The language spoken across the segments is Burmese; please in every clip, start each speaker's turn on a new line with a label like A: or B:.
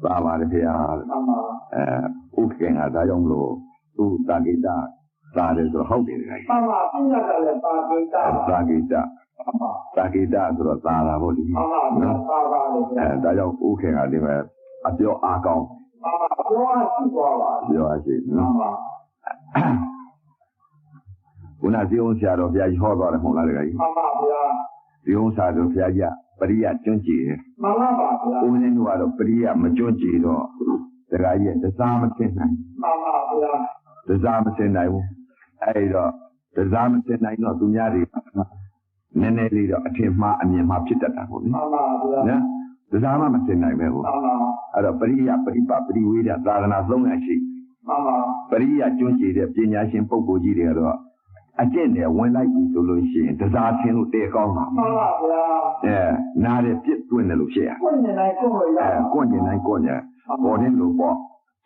A: ပါပါတယ်ဖေဟာဥက္ကင်ကဒါကြောင့်မလို့သူတာဂိတစားတယ်ဆိုတော့ဟုတ်တယ်ခင်ဗျာ
B: မှန်ပါပြည့်ရတာလည်းတာဂိတ
A: တာဂိတဆိုတော့သာတာပေါ့ဒီ
B: နော်သာပါလေ
A: ဒါကြောင့်ဥက္ကင်ကဒီမဲ့အပြောအားကောင်း
B: ပြောအားရှိသွားပါ
A: ပြောအားရှိနော်ခုနဇီုံဆရာတော်ဘုရားကြီးဟောသွားတယ်မဟုတ်လားတကကြီး
B: မှန်ပါဗျာ
A: ဇီုံဆရာတော်ဘုရားကြီးပရိယကျွန်းကြည်တယ်
B: မှန်ပါဗျာ
A: ဦးဇင်းတို့ကတော့ပရိယမကျွန်းကြည်တော့တကကြီးတစားမသိနိုင်
B: မှန်ပါဗျာ
A: တစားမသိနိုင်ဘူးအဲ့တော့တစားမသိနိုင်တော့သူများတွေနည်းနည်းလေးတော့အထင်မှားအမြင်မှားဖြစ်တတ်တာပေါ့လေ
B: မှန်ပါဗျာ
A: နော်တစားမှမသိနိုင်ပဲဟုတ်
B: မှန်ပါ
A: အဲ့တော့ပရိယပရိပပရိဝေဒသာသနာ300ရှိ
B: မှန်ပါ
A: ပရိယကျွန်းကြည်တဲ့ပညာရှင်ပုဂ္ဂိုလ်ကြီးတွေကတော့အကျင့်နဲ့ဝင်လိုက်ပြီဆိုလို့ရှိရင်တစားချင်းလို့တဲကောင်းပါ
B: မှန်ပါဗျာ
A: နားတဲ့ပြစ်သွင်းတယ်လို့ဖြစ်ရ
B: ကိုယ်ညနိုင်ကိုယ်ရ
A: ကိုယ်ညနိုင်ကိုယ်ညပေါ်တဲ့လို့ပေါ့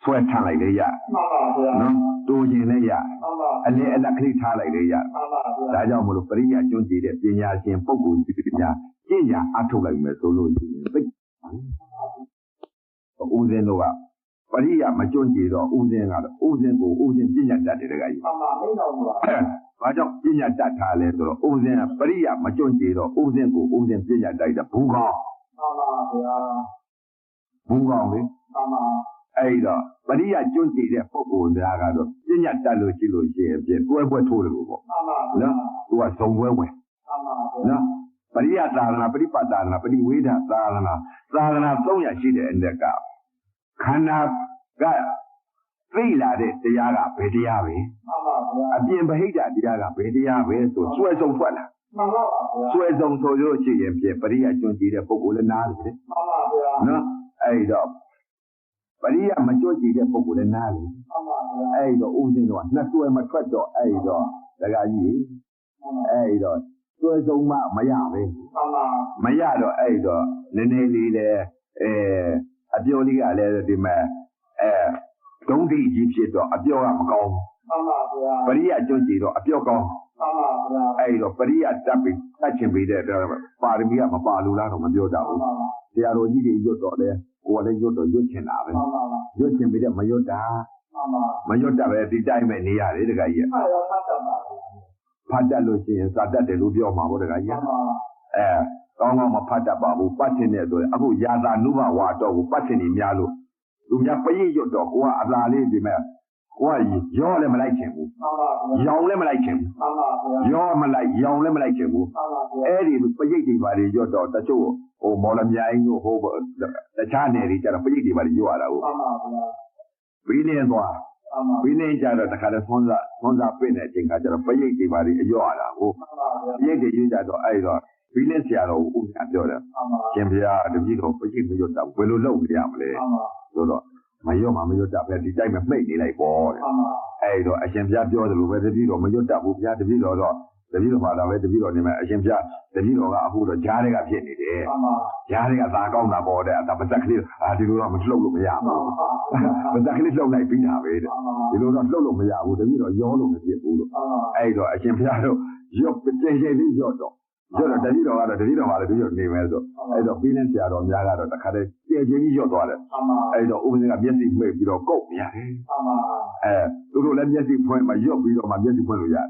A: ဆွဲထားလိုက်လေရ
B: မှန်ပါဗျာ
A: နော်တူရင်လည်းရ
B: မှန်ပါ
A: အလင်းအလက်ခလိထားလိုက်လေရ
B: မှန်ပါဗျာ
A: ဒါကြောင့်မလို့ပရိယကျွန်းကြည်တဲ့ပညာရှင်ပုဂ္ဂိုလ်ကြီးများကျင့်ကြအထုတ်လိုက်မယ်ဆိုလို့ရှိရင်သိဦးဇင်းတို့ကပရိယမကျွန်းကြည်တော့ဦးဇင်းကတော့ဦးဇင်းကိုဦးဇင်းပညာတတ်တယ်တကကြီး
B: မှန်ပါမိတော်ပါ
A: ဘာကြောင့်ပညာတတ်ထားလဲဆိုတော့ဦးဇင်းကပရိယမကျွန်းကြည်တော့ဦးဇင်းကိုဦးဇင်းပညာတိုက်တာဘူးကောင်း
B: မှန်ပါဗျာ
A: ဘူးကောင်းလေ
B: မှန်ပါ
A: အဲ့တော့ပရိယကျွန်းကြည်တဲ့ပုဂ္ဂိုလ်များကတော့ပညာတတ်လို့ရှိလို့ရှိရင်ပြပွဲပွဲထိုးတယ်လို့ပေါ့
B: မှန်ပါ
A: နော်သူကဇုံပွဲဝင်
B: မှန်ပါ
A: နော်ပရိယသာသနာပရိပသာသနာပရိဝေဒသာသနာ300ရှိတဲ့အင်းကခန္ဓာကသိလာတဲ့တရားကဘယ်တရားပဲ
B: မှန်ပါဗျာ
A: အပြင်ဗဟိတတရားကဘယ်တရားပဲဆိုစွဲဆုံးထွက်လာ
B: မှန်ပါဗျာ
A: စွဲဆုံးဆိုလို့ရှိရင်ဖြင့်ပရိယကျွန်းကြည်တဲ့ပုဂ္ဂိုလ်လည်းနားတယ်
B: မှန်ပါဗျာ
A: နော်အဲ့တော့ပရိယမကျွန်းကြည်တဲ့ပုဂ္ဂိုလ်လည်းနားတယ်
B: မှန်ပါဗျာ
A: အဲ့တော့ဦးဇင်းတို့ကနှစ်စွဲမထွက်တော့အဲ့တော့ဒကာကြီးအဲ့တော့စွဲဆုံးမှမရပဲ
B: မှန်ပါ
A: မရတော့အဲ့တော့နည်းနည်းလေးလည်းအပြောလေးကလည်းဒီမဲ့ဒုံးတိကြီးဖြစ်တော့အပြောကမကောင်း
B: မှန်ပါဗျာ
A: ပရိယကျွန်းကြည်တော့အပြောကောင်း
B: မှန်ပါဗျာ
A: အဲ့တော့ပရိယတတ်ပြီးတတ်ချင်ပြီးတဲ့ပါရမီကမပါလို့လားတော့မပြောတတ်ဘူးဆရာတော်ကြီးတွေရွတ်တော့လေကိုယ်လည်းရွတ်တော့ရွတ်ချင်တာပဲ
B: မှန်ပါ
A: ရွတ်ချင်ပြီးတဲ့မရွတ်တာ
B: မှန်ပါ
A: မရွတ်တာပဲဒီတိုင်းပဲနေရတယ်တခါကြီး
B: မှန်ပါမှတ်တတ်ပါ
A: ဖတ်တတ်လို့ရှိရင်စာတတ်တယ်လို့ပြောမှာပေါ့တခါကြီး
B: မှန်ပါ
A: ကောင်းကောင်းမဖတ်တတ်ပါဘူးပတ်ချင်တဲ့ဆိုရင်အခုယာသာနုဘဝါတော့ကိုပတ်ချင်နေများလို့သူများပရိရွတ်တော့ကိုကအသာလေးဒီမဲ့ကိုကရောလည်းမလိုက်ချင်ဘူး
B: မှန်ပါ
A: ရောင်လည်းမလိုက်ချင်ဘူး
B: မှန်ပါ
A: ရောမလိုက်ရောင်လည်းမလိုက်ချင်ဘူး
B: မှန်ပါ
A: အဲ့ဒီပရိတွေပါတွေရွတ်တော့တချို့ဟိုမော်လမြိုင်တို့ဟိုတခြားနယ်တွေကျတော့ပရိတွေပါတွေရွတ်ရတာဟုတ်
B: မှန်ပါ
A: ဘီလင်းသွားဘီလင်းကြတော့တခါတည်းသွန်းစားပြည့်တဲ့အချိန်ကကျတော့ပရိတွေပါတွေအရွတ်ရတာဟုတ်
B: မှန်ပါ
A: ပရိတွေရွတ်ကြတော့အဲ့တော့ဘီလင်းဆရာတော်ဦးကပြောတယ်ရှင်ဘုရားတပည့်တော်ပရိမရွတ်တော့ဘယ်လိုလုပ်ရမလဲဆိုတော့မရွတ်မှမရွတ်တတ်ပဲဒီတိုင်းပဲမှိတ်နေလိုက်ပေါ့တဲ့အဲ့တော့အရှင်ဘုရားပြောတယ်လို့ပဲတပည့်တော်မရွတ်တတ်ဘူးဘုရားတပည့်တော်တော့တပည့်တော်ပါလာပဲတပည့်တော်နေမယ်အရှင်ဘုရားတပည့်တော်ကအခုတော့ဂျားတွေကဖြစ်နေတယ်ဂျားတွေကသာကောင်းတာပေါ့တဲ့ဒါပါဇက်ကလေးဒီလိုတော့မလှုပ်လို့မရဘူးပါဇက်ကလေးလှုပ်လိုက်ပြီးတာပဲတဲ့ဒီလိုတော့လှုပ်လို့မရဘူးတပည့်တော်ရောလို့မဖြစ်ဘူးလို့အဲ့တော့အရှင်ဘုရားတို့ရွတ်ကြင်ကြင်လေးရွတ်တော့ကျော်တော့တတိတော်ကတော့တတိတော်မှာလည်းသူရွတ်နေမယ်ဆိုအဲ့တော့ပြီးတဲ့ဆရာတော်များကတော့တခါတည်းကြဲချင်းကြီးရွတ်သွားတယ်အဲ့တော့ဥပဒေကမျက်စိမှိတ်ပြီးတော့ကုတ်ရတယ်သူတို့လည်းမျက်စိဖွင့်မှရွတ်ပြီးတော့မှမျက်စိဖွင့်လို့ရတယ်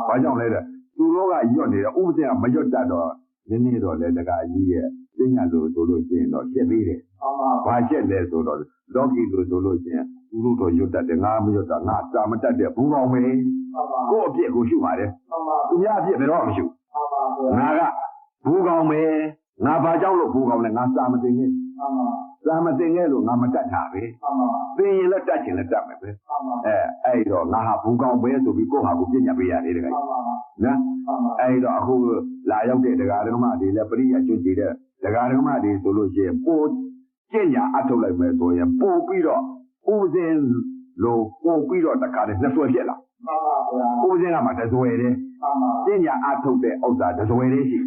A: ဘာကြောင့်လဲတဲ့သူတို့ကရွတ်နေတော့ဥပဒေကမရွတ်တတ်တော့နည်းနည်းတော့လည်းတခါကြီးရဲ့သိညာလို့ဆိုလို့ရှိရင်တော့ရှက်သေးတယ်ဘာရှက်လဲဆိုတော့လောကီလို့ဆိုလို့ရှိရင်သူတို့တော့ရွတ်တတ်တယ်ငါမရွတ်တာငါစာမတတ်တဲ့ဘူးကောင်းမယ်ကိုယ့်အပြစ်ကိုရှုပါတယ်သူများအပြစ်ဘယ်တော့မှရှုငါကဘူးကောင်းမယ်ငါဘာကြောင့်လို့ဘူးကောင်းလဲငါစာမသိငယ်စာမသိငယ်လို့ငါမတတ်တာပဲသိရင်လည်းတတ်ချင်လည်းတတ်မယ်ပဲအဲ့တော့ငါဟာဘူးကောင်းပဲဆိုပြီးကိုယ့်ဟာကိုပြညာပေးရတယ်တကယ်နော်အဲ့တော့အခုလာရောက်တဲ့တရားဓမ္မတွေလည်းပရိယကျွတ်ကြည့်တဲ့တရားဓမ္မတွေဆိုလို့ရှိရင်ပို့ကျင့်ညာအထုတ်လိုက်မယ်ဆိုရင်ပို့ပြီးတော့ဥပဇင်းလို့ပို့ပြီးတော့တခါတည်းနှစ်ဆွဲဖြစ်လာ
B: မှန်ပါဗျာ
A: ဥပဇင်းကမှတဆွဲတယ်ပညာအထုတ်တဲ့ဥစ္စာတစွဲလေးရှိ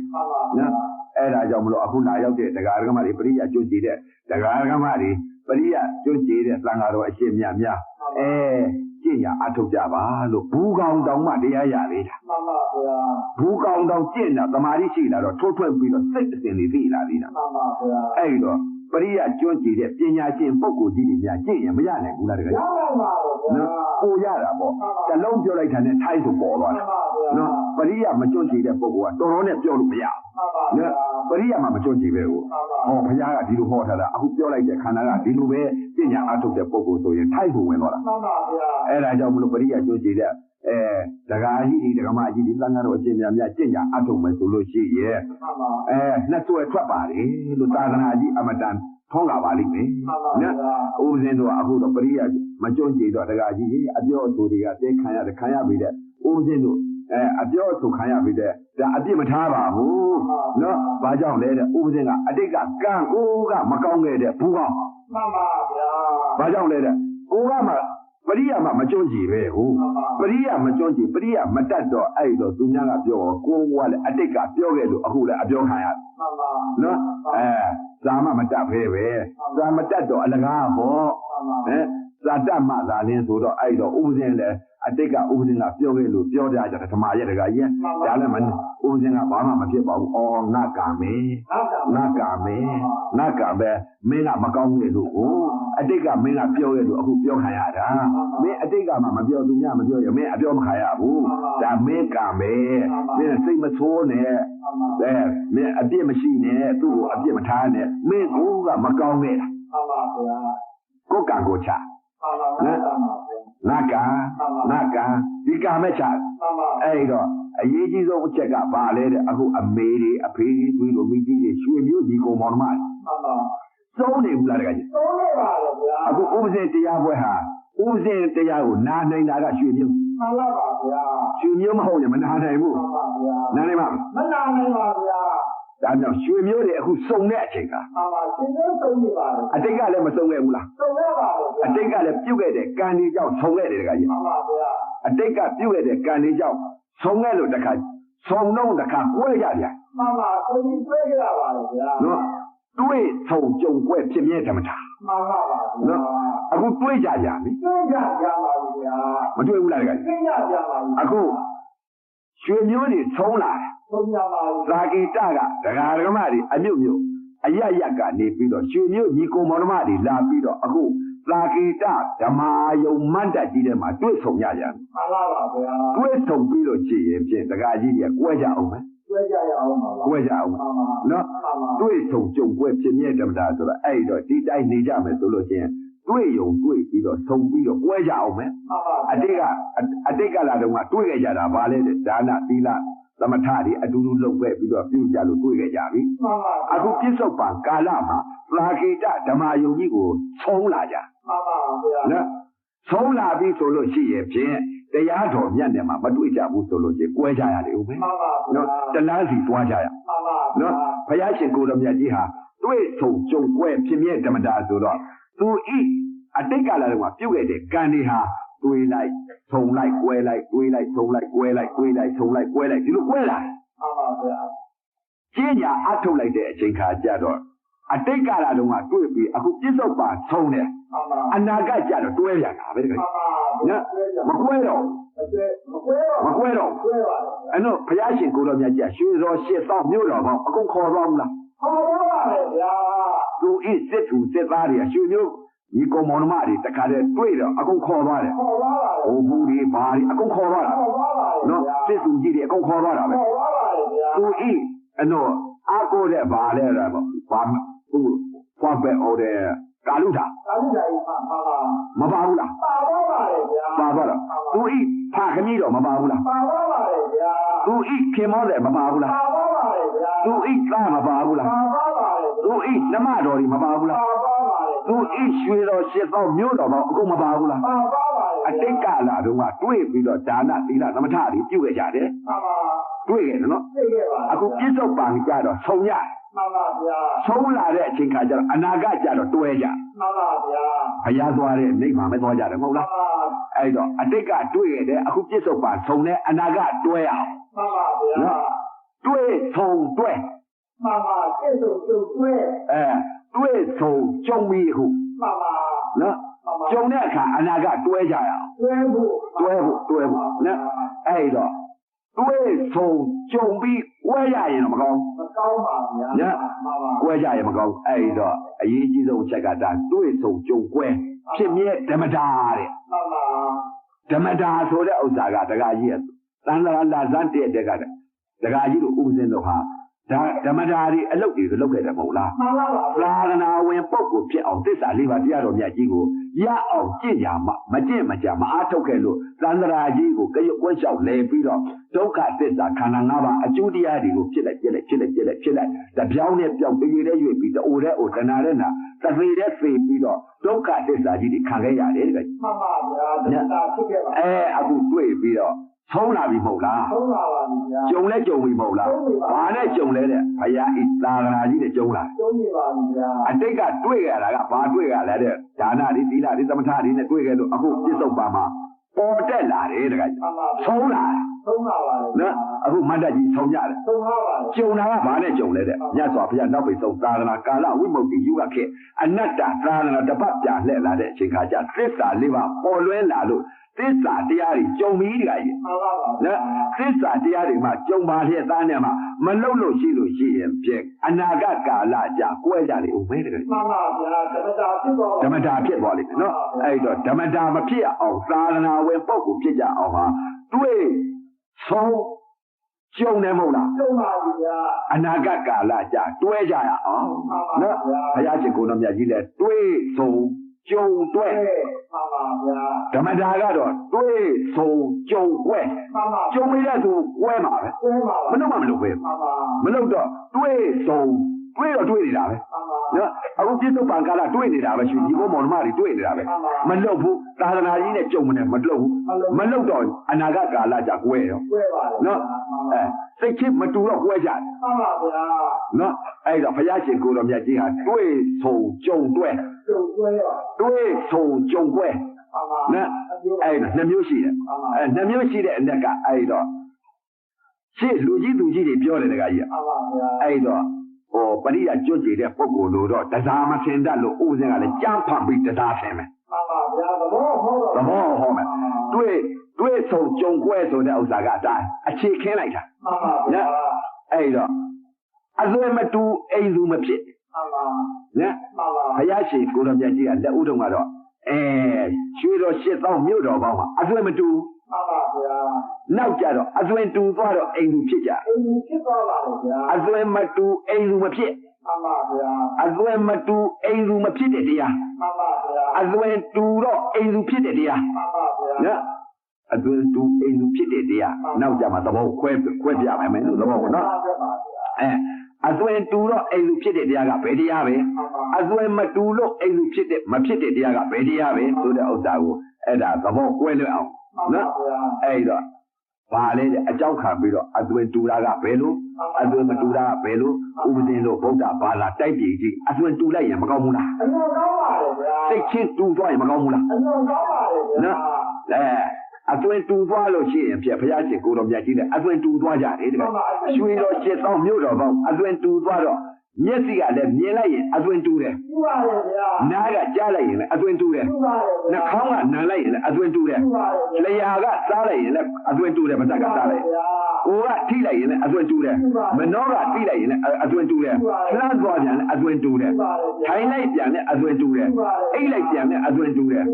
A: နော်အဲ့ဒါကြောင့်မလို့အခုလာရောက်တဲ့တရားဓမ္မတွေပရိယကျွတ်ကြည်တဲ့တရားဓမ္မတွေပရိယကျွတ်ကြည်တဲ့သံဃာတော်အရှင်မြတ်များပညာအထုတ်ကြပါလို့ဘူးကောင်တောင်မှတရားရလေးတာ
B: မှန်ပါဗျာ
A: ဘူးကောင်တောင်ကျင့်တာသမာဓိရှိလာတော့ထိုးထွက်ပြီးတော့စိတ်အစဉ်လေးသိလာသေးတာ
B: မှန်ပါဗျာ
A: အဲ့တော့ပ ပရိယကျွန်းကြည့်တဲ့ပညာရှင်ပုဂ္ဂိုလ်ကြီးတွေများကြည့်ရင်မရနိုင်ဘူးလားတကယ်နော်ကိုရတာပေါ့တလုံးပြောလိုက်တာနဲ့ထိုင်းဆိုပေါ်သွားတယ်နော်ပရိယမကျွန်းကြည့်တဲ့ပုဂ္ဂိုလ်ကတော်တော်နဲ့ပြောလို့မရဘူးနော်ပရိယမှာမကျွန်းကြည့်ပဲကိုဟောဘုရားကဒီလိုဟောထားတာအခုပြောလိုက်တဲ့ခန္ဓာကဒီလိုပဲပညာအထုတ်တဲ့ပုဂ္ဂိုလ်ဆိုရင်ထိုင်းကိုဝင်သွားတာအဲ့ဒါကြောင့်မလို့ပရိယကျွန်းကြည့်တဲ့ဒကာကြီးဒီဒကာမကြီးဒီသံဃာတော်အရှင်များကျင့်ကြအထုတ်မယ်ဆိုလို့ရှိရဲ့နှစ်ဆွဲထွက်ပါလေလို့သာသနာကြီးအမတန်ထုံးလာပါလိမ့်မယ်နော်ဦးဇင်းတို့အခုတော့ပရိယမကျွန်းကြည့်တော့ဒကာကြီးအပြောအဆိုတွေကတဲခံရတယ်ခံရပြီတဲ့ဦးဇင်းတို့အပြောအဆိုခံရပြီတဲ့ဒါအပြစ်မထားပါဘူးနော်ဘာကြောင့်လဲတဲ့ဦးဇင်းကအတိတ်ကကံကိုကမကောင်းခဲ့တဲ့ဘူးကောင်းမှန်ပါဗျာဘာကြောင့်လဲတဲ့ကိုကမှပရိယမမကျွန်းကြည့်ပဲဟုတ်ပရိယမကျွန်းကြည့်ပရိယမတတ်တော့အဲ့တော့သူများကပြောကိုကလည်းအတိတ်ကပြောခဲ့လို့အခုလည်းအပြောခံရမှန်ပါနော်ဇာမမတတ်ပဲဇာမတတ်တော့အလကားပေါ့ဇာတတ်မှသာလင်းဆိုတော့အဲ့တော့ဥပဇင်းလည်းအတိတ်ကဥပဇင်းကပြောခဲ့လို့ပြောကြတယ်ဓမ္မရဲ့တကကြီးဒါလည်းမဥပဇင်းကဘာမှမဖြစ်ပါဘူးအော်ငါကံပဲငါကံပဲမင်းကမကောင်းခဲ့လို့အတိတ်ကမင်းကပြောခဲ့လို့အခုပြောခံရတာမင်းအတိတ်ကမှမပြောသူများမပြောရမင်းအပြောမခံရဘူးဒါမင်းကံပဲမင်းစိတ်မဆိုးနဲ့မင်းအပြစ်မရှိနဲ့သူ့ကိုအပြစ်မထားနဲ့မင်းကမကောင်းခဲ့တာကိုကံကိုချငါကံဒီကံမဲ့ချအဲ့တော့အရေးကြီးဆုံးအချက်ကဘာလဲတဲ့အခုအမေတွေအဖေတွေတွေလိုမိကြီးတွေရွှေမျိုးကြီးကိုမောင်နှမသုံးနေဘူးလားတကယ်ကြီးသုံးနေပါလေဗျာအခုဥပဇင်တရားပွဲဟာဥပဇင်တရားကိုနားနိုင်တာကရွှေမျိုးမှန်ပါပါဗျာရွှေမျိုးမဟုတ်ရင်မနာနိုင်ဘူးမှန်ပါဗျာနားနိုင်ပါမနာနိုင်ပါဗျာဒါကြောင့်ရွှေမျိုးတွေအခုစုံတဲ့အချိန်ကမှန်ပါရှင်မျိုးစုံနေပါအတိတ်ကလည်းမစုံခဲ့ဘူးလားစုံခဲ့ပါဗျာအတိတ်ကလည်းပြုတ်ခဲ့တဲ့ကံဒီကြောင့်စုံခဲ့တယ်တကယ်ကြီးမှန်ပါဗျာအတိတ်ကပြုတ်ခဲ့တဲ့ကံဒီကြောင့်ဆုံးခဲ့လို့တခါဆုံးတော့တခါကွဲကြပြန်မှန်ပါကိုကြီးကွဲကြပါလေဗျာနော်တွေ့ဆုံကြုံကွဲဖြစ်မြဲဓမ္မတာမှန်ပါပါနော်အခုတွေ့ကြပြန်ပြီတွေ့ကြပြန်ပါပြီဗျာမတွေ့ဘူးလားတခါတွေ့ကြပြန်ပါပြီအခုရွှေမျိုးတွေဆုံးလာတယ်ဆုံးကြပါပြီဇာကိတကဒကာဒကမတွေအမြုပ်မျိုးအရရက်ကနေပြီးတော့ရွှေမျိုးညီကိုမောင်နှမတွေလာပြီးတော့အခုသာကိတဓမ္မာယုံမန္တကြီးထဲမှာတွေ့ဆုံကြပြန်မှန်ပါပါဗျာတွေ့ဆုံပြီးတော့ကြည့်ရင်ဖြင့်တကားကြီးတွေကကွဲကြအောင်မယ်ကွဲကြရအောင်ပါကွဲကြအောင်နော်တွေ့ဆုံကြုံကွဲဖြစ်မြဲဓမ္မတာဆိုတော့အဲ့တော့ဒီတိုင်းနေကြမယ်ဆိုလို့ချင်းတွေ့ယုံတွေ့ပြီးတော့ဆုံပြီးတော့ကွဲကြအောင်မယ်အတိတ်ကလာတော့ကတွေ့ကြကြတာဗာလဲဒါနသီလသမထတွေအတူတူလုပ်ခဲ့ပြီးတော့ပြုကြလို့တွေ့ကြကြပြီအခုပြစ္ဆုတ်ပံကာလမှာသာကိတဓမ္မာယုံကြီးကိုဆုံးလာကြမှန်ပါဗျာနော်ဆုံးလာပြီဆိုလို့ရှိရင်ဖြင့်တရားတော်မြတ်နဲ့မှမတွေ့ကြဘူးဆိုလို့ရှိရင်ကွဲကြရတယ်ဟုတ်ပဲမှန်ပါနော်တလားစီတွားကြရမှန်ပါနော်ဘုရားရှင်ကိုယ်တော်မြတ်ကြီးဟာတွေ့ဆုံကြုံကွဲဖြစ်မြဲဓမ္မတာဆိုတော့သူဤအတိတ်ကလာတော့ပြုတ်ခဲ့တဲ့ကံတွေဟာတွေးလိုက်ဆုံလိုက်ကွဲလိုက်တွေးလိုက်ဆုံလိုက်ကွဲလိုက်တွေးလိုက်ဆုံလိုက်ကွဲလိုက်ဒီလိုကွဲလာမှန်ပါဗျာကျင့်ကြအထုတ်လိုက်တဲ့အချိန်ခါကျတော့အတိတ်ကလာတော့တွေ့ပြီးအခုပြစ္ဆုတ်ပါဆုံးတယ်အနာဂတ်ကျတော့တွဲပြန်တာပဲတကယ်နော်မကွဲတော့အဲ့တော့ဘုရားရှင်ကိုယ်တော်မြတ်ကြီးရွှေတော်ရှစ်သောမြို့တော်ပေါင်းအကုန်ခေါ်သွားဘူးလားခေါ်သွားပါလေဗျာသူဤစစ်သူစစ်သားတွေရွှေမျိုးဒီကောင်မောင်နှမတွေတခါတည်းတွေ့တော့အကုန်ခေါ်သွားတယ်ဟိုဘူးတွေဘာတွေအကုန်ခေါ်သွားတာနော်စစ်သူကြီးတွေအကုန်ခေါ်သွားတာပဲသူဤအဲ့တော့အကိုတဲ့ဘာလဲတော့ဘာသူဖွားပဲဩတဲ့ကာလုထာကြီးမပါဘူးလားပါသွားပါလေဗျာပါသွားတော့သူဤဖာခမီးတော့မပါဘူးလားပါသွားပါလေဗျာသူဤခင်မောတဲ့မပါဘူးလားပါသွားပါလေဗျာသူဤသားမပါဘူးလားပါသွားပါလေသူဤနမတော်ကြီးမပါဘူးလားပါသွားပါလေသူဤရွှေတော်ရှစ်သောမြို့တော်ပေါင်းအခုမပါဘူးလားပါသွားပါလေအတိတ်ကလာတော့တွေ့ပြီးတော့ဒါနသီလသမထတွေပြုခဲ့ကြတယ်ပါပါတွေ့ခဲ့တယ်နော်တွေ့ခဲ့ပါအခုပြစ္ဆုတ်ပံကြတော့ဆုံရမှန်ပါဗျာဆုံးလာတဲ့အချိန်ခါကျတော့အနာဂတ်ကျတော့တွဲကြမှန်ပါဗျာဘုရားသွားတဲ့နိဗ္ဗာန်ပဲသွားကြတယ်မဟုတ်လားအဲ့တော့အတိတ်ကတွေ့ရတဲ့အခုပြစ္ဆုတ်ပံဆုံတဲ့အနာဂတ်တွဲအောင်မှန်ပါဗျာနော်တွေ့ဆုံတွဲမှန်ပါပြစ္ဆုတ်ကြုံတွဲတွေ့ဆုံကြုံပြီးခုမှန်ပါနော်ကြုံတဲ့အခါအနာဂတ်တွဲကြရအောင်တွဲဖို့နော်အဲ့တော့对从中比我家人么讲？我家人么讲？哎的，一几种这个的对从中国是面这么大的，这么大说的欧啥个这个意思？但是咱这个的，这个意思无人的话。这么大的一路给他冇啦，拉了那ဝင်ပုတ်ကိုဖြစ်အောင်သစ္စာလေးပါးတရားတော်မြတ်ကြီးကိုရအောင်ကြင်ကြမှာမကြင်မကြမအားထုတ်ခဲ့လို့သန္တရာကြီးကိုကြွဝတ်လျှောက်လဲပြီးတော့ဒုက္ခသစ္စာခန္ဓာ၅ပါးအကျိုးတရားတွေကိုဖြစ်လိုက်တပြောင်းနဲ့ပြောင်းတည်ရတဲ့ရွေ့ပြီးတအိုတဲ့အိုတနာတဲ့နာသဖေတဲ့ဖေပြီးတော့ဒုက္ခသစ္စာကြီးတွေခံခဲ့ရတယ်တကယ်မှန်ပါဗျာသစ္စာဖြစ်ခဲ့ပါအခုတွေ့ပြီးတော့ဆုံးလာပြီမဟုတ်လားဆုံးလာပါဗျာကြုံလဲကြုံပြီမဟုတ်လားဘာနဲ့ကြုံလဲတဲ့ဘုရားဤသာသနာကြီးနဲ့ကြုံလာကြုံပြီပါဗျာအတိတ်ကတွေ့ရတာကဘာတွေ့ရလဲတဲ့ဒါနတွေသီလတွေသမထတွေနဲ့တွေ့ခဲ့လို့အခုပြစ္ဆုတ်ပါမှာပေါ်တက်လာတယ်တကယ်ဆုံးလာပါလေနော်အခုမန္တကြီးဆုံးကြတယ်ဆုံးပါပါကြုံတာကဘာနဲ့ကြုံလဲတဲ့မြတ်စွာဘုရားနောက်ပိတ်ဆုံးသာသနာကာလဝိမု ക്തി ယူခဲ့အနတ္တသာသနာတပတ်ပြလှည့်လာတဲ့အချိန်ခါကျသစ္စာလေးပါပေါ်လွဲလာလို့သစ္စာတရားတွေကြုံပြီးတကယ်ကြီးမှန်ပါပါနော်သစ္စာတရားတွေမှာကြုံပါလျက်သားနဲ့မှာမလုံလို့ရှိရင်ပြည့်အနာဂတ်ကာလကြာကွဲကြလေဦးမဲတကယ်မှန်ပါဗျာဓမ္မတာဖြစ်သွားလိမ့်မယ်နော်အဲ့တော့ဓမ္မတာမဖြစ်အောင်သာသနာဝင်ပုဂ္ဂိုလ်ဖြစ်ကြအောင်ဟာတွေ့ဆုံးကြုံတယ်မဟုတ်လားကြုံပါပြီဗျာအနာဂတ်ကာလကြာတွဲကြရအောင်နော်ဘုရားရှင်ကိုယ်တော်မြတ်ကြီးလည်းတွေ့ဆုံးကြုံတွဲမှန်ပါဗျာဓမ္မတာကတော့တွေ့ဆုံးကြုံကွဲမှန်ပါကြုံမိတဲ့သူကွဲမှာပဲကွဲပါမလို့မလို့ပဲမှန်ပါမလို့တော့တွေ့ဆုံးတွေ့တော့တွေ့နေတာပဲနော်အခုပြစ္ဆုတ်ပံကာလတွေ့နေတာပဲရှင်ဒီဘုံမောင်နှမတွေတွေ့နေတာပဲမလို့ဘူးသာသနာကြီးနဲ့ကြုံမနေမလို့ဘူးမလို့တော့အနာဂတ်ကာလကြာကွဲရောကွဲပါနော်စိတ်ချင်းမတူတော့ကွဲကြတယ်မှန်ပါဗျာနော်အဲ့တော့ဘုရားရှင်ကိုယ်တော်မြတ်ကြီးဟာတွေ့ဆုံးကြုံတွဲတွေ့ဆုံးကြုံကွဲနော်အဲ့တော့နှစ်မျိုးရှိတယ်နှစ်မျိုးရှိတဲ့အနက်ကအဲ့တော့ရှေ့လူကြီးသူကြီးတွေပြောတယ်တကကြီးမှန်ပါဗျာအဲ့တော့ပရိယကျွတ်ကြည်တဲ့ပုဂ္ဂိုလ်လို့တော့တရားမဆင်တတ်လို့ဥစဉ်ကလည်းကြမ်းဖန်ပြီးတရားဆင်မယ်မှန်ပါဗျာသဘောဟောမယ်တွေ့ဆုံးကြုံကွဲဆိုတဲ့ဥစ္စာကအတိုင်းအခြေခင်းလိုက်တာမှန်ပါဗျာအဲ့တော့အစွဲမတူအိမ်သူမဖြစ်မှန်ပါနော်မှန်ပါဘုရားရှင်ကိုတော်မြတ်ကြီးကလက်ဦးတုံကတော့ရွှေတော်8000မြို့တော်ပေါင်းမှာအစွဲမတူမှန်ပါဗျာနောက်ကြတော့အစွဲတူသွားတော့အိမ်သူဖြစ်ကြအိမ်သူဖြစ်သွားပါလေဗျာအစွဲမတူအိမ်သူမဖြစ်မှန်ပါဗျာအစွဲမတူအိမ်သူမဖြစ်တဲ့တရားမှန်ပါဗျာအစွဲတူတော့အိမ်သူဖြစ်တဲ့တရားမှန်ပါဗျာနော်အစွဲတူအိမ်သူဖြစ်တဲ့တရားနောက်ကြမှာသဘောခွဲပြမယ်မယ်လို့သဘောကနော်အစွဲတူတော့အိမ်လူဖြစ်တဲ့တရားကဘယ်တရားပဲအစွဲမတူလို့အိမ်လူဖြစ်တဲ့မဖြစ်တဲ့တရားကဘယ်တရားပဲဆိုတဲ့ဥစ္စာကိုအဲ့ဒါသဘောကွဲလွတ်အောင်နော်အဲ့တော့ဘာလဲတဲ့အကြောင်းခံပြီးတော့အစွဲတူတာကဘယ်လိုအစွဲမတူတာကဘယ်လိုဥပဒေလို့ဗုဒ္ဓဘာသာတိုက်ပြည်ကြီးအစွဲတူလိုက်ရင်မကောင်းဘူးလားအလွန်ကောင်းပါလေဗျာစိတ်ချင်းတူသွားရင်မကောင်းဘူးလားအလွန်ကောင်းပါလေဗျာနော်အသွင်တူသွားလို့ရှိရင်ဘုရားရှင်ကိုယ်တော်မြတ်ကြီးလည်းအသွင်တူသွားကြတယ်တကယ်ရွှေတော်8000မြို့တော်ပေါင်းအသွင်တူသွားတော့မျက်စိကလည်းမြင်လိုက်ရင်အသွင်တူတယ်တူပါရဲ့ဗျာနားကကြားလိုက်ရင်လည်းအသွင်တူတယ်တူပါရဲ့နှာခေါင်းကနားလိုက်ရင်လည်းအသွင်တူတယ်လျှာကစားလိုက်ရင်လည်းအသွင်တူတယ်ပါးစပ်ကစားလိုက်ကိုယ်ကထိလိုက်ရင်လည်းအသွင်တူတယ်မနှောကထိလိုက်ရင်လည်းအသွင်တူတယ်လှမ်းသွားပြန်လည်းအသွင်တူတယ်ထိုင်လိုက်ပြန်လည်းအသွင်တူတယ်အိတ်လိုက်ပြန်လည်းအသွင်တူတယ်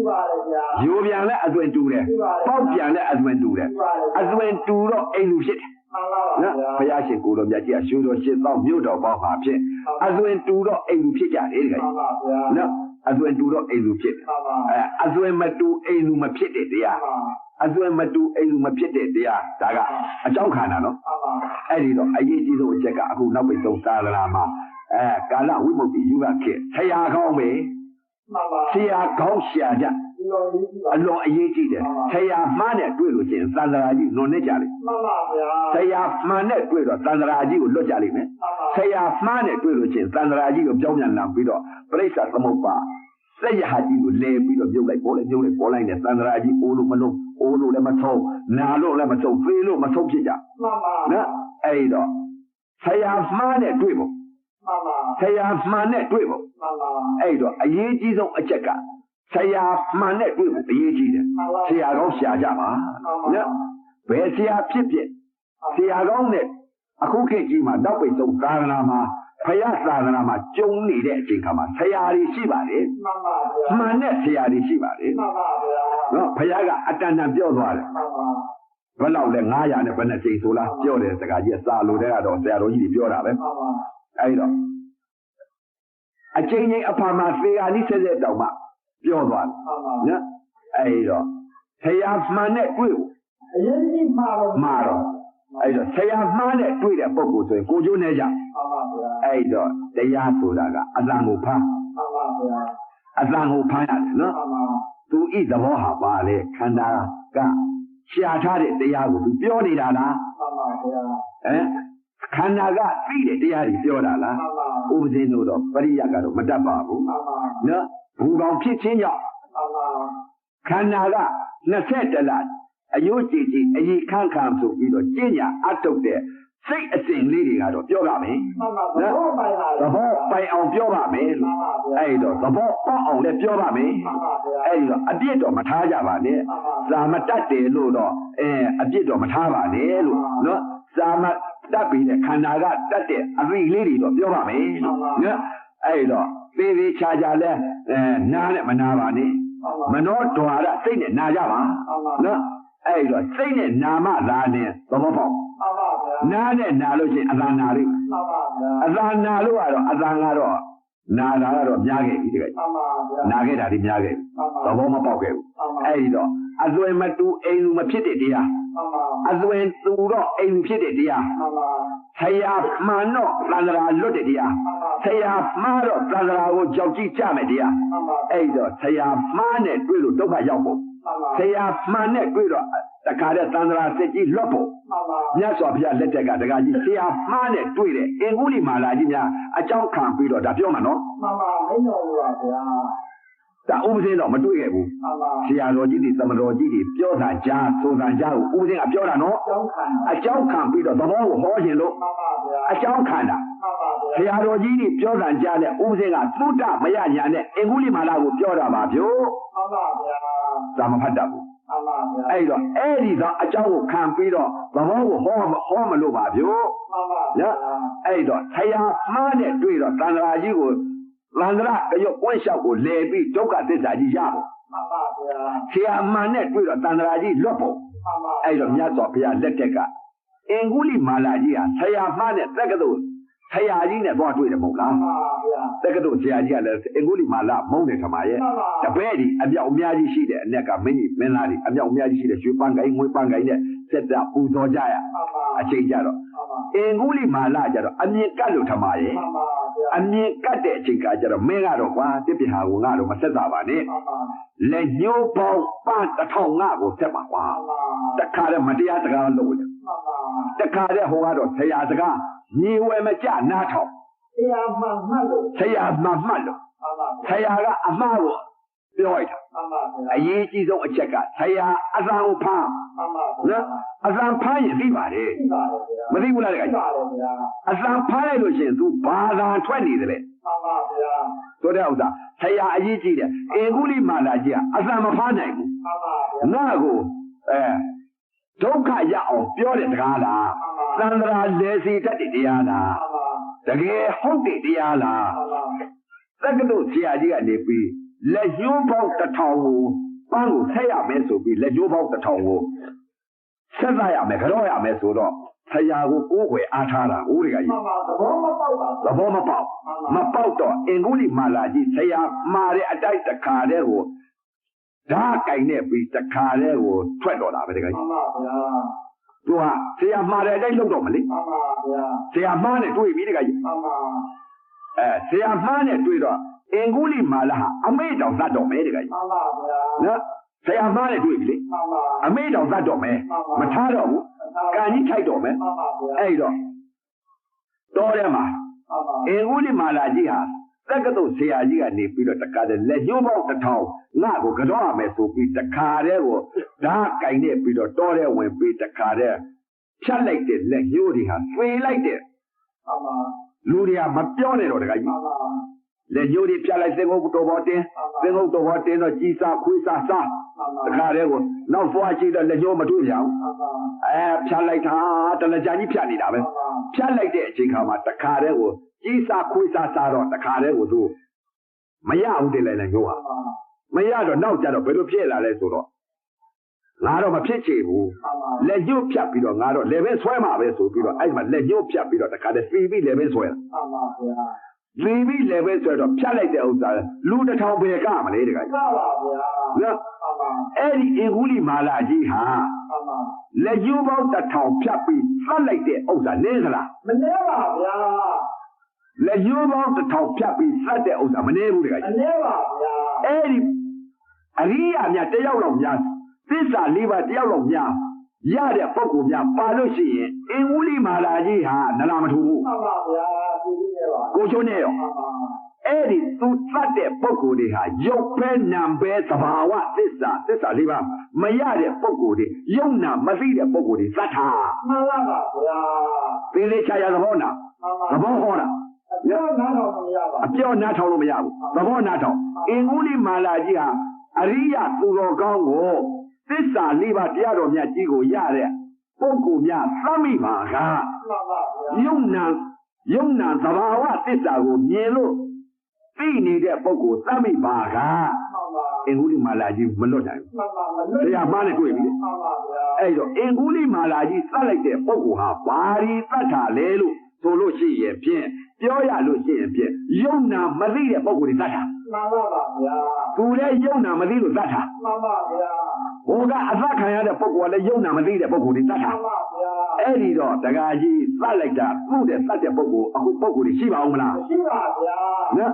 A: ရိုးပြန်လည်းအသွင်တူတယ်ပေါက်ပြန်လည်းအသွင်တူတယ်အသွင်တူတော့အိမ်လူဖြစ်တယ်နော်ဘုရားရှင်ကိုယ်တော်မြတ်ကြီးကရွှေတော်8000မြို့တော်ပေါင်းမှာဖြစ်အသွင်တူတော့အိမ်လူဖြစ်ကြတယ်တကယ်နော်အသွင်တူတော့အိမ်လူဖြစ်တယ်အသွင်မတူအိမ်လူမဖြစ်တဲ့တရားအသွင်မတူအိမ်လူမဖြစ်တဲ့တရားဒါကအကြောင်းခံတာနော်အဲ့ဒီတော့အရေးကြီးဆုံးအချက်ကအခုနောက်ပိတ်ဆုံးသာသနာမှာကာလဝိမု ക്തി ယူရခဲ့ဆရာကောင်းပဲဆရာကောင်းရှာကြအလွန်အရေးကြီးတယ်ဆရာမှားနဲ့တွေ့လို့ချင်းသန္တရာကြီးလွန်နေကြလိမ့်မှန်ပါဗျာဆရာမှန်နဲ့တွေ့တော့သန္တရာကြီးကိုလွတ်ကြလိမ့်မယ်ဆရာမှားနဲ့တွေ့လို့ချင်းသန္တရာကြီးကိုပြောင်းပြန်လာပြီးတော့ပြိဿသမုပ္ပါစက်ရဟာကြီးကိုလဲပြီးတော့မြုပ်လိုက်ပေါ်လိုက်တဲ့သန္တရာကြီးအိုးလို့မလုံးအိုးလို့လည်းမဆုံးနာလို့လည်းမဆုံးဖေးလို့မဆုံးဖြစ်ကြမှန်ပါနော်အဲ့တော့ဆရာမှားနဲ့တွေ့ဖို့မှန်ပါဆရာမှန်နဲ့တွေ့ဖို့မှန်ပါအဲ့တော့အရေးကြီးဆုံးအချက်ကဆရာမှန်နဲ့တွေ့ဖို့အရေးကြီးတယ်ဆရာကောင်းရှာကြပါနော်ဘယ်ဆရာဖြစ် ဆရာကောင်းတဲ့အခုခေတ်ကြီးမှာနောက်ပိတ်ဆုံးသာသနာမှာဖယားသာသနာမှာကျုံနေတဲ့အချိန်ခါမှာဆရာတွေရှိပါတယ်
B: မှန်ပါဗျာ
A: မှန်တဲ့ဆရာတွေရှိပါတယ်
B: မှန်ပါဗျာ
A: နော်ဖယားကအတန်တန်ပြောသွားတယ်
B: မှန်ပါ
A: ဘယ်လောက်လဲ900နဲ့ဘယ်နဲ့ချိန်ဆိုလားပြောတယ်စကားကြီးစာလို့တဲ့ကတော့ဆရာတော်ကြီးတွေပြောတာပဲ
B: မှန်ပါ
A: အဲ့တော့အချိန်ချင်းအဖာမှာသေဟာနိဆက်တောင်မှပြောသွားတယ်
B: မှန်ပါ
A: နော်အဲ့တော့ဆရာမှန်တဲ့တွေ့ကို
B: အရင်ကြီးမှာ
A: တော့အဲ့တော့ဆရာမှားနဲ့တွေ့တဲ့ပုံကိုဆိုရင်ကိုကျိုးနေကြ
B: မှန်ပါဗျာ
A: အဲ့တော့တရားဆိုတာကအတန်ကိုဖမ်း
B: မှန်ပါဗျာ
A: အတန်ကိုဖမ်းရတယ်နော်
B: မှန်ပါ
A: သူဤသဘောဟာပါလေခန္ဓာကရှာထားတဲ့တရားကိုသူပြောနေတာလား
B: မှန်ပါဗျာ
A: ခန္ဓာကသိတဲ့တရားတွေပြောတာလား
B: မှန်ပါ
A: ဥပဇင်းတို့တော့ပရိယကတော့မတတ်ပါဘူး
B: မှန်ပါ
A: နော်ဘူကောင်ဖြစ်ခြင်းကြောင့်
B: မှန်ပါ
A: ခန္ဓာက21လအယုတ်ကြည်ကြည်အရေးခန့်ခံဆိုပြီးတော့ကျင့်ညာအထုတ်တဲ့စိတ်အစဉ်လေးတွေကတော့ပြောပါမယ်
B: မှန်ပါသဘောပိုင်ပါ
A: သဘောပိုင်အောင်ပြောပါမယ်လို့အဲ့တော့သဘောပေါက်အောင်လည်းပြောပါမယ်
B: မှန်ပါဗျာ
A: အဲ့တော့အပြစ်တော့မထားကြပါနဲ့စာမတတ်တယ်လို့တော့အပြစ်တော့မထားပါနဲ့လို့နော်စာမတတ်ပြီးတဲ့ခန္ဓာကတတ်တဲ့အသိလေးတွေတော့ပြောပါမယ်လို့နော်အဲ့တော့သေးသေးချာချာလဲနားနဲ့မနာပါနဲ့မနောဒွါရစိတ်နဲ့နာကြပါနော်အဲ့တော့စိတ်နဲ့နာမသာနဲ့သဘောပေါက်
B: မှန်ပါဗျာ
A: နားနဲ့နာလို့ရှိရင်အသာနာလိမ့်
B: မှန်ပါဗျာ
A: အသာနာလို့ကတော့အသာကတော့နာတာကတော့များခဲ့ပြီတကယ်
B: မှန်ပါဗျာ
A: နာခဲ့တာဒီများခဲ့ပြီသဘောမပေါက်ခဲ့ဘူးအဲ့တော့အသွင်မတူအိမ်လူမဖြစ်တဲ့တရား
B: မှန်ပါ
A: အသွင်တူတော့အိမ်လူဖြစ်တဲ့တရား
B: မှန်ပါ
A: ဆရာမှန်တော့သန္တရာလွတ်တဲ့တရားဆရာမှားတော့သန္တရာကိုကြောက်ကြည့်ကြမယ်တရားအဲ့တော့ဆရာမှားနဲ့တွေ့လို့ဒုက္ခရောက်ဖို့ဆရာမှန်နဲ့တွေ့တော့တခါတည်းသန္တရာစစ်ကြီးလွတ်ဖို့မြတ်စွာဘုရားလက်ထက်ကတခါကြီးဆရာမှားနဲ့တွေ့တယ်အင်္ဂုလိမာလာကြီးများအကြောင်းခံပြီးတော့ဒါပြောမှာနော်
B: မှန်ပါမင်းတော်ပါဗျာ
A: ဒါဥပဒေတော့မတွေ့ခဲ့ဘူးဆရာတော်ကြီးတွေသမတော်ကြီးတွေပြောတာကြားဆိုတာကြားကိုဥပဒေကပြောတာနော်အကြောင်းခံပြီးတော့သဘောကိုဟောခြင်းလို့အကြောင်းခံတာဆရာတော်ကြီးတွေပြောတာကြားတဲ့ဥပဒေကသုတ္တမယညာနဲ့အင်္ဂုလိမာလာကိုပြောတာပါဗျို့
B: မှန်ပါဗျာ
A: ဒါမဖတ်တတ်ဘူး
B: မှန်ပါဗျာ
A: အဲ့တော့အဲ့ဒီတော့အကြောင်းကိုခံပြီးတော့သဘောကိုဟောမလို့ပါဗျို့
B: မှန်ပါဗျာ
A: အဲ့တော့ဆရာမှားနဲ့တွေ့တော့သံဃာကြီးကိုသန္တရာအယောကွန်းလျှောက်ကိုလဲပြီးဒုက္ခသစ္စာကြီးရဖို့
B: မှန်ပါဗျာ
A: ဆရာမှန်နဲ့တွေ့တော့သန္တရာကြီးလွတ်ဖို့
B: မှန်ပါ
A: အဲ့တော့မြတ်စွာဘုရားလက်ထက်ကအင်္ဂုလိမာလာကြီးဟာဆရာမှန်နဲ့တက္ကသိုလ်ဆရာကြီးနဲ့သွားတွေ့တယ်မဟုတ်လား
B: မှန်ပါဗျာ
A: တက္ကသိုလ်ဆရာကြီးကလည်းအင်္ဂုလိမာလာမုန်းတယ်ထမရဲ့တပည့်ဒီအပြောက်အများကြီးရှိတယ်အ내ကမင်းကြီးမင်းသားတွေအပြောက်အများကြီးရှိတယ်ရွှေပန်းကိုင်းငွေပန်းကိုင်းနဲ့စက်တာပူဇော်ကြရအချိန်ကြတော့အင်္ဂုလိမာလာကြတော့အမြင်ကတ်လို့ထမရဲ့အမြင်ကတ်တဲ့အချိန်ကကြတော့မင်းကတော့ကွာတစ်ပြဟာကိုငါတော့မဆက်တာပါနဲ့လက်ညှိုးပေါင်းပန်း1000ငါကိုဆက်ပါကွာတခါတည်းမတရားစကားလုပ်တယ်တခါတည်းဟိုကတော့ဆရာစကားညီဝယ်မကြနားထောင်
B: ဆရာမှန်မှတ်လို့
A: ဆရာမှန်မှတ်လို့ဆရာကအမှားကိုပြောလိုက်တာအရေးကြီးဆုံးအချက်ကဆရာအသံကိုဖမ်းနော်အသံဖမ်းရင်သိပါတယ်မသိဘူးလားတကယ်အသံဖမ်းလိုက်လို့ရှိရင် तू ဘာသာထွက်နေတယ်လေ
B: မှန်ပါဗျာ
A: ဆိုတဲ့ဥစ္စာဆရာအရေးကြီးတယ်အင်္ဂုလိမာလာကြီးကအသံမဖမ်းနိုင်ဘူး
B: မှန်ပါဗျာ
A: ငါကိုဒုက္ခရအောင်ပြောတဲ့တရားလားသန္တရာလဲစီတတ်တဲ့တရားလားတကယ်ဟုတ်တဲ့တရားလားသက္ကသိုလ်ဆရာကြီးကနေပြီးလက်ညှိုးပေါင်း1000ကိုပန်းကိုဆက်ရမယ်ဆိုပြီးလက်ညှိုးပေါင်း1000ကိုဆက်ရမယ်ကြောရမယ်ဆိုတော့ဆရာကိုကိုးကွယ်အားထားတာဦးတွေကကြီး
B: သဘောမပေါက်ပါ
A: သဘောမပေါက်မပေါက်တော့အင်္ဂုလိမာလာကြီးဆရာမှားတဲ့အတိုက်တခါတည်းကိုဓာတ်ကင်နဲ့ပြီးတခါတည်းကိုထွက်တော်တာပဲတကယ်ကြီး
B: မှန်ပါဗျာ
A: သူကဆရာမှားတဲ့အတိုက်လုပ်တော့မလေ
B: မှန်ပါဗျာ
A: ဆရာမှားနဲ့တွေ့ပြီတကယ်ကြီး
B: မှန်ပါ
A: ဆရာမှားနဲ့တွေ့တော့အင်္ဂုလိမာလာဟာအမေတောင်သတ်တော်မယ်တကယ်ကြီး
B: မှန်ပါဗျာ
A: နော်ဆရာမှားနဲ့တွေ့ပြီလေ
B: မှန်ပါ
A: အမေတောင်သတ်တော်မယ်မထားတော့ဘူးကံကြီးထိုက်တော်မယ်
B: မှန်ပါဗျာ
A: အဲ့တော့တော်ထဲမှာအင်္ဂုလိမာလာကြီးဟာတက္ကသိုလ်ဆရာကြီးကနေပြီးတော့တခါတည်းလက်ညှိုးပေါင်း1000ငါ့ကိုကြောရမယ်ဆိုပြီးတခါတည်းကိုဓာတ်ကင်နဲ့ပြီးတော့တော်ထဲဝင်ပြီးတခါတည်းဖြတ်လိုက်တဲ့လက်ညှိုးတွေဟာသွေးလိုက်တဲ့
B: မှန်ပါ
A: လူတွေကမပြောနဲ့တော့တခါကြီး လက်ညှိုးတွေပြလိုက်သင်္ကုတ်တော်ပေါ်တင်တော့ကြီးစားခွေးစားစားတခါတည်းကိုနောက်ဖွာကြည့်တော့လက်ညှိုးမတွေ့ကြဘူးဖြတ်လိုက်တာတလကြကြီးဖြတ်နေတာပဲဖြတ်လိုက်တဲ့အချိန်ခါမှာတခါတည်းကိုကြီးစားခွေးစားစားတော့တခါတည်းကိုသူမရဘူးတင်လိုက်လက်ညှိုးဟာမရတော့နောက်ကြတော့ဘယ်လိုဖြစ်လာလဲဆိုတော့ငါတော့မဖြစ်ချေဘူးလက်ညှိုးဖြတ်ပြီးတော့ငါတော့လက်ပဲဆွဲမှာပဲဆိုပြီးတော့အဲ့မှာလက်ညှိုးဖြတ်ပြီးတော့တခါတည်းစီပြီးလက်ပဲဆွဲတာစီပြီးလက်ပဲဆွဲတော့ဖြတ်လိုက်တဲ့ဥစ္စာလူတစ်ထောင်ပဲကမလဲတခါကြီးနော်အဲ့ဒီအင်ကူလီမာလာကြီးဟာလက်ညှိုးပေါင်းတစ်ထောင်ဖြတ်ပြီးသတ်လိုက်တဲ့ဥစ္စာနည်းသလား
B: မနည်းပါဗျာ
A: လက်ညှိုးပေါင်းတစ်ထောင်ဖြတ်ပြီးသတ်တဲ့ဥစ္စာမနည်းဘူးတခါကြီး
B: မနည်းပါဗျာ
A: အဲ့ဒီအရိယာများတယောက်လောက်များသစ္စာ၄ပါးတယောက်လောက်များရတဲ့ပုဂ္ဂိုလ်များပါလို့ရှိရင်အင်ဝုလိမာလာကြီးဟာနလာမထူဘူး
B: မှန်ပါဗျာကိုကြီးနေပါ
A: ကိုချိုးနေရောအဲ့ဒီသူသတ်တဲ့ပုဂ္ဂိုလ်တွေဟာရုပ်ပဲနာမ်ပဲသဘာဝသစ္စာ၄ပါးမရတဲ့ပုဂ္ဂိုလ်တွေယုံနာမသိတဲ့ပုဂ္ဂိုလ်တွေသတ်တာ
B: မှန်ပါဗျာ
A: သင်လေးချရသဘောနာသဘောဟောတာ
B: အပြောနားထောင်လို့မရပါဘူး
A: အပြောနားထောင်လို့မရဘူးသဘောနားထောင်အင်ဝုလိမာလာကြီးဟာအရိယသူတော်ကောင်းကိုသစ္စာ၄ပါးတရားတော်မြတ်ကြီးကိုရတဲ့ပုဂ္ဂိုလ်များသတ်မိပါကယုံနာသဘာဝသစ္စာကိုမြင်လို့သိနေတဲ့ပုဂ္ဂိုလ်သတ်မိပါကအင်္ဂုလိမာလာကြီးမလွတ်နိုင်ဘူးတရားမှားနဲ့တွေ့ပြီအဲ့တော့အင်္ဂုလိမာလာကြီးသတ်လိုက်တဲ့ပုဂ္ဂိုလ်ဟာဘာရီသတ်တာလဲလို့ဆိုလို့ရှိရင်ဖြင့်ပြောရလို့ရှိရင်ဖြင့်ယုံနာမသိတဲ့ပုဂ္ဂိုလ်တွေသတ်တာ
B: မှန်ပါဗျာ
A: သူလည်းယုံနာမသိလို့သတ်တာ
B: မှန်ပါဗျာ
A: ဟိုကအသတ်ခံရတဲ့ပုဂ္ဂိုလ်ကလည်းယုံနာမသိတဲ့ပုဂ္ဂိုလ်တွေသတ်တာ
B: မှန်ပါဗျာ
A: အဲ့ဒီတော့တကားကြီးသတ်လိုက်တာသူ့တဲ့သတ်တဲ့ပုဂ္ဂိုလ်အခုပုဂ္ဂိုလ်တွေရှိပါဦးမလား
B: ရှိပါဗျာ
A: နော်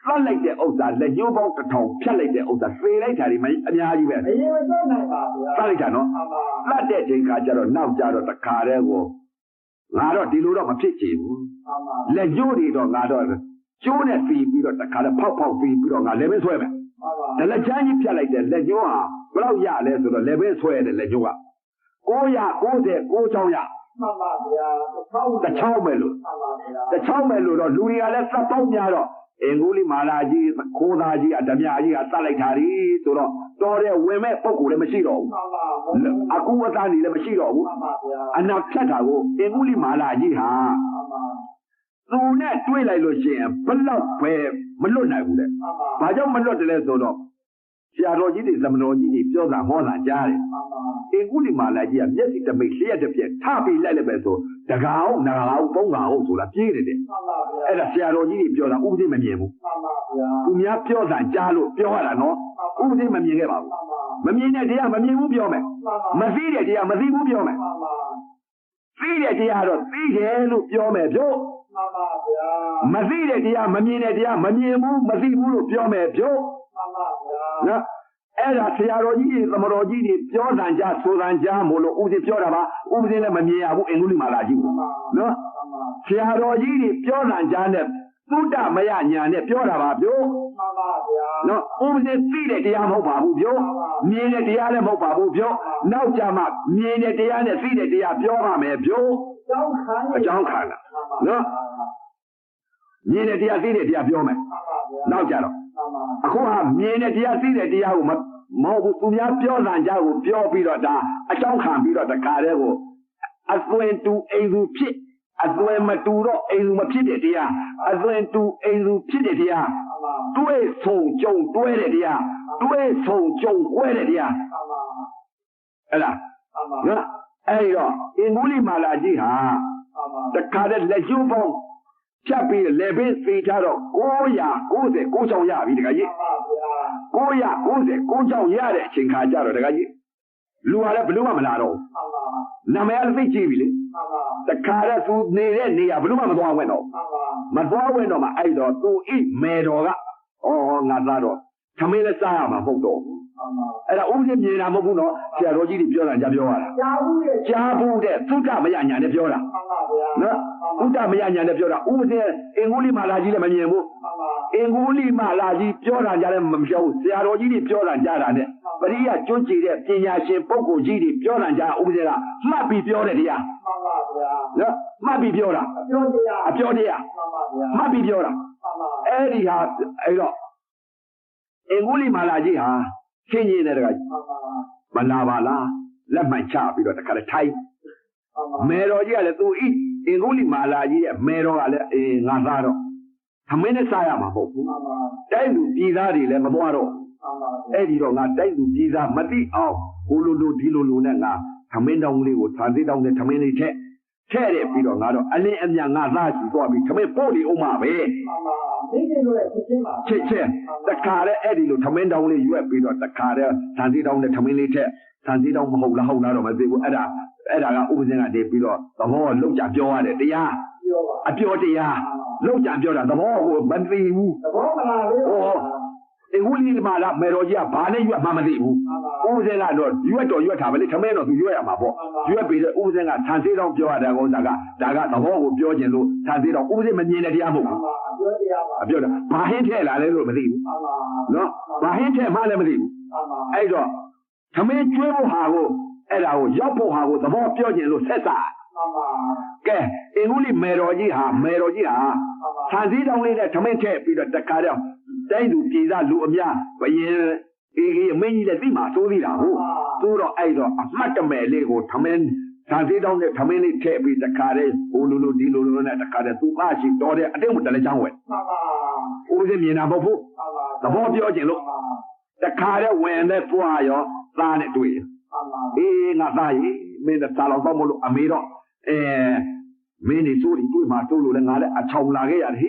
A: သတ်လိုက်တဲ့ဥစ္စာလက်ညှိုးပေါင်းတစ်ထောင်ဖြတ်လိုက်တဲ့ဥစ္စာသေလိုက်တာဒီမအများကြီးပဲ
B: အရင်မသိနိုင်ပါဗျာ
A: သတ်လိုက်တာနော်သတ်တဲ့ချိန်ခါကျတော့နောက်ကြတော့တခါတည်းကိုငါတော့ဒီလိုတော့မဖြစ်ချင်ဘူးလက်ညှိုးတွေတော့ငါတော့ကျိုးနဲ့ပြီးပြီးတော့တခါတည်းဖောက်ပြီးပြီးတော့ငါလည်းပဲဆွဲမယ်ဒါလက်ချမ်းကြီးဖြတ်လိုက်တဲ့လက်ညှိုးဟာဘယ်လောက်ရလဲဆိုတော့လည်းပဲဆွဲတဲ့လက်ညှိုးက996ချောင်းရ
B: မှန်ပါဗျာ
A: တစ်ချောင်းပဲလို့တစ်ချောင်းပဲလို့တော့လူတွေကလည်းသတ်ပေါင်းများတော့အင်္ဂုလိမာလာကြီးခိုးသားကြီးဓမြကြီးကသတ်လိုက်တာဒီဆိုတော့တော်တဲ့ဝင်မဲ့ပုဂ္ဂိုလ်လည်းမရှိတော့ဘူးအခုအသားနေလည်းမရှိတော့ဘူးအနာဖြတ်တာကိုအင်္ဂုလိမာလာကြီးဟာသူနဲ့တွေ့လိုက်လို့ရှိရင်ဘလောက်ပဲမလွတ်နိုင်ဘူးလေဘာကြောင့်မလွတ်တယ်လဲဆိုတော့ဆရာတော်ကြီးတွေသမတော်ကြီးတွေပြောတာဟောတာကြားတယ်အင်္ဂုလိမာလာကြီးကမျက်စိတမိတ်လျှက်တစ်ပြက်ထပြီးလိုက်လည်းပဲဆိုတကားဟုတ်နဂါဟုတ်ပုံးကာဟုတ်ဆိုတာပြေးတယ်တဲ့အဲ့ဒါဆရာတော်ကြီးတွေပြောတာဥပဒေမမြင်ဘူးသူများပြောတာကြားလို့ပြောရတာနော်ဥပဒေမမြင်ခဲ့ပါဘူးမမြင်တဲ့တရားမမြင်ဘူးပြောမယ်မသိတဲ့တရားမသိဘူးပြောမယ်သိတဲ့တရားတော့သိတယ်လို့ပြောမယ်ပြော
B: မှန်ပါဗျာ
A: မသိတဲ့တရားမမြင်တဲ့တရားမမြင်ဘူးမသိဘူးလို့ပြောမယ်ပြော
B: မှန်ပါဗျာ
A: နော်အဲ့ဒါဆရာတော်ကြီးတွေသမတော်ကြီးတွေပြောတန်ကြဆိုတန်ကြမို့လို့ဥပဒေပြောတာပါဥပဒေလည်းမမြင်ရဘူးအင်္ဂုလိမာလာကြီးနော်ဆရာတော်ကြီးတွေပြောတန်ကြနဲ့သုတ္တမယညာနဲ့ပြောတာပါပြော
B: မှန်ပါဗျာ
A: နော်ဥပဒေသိတဲ့တရားမဟုတ်ပါဘူးပြောမြင်တဲ့တရားလည်းမဟုတ်ပါဘူးပြောနောက်ကြမှာမြင်တဲ့တရားနဲ့သိတဲ့တရားပြောရမယ်ပြောအကြောင်းခံတာနော်မြင်တဲ့တရားသိတဲ့တရားပြောမယ်နောက်ကြတော့အခုဟာမြင်တဲ့တရားသိတဲ့တရားကိုမဟုတ်ဘူးသူများပြောတန်ကြကိုပြောပြီးတော့ဒါအကြောင်းခံပြီးတော့တခါတည်းကိုအသွင်တူအိမ်သူဖြစ်အသွင်မတူတော့အိမ်သူမဖြစ်တဲ့တရားအသွင်တူအိမ်သူဖြစ်တဲ့တရားတွေးဆုံကြုံတွဲတဲ့တရားတွေးဆုံကြုံကွဲတဲ့တရားအဲ့လားနော်အဲ့တော့အင်္ဂုလိမာလာကြီးဟာတခါတည်းလက်ကျိုးပေါင်းဖြတ်ပြီးလေပင်သေချတော့996ချောင်းရပြီတခါကြီး996ချောင်းရတဲ့အချိန်ခါကျတော့တခါကြီးလူကလည်းဘလို့မှမလာတော့ဘူးနာမည်လည်းသိကြည့်ပြီလေတခါတည်းသူနေတဲ့နေရာဘလို့မှမသွားဝင်တော့မသွားဝင်တော့မှအဲ့တော့သူဣမေတော်ကငါသားတော့သမင်းလည်းစားရမှာမဟုတ်တော့ဘူးအဲ့ဒါဥပဒေမြင်တာမဟုတ်ဘူးနော်ဆရာတော်ကြီးတွေပြောတာကြားပြောရတာကြားဘူးတဲ့သုတ္တမယညာနဲ့ပြောတာနော်သုတ္တမယညာနဲ့ပြောတာဥပဒေအင်္ဂုလိမာလာကြီးလည်းမမြင်ဘူး င်ကူလီမာလာကြီးပြောတာကြတယ်မပြောဘူးဆရာတော်ကြီးတွေပြောတာကြတာနဲ့ပရိယကျွတ်ကြည်တဲ့ပညာရှင်ပုဂ္ဂိုလ်ကြီးတွေပြောတာကြဥပဒေကမှတ်ပြီးပြောတယ်တရား
B: မှန်ပါဗျာ
A: နော်မှတ်ပြီးပြောတာ
B: အပြောတရား
A: အပြောတရား
B: မှန်ပါဗျာ
A: မှတ်ပြီးပြောတာ
B: မှန်ပါ
A: အဲ့ဒီဟာအဲ့တော့အင်ကူလီမာလာကြီးဟာရှင်းရင်းတဲ့တက
B: မှန်ပါ
A: မလာပါလားလက်မှန်ချပြီးတော့တခါတည်းထိုင်
B: မှန်ပါ
A: မေတော်ကြီးကလည်းသူဤအင်ကူလီမာလာကြီးရဲ့မေတော်ကလည်းအေးငါသားတော့သမင်းနဲ့စားရမှာမဟုတ်ဘူး
B: မှန်ပါ
A: တိုက်သူပြည်သားတွေလည်းမသွားတော့
B: မှန်ပါ
A: အဲ့ဒီတော့ငါတိုက်သူပြည်သားမသိအောင်ဟိုလိုလိုဒီလိုလိုနဲ့ငါသမင်းတောင်းလေးကိုဌာနတောင်းနဲ့သမင်းလေးထက်တဲ့ပြီးတော့ငါတော့အလင်းအမြငါသားရှိသွားပြီးသမင်းပို့နေအောင်ပါပဲ
B: မှန်ပါဒီကိလို့ချက်ချင်းပါ
A: ချက်တခါတည်းအဲ့ဒီလိုသမင်းတောင်းလေးရွက်ပြီးတော့တခါတည်းဌာနတောင်းနဲ့သမင်းလေးထက်ဌာနတောင်းမဟုတ်လားတော့မသိဘူးအဲ့ဒါကဥပဇင်းကနေပြီးတော့သဘောလုံးကြပြောရတယ်တရား
B: ပြောပါ
A: အပြောတရားလုံးကြပြောတာသဘောကိုမသိဘူး
B: သဘောမလားလေ
A: ဟောအင်္ဂုလိမာလာမေတော်ကြီးကဘာနဲ့ရွက်မှမသိဘူးဥပဇင်းကတော့ရွက်တော့ရွက်တာပဲလေသမင်းတော့သူရွက်ရမှာပေါ့ရွက်ပြီးတော့ဥပဇင်းကဌာနတောင်းပြောရတဲ့ဥစ္စာကဒါကသဘောကိုပြောခြင်းလို့ဌာနတောင်းဥပဇင်းမမြင်တဲ့တရားမဟုတ်
B: မှန်
A: ဘူး
B: ပါအပြောတရားပါ
A: အပြောတာဘာဟင်းထဲလာလဲလို့မသိဘူး
B: မှန်ပါ
A: နော်ဘာဟင်းထဲမှလည်းမသိဘူး
B: မှန်ပါ
A: အဲ့တော့သမင်းကျွေးဖို့ဟာကိုအဲ့ဒါကိုရောက်ဖို့ဟာကိုသဘောပြောခြင်းလို့ဆက်စား
B: မှန်ပါ
A: ကဲအင်္ဂုလိမေတော်ကြီးဟာဌာနတောင်းလေးနဲ့သမင်းထည့်ပြီးတော့တခါတော့တိုင်းသူပြည်သားလူအများဘယင်အေးမင်းကြီးလည်းသိမှာသိုးသေးတာဟုတ်သို့တော့အဲ့တော့အမှတ်တမဲ့လေးကိုသမင်းဌာနတောင်းနဲ့သမင်းလေးထည့်ပြီးတခါတည်းဟိုလိုဒီလိုနဲ့တခါတည်းသူပါရှိတော်တဲ့အတိတ်မတလည်းချောင်းဝဲ
B: မှန်ပါ
A: ဦးစင်းမြင်တာမဟုတ်ဘူး
B: မှန်ပါ
A: သဘောပြောခြင်းလို့တခါတည်းဝင်တဲ့ပွားရောသားနဲ့တွေ့
B: မှန်ပါ
A: အေးငါသားကြီးမင်းသားလောက်တော့မလို့အမေတော့မင်းနေစိုးတွေတွေ့မှာစိုးလို့လည်းငါလည်းအချောင်လာခဲ့ရတယ်ဟိ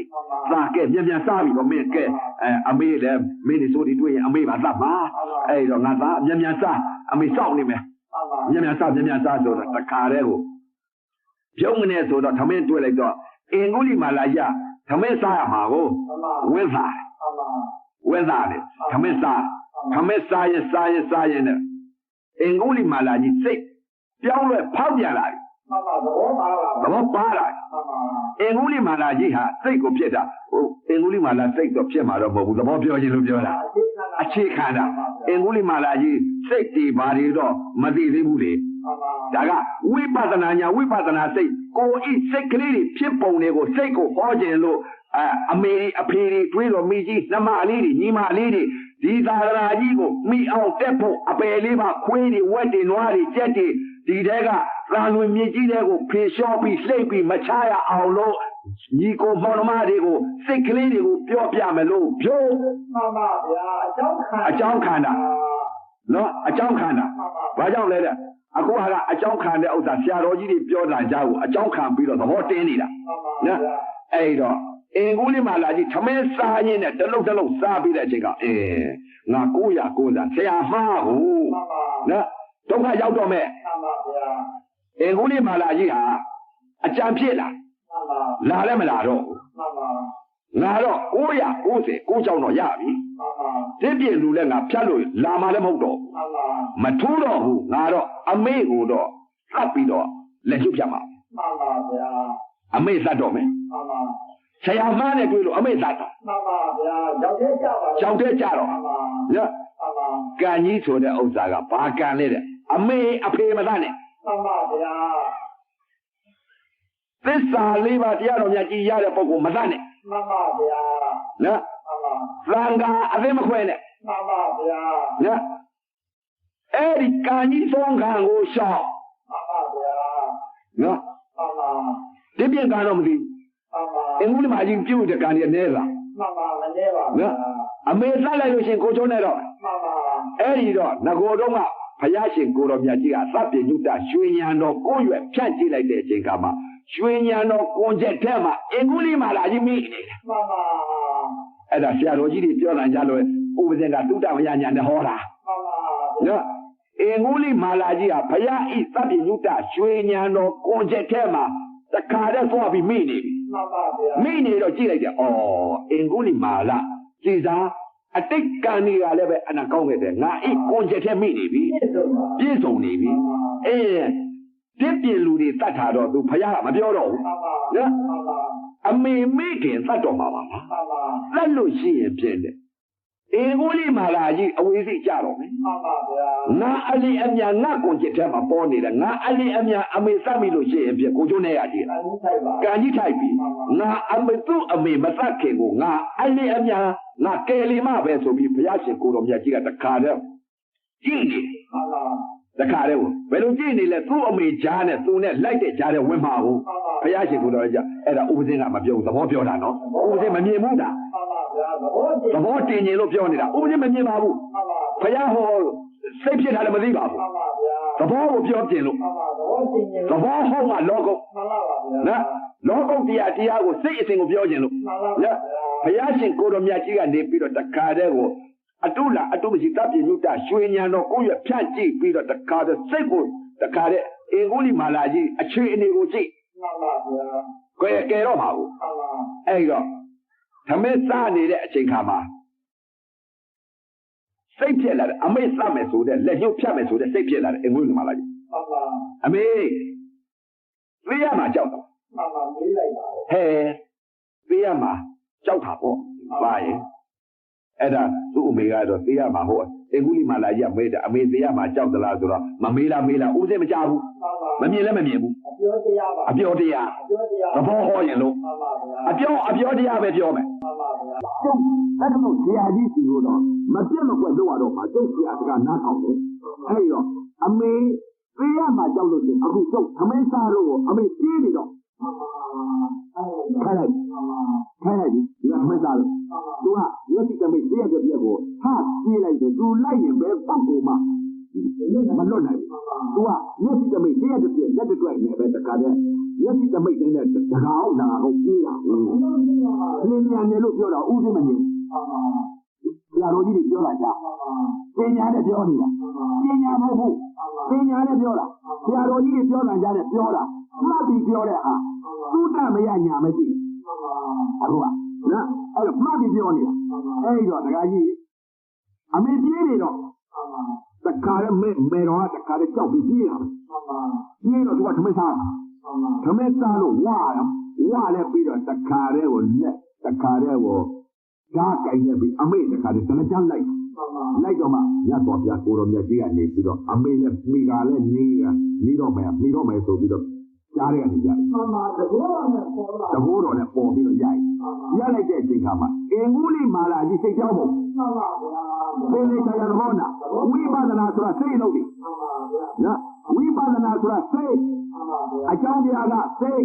A: သားကဲမြန်စားပြီတော့မင်းကဲအမေလည်းမင်းနေစိုးတွေတွေ့ရင်အမေပါသတ်ပါအဲ့တော့ငါသားမြန်စားအမေစောင့်နေမယ်
B: မှန်ပါ
A: မြန်စားဆိုတော့တခါတည်းကိုပြုံးနေဆိုတော့သမင်းတွေ့လိုက်တော့အင်္ဂုလိမာလာရသမင်းစားရမှာကို
B: မှန်ပါ
A: ဝင်းစား
B: မှန်ပါ
A: ဝင်းစားတယ်သမင်းစားရင်နဲ့အင်္ဂုလိမာလာကြီးစိတ်ပြောင်းလဲဖောက်ပြန်လာတယ်
B: မှန်ပါသဘောပါပါ
A: သဘောပါလာ
B: မှန်ပါ
A: အင်္ဂုလိမာလာကြီးဟာစိတ်ကိုဖြစ်တာဟိုအင်္ဂုလိမာလာစိတ်တော့ဖြစ်မှာတော့မဟုတ်ဘူးသဘောပြောခြင်းလို့ပြောတာအခြေခံတာအင်္ဂုလိမာလာကြီးစိတ်တွေဘာတွေတော့မသိသေးဘူးလေ
B: မှန်ပါ
A: ဒါကဝိပဿနာညာဝိပဿနာစိတ်ကိုဤစိတ်ကလေးတွေဖြစ်ပုံတွေကိုစိတ်ကိုဟောခြင်းလို့အမေအဖေတွေတွေးတော်မိကြီးနှမလေးတွေညီမလေးတွေဒီသာသနာကြီးကိုမိအောင်တက်ဖို့အပယ်လေးပါခွေးတွေဝက်တွေနွားတွေကြက်တွေဒီတဲကသာလွင်မြေကြီးတွေကိုဖေလျှော့ပြီးလှိမ့်ပြီးမချရအောင်လို့ညီကိုမောင်နှမတွေကိုစိတ်ကလေးတွေကိုပြောပြမယ်လို့ပြော
B: မှန်ပါဗျာအကြောင်းခံတာ
A: နော်အကြောင်းခံတာဘာကြောင့်လဲတဲ့အခုဟာကအကြောင်းခံတဲ့ဥစ္စာဆရာတော်ကြီးတွေပြောတာကြောက်ကိုအကြောင်းခံပြီးတော့သဘောတင်းနေတာ
B: မှန်ပါ
A: နော်အဲ့တော့အင်္ဂုလိမာလာကြီးသမင်းစားရင်းနဲ့တလုံးစားပြီးတဲ့အချိန်ကငါ900ဆရာမှားကို
B: မှန်ပါ
A: နော်ဒုက္ခရောက်တော့မဲ့
B: မှန်ပါဗျာ
A: အင်္ဂုလိမာလာကြီးဟာအကြံဖြစ်လာ
B: မှန်ပါ
A: လာလည်းမလာတော့ဘူး
B: မှန်ပါ
A: ငါတော့990ကြောင်းတော့ရပြီ
B: မှန်ပါ
A: ဒီပြင်လူလည်းငါဖြတ်လို့လာမှလည်းမဟုတ်တော့
B: မှန်ပါ
A: မထိုးတော့ဘူးငါတော့အမေကိုတော့သတ်ပြီးတော့လက်ချုပ်ပြမှာ
B: မှန်ပါဗျာ
A: အမေသတ်တော့မယ်
B: မှန်ပါ
A: ဆရာမနဲ့တွေ့လို့အမေသတ်တော့
B: မှန်ပါဗျာရောက်သေးကြပါ
A: ကြောက်တဲ့ကြတော့
B: မှန်ပါ
A: နော်
B: မှန်ပါ
A: ကံကြီးဆိုတဲ့ဥစ္စာကဘာကံလဲတဲ့အမေအဖေမသတ်နဲ့
B: မှန်ပါဗျာ
A: သစ္စာလေးပါးတရားတော်များကြည်ရတဲ့ပုဂ္ဂိုလ်မသတ်နဲ့
B: မှန်ပါဗျာ
A: နော်
B: မှန်ပါ
A: သံဃာအသိမခွဲနဲ့
B: မှန်ပါဗျာ
A: နော်အဲ့ဒီကံကြီးဆုံးခံကိုရှောင်
B: မှန်ပါဗျာ
A: နော်
B: မှန်ပါ
A: ဒီပြင်ကံတော့မသိဘူး
B: မှန်ပါ
A: အင်္ဂုလိမာကြီးပြုတ်တဲ့ကံကြီးနဲလား
B: မှန်ပါမနေပါဗျာ
A: နော်အမေသတ်လိုက်လို့ရှင်ကိုချုံးနဲ့တော့
B: မှန်ပါ
A: အဲ့ဒီတော့ငကိုတော့ကဘုရားရှင်ကိုတော်မြတ်ကြီးကသဗ္ဗညုတရွှေဉာဏ်တော်ကိုရွယ်ဖြန့်ကြည့်လိုက်တဲ့အချိန်ကမှရွှေဉာဏ်တော်ကိုချက်ထဲမှာအင်္ဂုလိမာလာကြီးမိနေတယ်
B: မှန်ပါ
A: အဲ့ဒါဆရာတော်ကြီးတွေပြောတာကြလို့ဥပဇင်ကတုတ္တမယဉာဏ်နဲ့ဟောတာ
B: မှန်ပါ
A: နော်အင်္ဂုလိမာလာကြီးကဘုရားဤသဗ္ဗညုတရွှေဉာဏ်တော်ကိုချက်ထဲမှာတခါတည်းသွားပြီးမိနေပြီ
B: မှန်ပါဗျာ
A: မိနေတော့ကြည့်လိုက်တယ်ဩအင်္ဂုလိမာလာကြည်စားအတိတ်ကံတွေကလည်းပဲအနာကောင်းခဲ့တယ်ငါဤကိုချက်ထဲမိနေပြီ
B: ပြည့်စုံပါ
A: ပြည့်စုံနေပြီအေးပြည့်ပြည့်လူတွေတတ်တာတော့သူဖယားကမပြောတော့ဘူး
B: မှန်ပါ
A: နော်
B: မှန်ပါ
A: အမေမိခင်တတ်တော်မှာပါလား
B: မှန်ပါ
A: လက်လို့ရှိရင်ဖြစ်တယ်အင်ကိုလေးမာလာကြီးအဝေးစိတ်ကြတော့မယ်
B: မှန်ပါဗျာ
A: ငါအလေးအမြငါကွန်ချစ်ထဲမှာပေါ်နေတယ်ငါအလေးအမြအမေသတ်မိလို့ရှိရင်ဖြစ်ကိုကျိုးနဲ့ရကြည့်ကန်ကြီးထိုက်ပြီငါအမေသူ့အမေမသတ်ခင်ကိုငါအလေးအမြငါကယ်လီမပဲဆိုပြီးဘုရားရှင်ကိုတော်မြတ်ကြီးကတခါတည်းကြည့်နေ
B: မှန်ပါ
A: တခါတည်းကိုဘယ်လိုကြည့်နေလဲသူ့အမေကြားနဲ့သူနဲ့လိုက်တဲ့ကြားနဲ့ဝင်မှာကိုဘုရားရှင်ကိုတော်ကြီးအဲ့ဒါဥပဇင်းကမပြောဘူးသဘောပြောတာနော်ဥပဇင်းမမြင်ဘူးတာသဘောတင်ရင်လို့ပြောနေတာဥပဇင်းမမြင်ပါဘူးဘုရားဟောစိတ်ဖြစ်တာလည်းမသိပါဘူးသဘောကိုပြောတင်လို့သဘောဟောမှလောကုတ်နော်လောကုတ်တရားကိုစိတ်အစဉ်ကိုပြောခြင်းလို့နော်ဘုရားရှင်ကိုတော်မြတ်ကြီးကနေပြီးတော့တခါတည်းကိုအတုလားအတုမရှိတပ်ပြညုတရွှေညာတော်ကိုရဖြန့်ကြည့်ပြီးတော့တခါတည်းစိတ်ကိုတခါတည်းအင်္ဂုလိမာလာကြီးအခြေအနေကိုကြည့်
B: မှန်ပါဗျာ
A: ကဲတော့ပါဘူးအဲ့တော့သမက်စားနေတဲ့အချိန်ခါမှာစိတ်ဖြစ်လာတယ်အမေစမယ်ဆိုတဲ့လက်ညှိုးဖြတ်မယ်ဆိုတဲ့စိတ်ဖြစ်လာတယ်အင်္ဂုလိမာလာကြီး
B: မှန်ပါ
A: အမေသိရမှာကြောက်တော့
B: မှန်ပါမေးလိုက်ပါ
A: ဟဲသိရမှာကြောက်တာပေါ့ပါရင်အဲ့ဒါသူ့အမေကတော့သိရမှာဟုတ်အင်္ဂုလိမာလာကြီးမေးတယ်အမေသိရမှာကြောက်သလားဆိုတော့မမေးလားဦးစင်းမကြဘူးမမြင်လည်းမမြင်ဘူး
B: အပြောတရားပါ
A: အပြောတရားသဘောဟောရင်လို့အပြောတရားပဲပြောမယ်ကျုပ်အဲ့လိုဆရာကြီးစီလို့တော့မပြတ်မကွက်လို့ရတော့မှာကျုပ်ဆရာကနားထောင်တယ်အဲ့တော့အမေသိရမှာကြောက်လို့ရှင်အခုကျုပ်အမေစားလို့အမေပြေးနေတော့ခိုင်းလိုက်ဒီအမေစားလို့သူကလက်ရှိတမိတ်ပြည့်တဲ့ပြက်ကိုဟာပြေးလိုက်တယ်သူလိုက်ရင်ပဲပောက်ကုန်မှာမလွတ်နိုင်ဘူးသူကလက်ရှိတမိတ်ပြည့်တဲ့ပြက်လက်တွေနဲ့ပဲတခါတည်းလက်ရှိတမိတ်နဲ့တကားအောင်လာအောင်ပြေးတာလင်းမြန်တယ်လို့ပြောတာဥစဉ်မမြင်ဆရာတော်ကြီးတွေပြောတာကြာပညာနဲ့ပြောနေတာပညာမဟုတ်ဘူးပညာနဲ့ပြောတာဆရာတော်ကြီးတွေပြောတာကြားနဲ့ပြောတာမှတ်ပြီးပြောတဲ့ဟာသုတမရညာမရှိအခုကနော်အဲ့တော့မှတ်ပြီးပြောနေတာအဲ့တော့ဒကာကြီးအမေပြေးနေတော့တခါနဲ့မေတော်ကတခါနဲ့ကြောက်ပြီးပြေးတာပြေးတော့သူကထမင်းစားလို့ဝါလည်းပြီးတော့တခါနဲ့ကိုလက်တခါနဲ့ကိုဓာတ်ကြိုင်ရပြီးအမေတခါနဲ့တနချမ်းလိုက်တော့မှရတော့ပြကိုတော်မြတ်ကြီးကနေပြီးတော့အမေနဲ့မိကလည်းနေတော့မယ်ဆိုပြီးတော့ကြားရကနေကြ
B: မှန်ပါတဘောတော်နဲ့
A: ပေါ်ပြီးတော့ရိုက်လိုက်တဲ့အချိန်ခါမှာအင်္ဂုလိမာလာကြီးစိတ်ကြောက်ဖို့
B: မှန်ပါဗျာ
A: ဘယ်လိုတရားတော်နာဝိပဿနာဆိုတာစိတ်လို့ဒီ
B: မှန်ပါဗျာ
A: နော်ဝိပဿနာဆိုတာစိတ်အကြောင်းတရားကစိတ်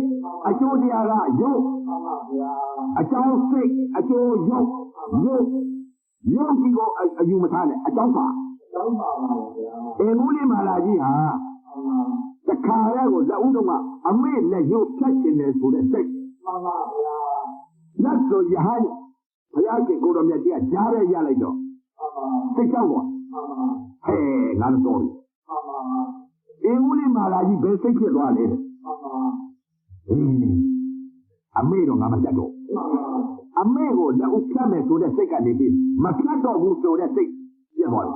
A: အကျိုးတရားကယုတ်
B: မှန်ပါဗျာ
A: အကြောင်းစိတ်အကျိုးယုတ်ဒီကိုအယူမထားနဲ့အကြောင်းပါ
B: ဗျာ
A: အင်္ဂုလိမာလာကြီးဟာတခါရဲကိုလက်ဦးတော့ကအမေလက်ရုပ်ဖြတ်ခြင်းတယ်ဆိုတဲ့စိတ်
B: မှန်ပါဗျာ
A: လက်ဆိုရဟန်းဘုရားရှင်ကိုတော်မြတ်ကြီးကကြားရလိုက်တော့စိတ်ကြောက်တော့ဟဲ့ငါတော့အင်္ဂုလိမာလာကြီးဘယ်စိတ်ဖြစ်သွားလဲအမေတော့ငါမတတ်တော့အမေကိုလက်ဦးဖြတ်မယ်ဆိုတဲ့စိတ်ကနေပြီးမဖြတ်တော့ဘူးဆိုတဲ့စိတ်ပြတ်သွားတယ်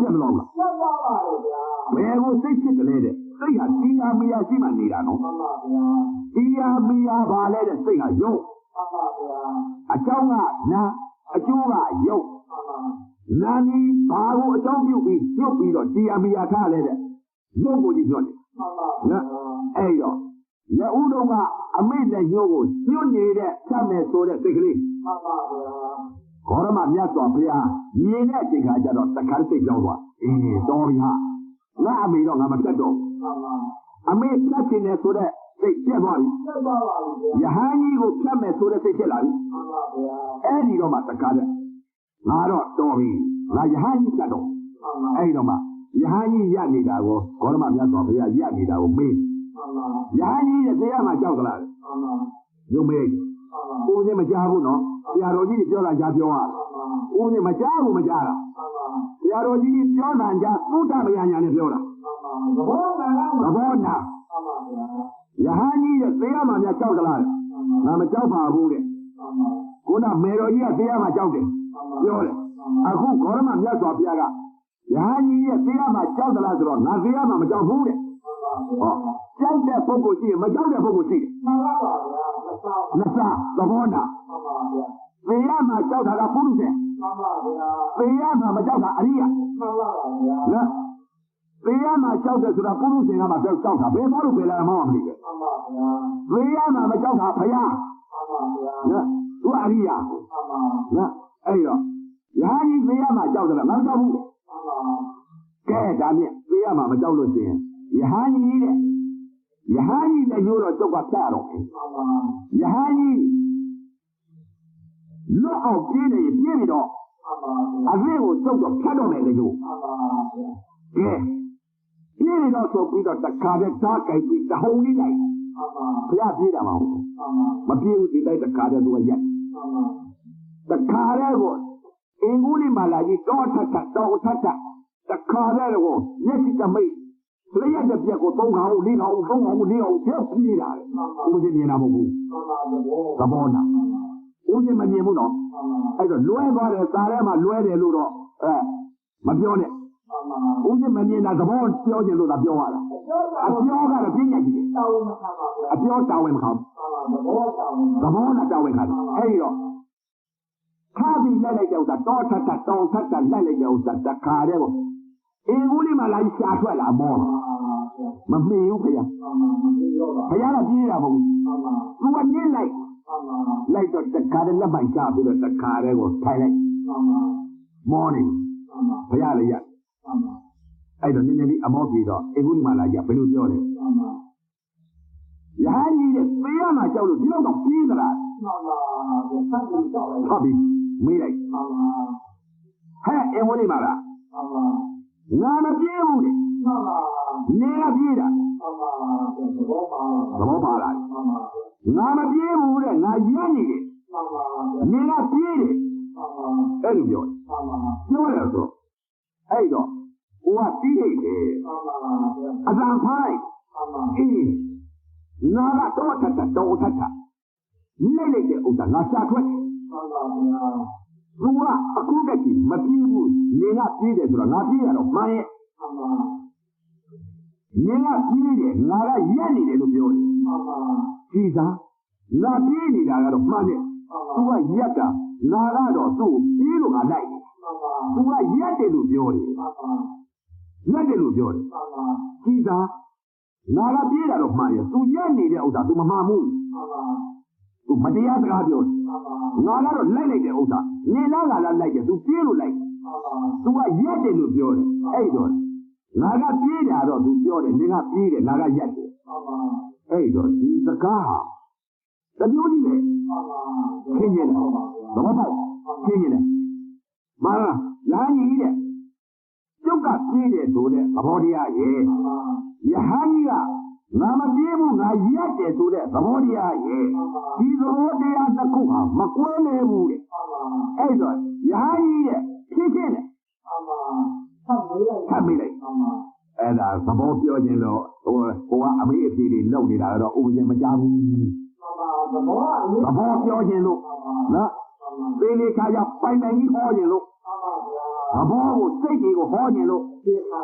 A: ပြတ်မလို့လား
B: ပြတ်သွားပါလေဗျာ
A: ဘယ်ကိုစိတ်ဖြစ်တယ်လဲတဲ့စိတ်ဟာတရားမယာရှိမှနေတာနော်
B: မှန်ပါဗျာ
A: တရားမယာပါလဲတဲ့စိတ်ဟာယုတ်
B: မှန်ပါဗျာ
A: အကြောင်းကနာအကျိုးကယုတ်နာနီဘာကိုအကြောင်းပြုပြီးပြုတ်ပြီးတော့တရားမယာထားလဲတဲ့ယုတ်ကိုကြီးညွှန်တယ်
B: မှန်ပါဗျာ
A: အဲ့တော့လက်ဦးတော်ကအမေလက်ညှိုးကိုညွှန်နေတဲ့ဖြတ်မယ်ဆိုတဲ့စိတ်ကလေး
B: မှန်ပါဗျာ
A: ခေါရမမြတ်စွာဘုရားမြင်တဲ့အချိန်ခါကျတော့တခါစိတ်ကြောက်သွားတော်ပြီဟာငါအမေတော့ငါမပြတ်တော့အမေဖြတ်ခြင်းနဲ့ဆိုတဲ့စိတ်ပြတ်သွားပြီယဟန်ကြီးကိုဖြတ်မယ်ဆိုတဲ့စိတ်ဖြစ်လာပြီအဲ့ဒီတော့မှတခါတဲ့ငါတော့တော်ပြီငါယဟန်ကြီးဖြတ်တော့အဲ့ဒီတော့မှယဟန်ကြီးရနေတာကိုခေါရမမြတ်စွာဘုရားရနေတာကိုမေးယဟန်ကြီးရဲ့တရားမှာကြောက်သလားယုံမေးဦးစင်းမကြားဘူးနော်ဆရာတော်ကြီးပြောတာကြားပြောရဦးစင်းမကြားဘူးမကြားတာဆရာတော်ကြီးပြောတာကြားသုဒ္ဓမယညာနဲ့ပြောတာ
B: သ
A: ဘောနာယဟန်ကြီးရဲ့တရားမှာများကြောက်သလားငါမကြောက်ပါဘူးတဲ့ခုနမေတော်ကြီးကတရားမှာကြောက်တယ်ပြောတယ်အခုခေါရမမြတ်စွာဘုရားကယဟန်ကြီးရဲ့တရားမှာကြောက်သလားဆိုတော့ငါတရားမှာမကြောက်ဘူးတဲ့ဟောကြောက်တဲ့ပုဂ္ဂိုလ်ရှိရင်မကြောက်တဲ့ပုဂ္ဂိုလ်ရှိတယ်
B: မှန်ပါဗျာ
A: လက်စားသဘောနာ
B: မှန်ပါဗျာ
A: သေရမှာကြောက်တာကပုရုဇဉ်သေရမှာမကြောက်တာအရိယနော်သေရမှာကြောက်တယ်ဆိုတာပုရုဇဉ်ကမှကြောက်တာဘယ်ဘောလို့ပဲလားမောင်းမသိဘူးသေရမှာမကြောက်တာဖယားနော်သူအရိယနော်အဲ့တော့ယာကြီးသေရမှာကြောက်တယ်လားမကြောက်ဘူးကဲဒါဖြင့်သေရမှာမကြောက်လို့ရှိရင်ယဟန်ကြီးတဲ့ယဟန်ကြီးလည်းရိုးတော့ကြောက်ကဖြတ်တော့ယဟန်ကြီးလွတ်အောင်ပြင်းနေပြင်းပြီးတော့အသေးကိုတုတ်တော့ဖြတ်တော့မယ်လေကျိုးကဲပြင်းနေတော့ဆိုပြီးတော့တခါတည်းသားကြိုက်ပြီးတဟုန်လေးလိုက်ဘုရားပြေးတာမဟုတ်ဘူးမပြေးဘူးဒီလိုက်တခါတည်းသူကရက်တခါတည်းကိုအင်္ဂုလိမာလာကြီးတော့ထက်တော့ထက်တခါတည်းကိုမျက်စိတမိတ်လျှက်တဲ့ပြက်ကို3ခေါင်း4ခေါင်း3ခေါင်း4ခေါင်းဖြတ်ပြေးတာလေဦးဇင်းမြင်တာမဟုတ်ဘူးသဘောနာဦးဇင်းမမြင်ဘူးနော်အဲ့တော့လွဲသွားတယ်စားထဲမှာလွဲတယ်လို့တော့မပြောနဲ့ဦးဇင်းမမြင်တာသဘောပြောခြင်းလို့သာပြောရတာအပြောကတော့ပြင်းညက်ကြီးတယ်အပြောတာဝန်မခံသဘောနဲ့တာဝန်ခံအဲ့တော့ခါပြီးလိုက်တဲ့ဥစ္စာတောထက်တောင်းထက်လိုက်လိုက်တဲ့ဥစ္စာတခါတည်းကိုအင်္ဂုလိမာလာရှာထွက်လာမောမမှီဘူးခင်ဗျာဘုရားကပြေးတာမဟုတ်ဘူးသူကနင်းလိုက်တော့တခါတည်းလက်ပိုက်ချပြီးတော့တခါတည်းကိုထိုင်လိုက်မောနေဘုရားလည်းရအဲ့တော့နည်းနည်းလေးအမောပြေတော့အင်္ဂုလိမာလာကြီးဘယ်လိုပြောလဲရာကြီးတဲ့သေရမှာကြောက်လို့ဒီလောက်တော့ပြေးသလားဟုတ်ပြီမေးလိုက်ဟဲ့အင်္ဂုလိမာလာငါမပြေးဘူးတဲ့နေကပြေးတာသဘောပါလားငါမပြေးဘူးတဲ့ငါရမ်းနေတယ်နေကပြေးတယ်အဲ့လိုပြောတယ်ဆိုအဲ့တော့ဟိုကတီးနေတယ်အတန်ဖိုင်းအေးငါကတော့ထက်လိုက်တဲ့ဥစ္စာငါရှာထွက်သူကအခုတည်းကမပြေးဘူးနေကပြေးတယ်ဆိုတော့ငါပြေးရတော့မှန်ရဲ့နေကပြေးတယ်ငါကရက်နေတယ်လို့ပြောတယ်ကြည်စားငါပြေးနေတာကတော့မှန်ရဲ့သူကရက်တာငါကတော့သူ့ကိုပြေးလို့ငါလိုက်တယ်သူကရက်တယ်လို့ပြောတယ်ရက်တယ်လို့ပြောတယ်ကြည်စားငါကပြေးတာတော့မှန်ရဲ့သူရက်နေတဲ့ဥစ္စာ तू မမှန်ဘူးသူမတရားစကားပြောတယ်ငါကတော့လိုက်တဲ့ဥစ္စာနေလားငါလားလိုက်တယ်သူပြေးလို့လိုက်သူကရက်တယ်လို့ပြောတယ်အဲ့တော့ငါကပြေးတာတော့သူပြောတယ်နေကပြေးတယ်ငါကရက်တယ်အဲ့တော့ဒီစကားဟာတမျိုးကြီးလေခင်းရတယ်သဘောပေါက်ခင်းရတယ်မာလာကြီးတဲ့ကျုပ်ကပြေးတယ်ဆိုတဲ့သဘောတရားရဲ့ယဟန်ကြီးကငါမပြေးဘူးငါရက်တယ်ဆိုတဲ့သဘောတရားရဲ့ဒီသဘောတရားတစ်ခုဟာမကွဲနေဘူးတဲ့အဲ့တော့ယာကြီးတဲ့ဖြစ်တယ်ထပ်မေးလိုက်အဲ့ဒါသဘောပြောခြင်းတော့ဟိုကအမေးအဖြေတွေလောက်နေတာတော့ဥပဒေမကြဘူးသဘောပြောခြင်းလို့နော်သေလေးခါရပိုင်ပိုင်ကြီးဟောခြင်းလို့သဘောကိုစိတ်တွေကိုဟောခြင်းလို့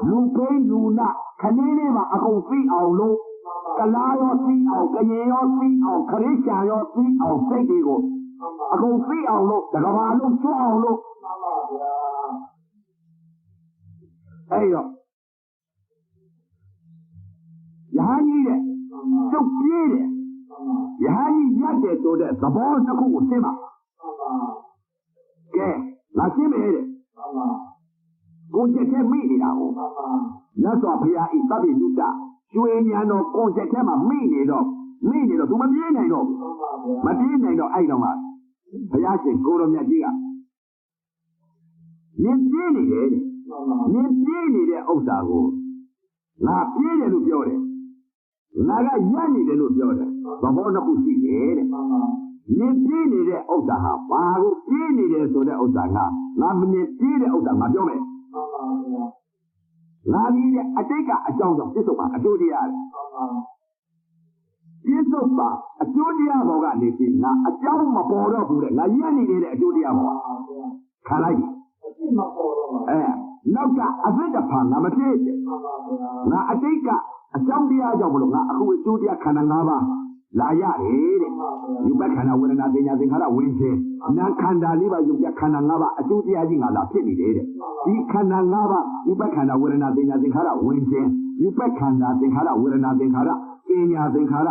A: လူပိန်းလူနာခဏလေးမှာအကုန်သိအောင်လို့ကလာရောသိအောင်ကရေရောသိအောင်ခရစ်ယာန်ရောသိအောင်စိတ်တွေကိုအကုန်သိအောင်လို့တကဘာလုံးကျွအောင်လို့အဲ့တော့ယဟန်ကြီးတဲ့ကျုပ်ပြေးတယ်ယဟန်ကြီးရက်တယ်ဆိုတဲ့သဘောတစ်ခုကိုသိမှာကဲငါရှင်းမယ်တဲ့ကိုချက်ထဲမိနေတာကိုမြတ်စွာဘုရားဤသဗ္ဗညုတကျွေးဉာဏ်တော်ကိုချက်ထဲမှာမိနေတော့သူမပြေးနိုင်တော့မပြေးနိုင်တော့အဲ့တော့မှဘုရားရှင်ကိုတော်မြတ်ကြီးကနင်ပြေးနေတယ်နင်ပြေးနေတဲ့ဥစ္စာကိုငါပြေးတယ်လို့ပြောတယ်ငါကရက်နေတယ်လို့ပြောတယ်သဘောတစ်ခုရှိတယ်တဲ့နင်ပြေးနေတဲ့ဥစ္စာဟာဘာကိုပြေးနေတယ်ဆိုတဲ့ဥစ္စာကငါမနင်ပြေးတဲ့ဥစ္စာငါပြောမယ်ငါဒီတဲ့အတိတ်ကအကြောင်းကြောင့်ပြစ္ဆုတ်ပါအကျိုးတရားပြစ္ဆုတ်ပါအကျိုးတရားဘောကနေပြီးငါအကြောင်းမပေါ်တော့ဘူးတဲ့ငါရက်နေတဲ့အကျိုးတရားဘောခံလိုက်နောက်ကအသစ်တဖန်ငါမဖြစ်ငါအတိတ်ကအကြောင်းတရားကြောင့်မလို့ငါအခုအကျိုးတရားခန္ဓာ၅ပါး လာရတယ်တဲ့ယူပခန္ဓာဝေဒနာသင်ညာသင်္ခါရဝင်ခြင်းနာခန္ဓာလေးပါယူပခန္ဓာ၅ပါးအကျိုးတရားကြီးငါလာဖြစ်နေတယ်တဲ့ဒီခန္ဓာ၅ပါးယူပခန္ဓာဝေဒနာသင်ညာသင်္ခါရဝင်ခြင်းယူပခန္ဓာသင်္ခါရဝေဒနာသင်္ခါရသင်ညာသင်္ခါရ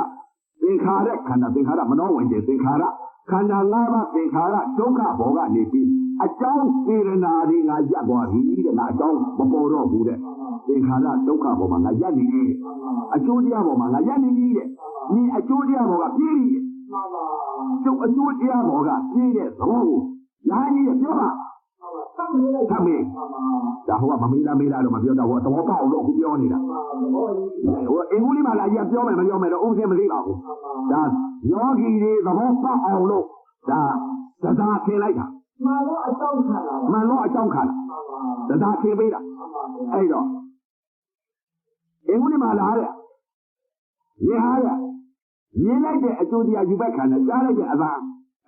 A: သင်္ခါရခန္ဓာသင်္ခါရမနောဝင်ခြင်းသင်္ခါရခန္ဓာ၅ပါးသင်္ခါရဒုက္ခဘောကနေပြီးအကြောင်းစေရနာတွေငါရပ်သွားပြီတဲ့ငါအကြောင်းမပေါ်တော့ဘူးတဲ့သင်္ခါရဒုက္ခဘောမှာငါရပ်နေတယ်အကျိုးတရားဘောမှာငါရပ်နေပြီတဲ့ဒီအကျိုးတရားဘောကပြည့်ပြီကျုပ်အကျိုးတရားဘောကပြည့်တဲ့သဘောကိုညာကြီးပြောတာသမေဒါဟိုကမမေးလားတော့မပြောတော့ဟိုသဘောပေါက်လို့အခုပြောနေတာဟိုအင်္ဂုလိမာလာကြီးပြောမယ်မပြောမယ်တော့ဥပဒေမသိပါဘူးဒါယောဂီတွေသဘောပေါက်အောင်လို့ဒါသဒ္ဒါထင်လိုက်တာ
B: မှန်တော့အကြောင်းခံတာ
A: မှန်တော့အကြောင်းခံတာသဒ္ဒါထင်ပေးတာအဲ့တော့အင်္ဂုလိမာလာတဲ့ရေဟာတဲ့မြင်လိုက်တဲ့အကျိုးတရားယူဘက်ခန္ဓာကြားလိုက်တဲ့အသာ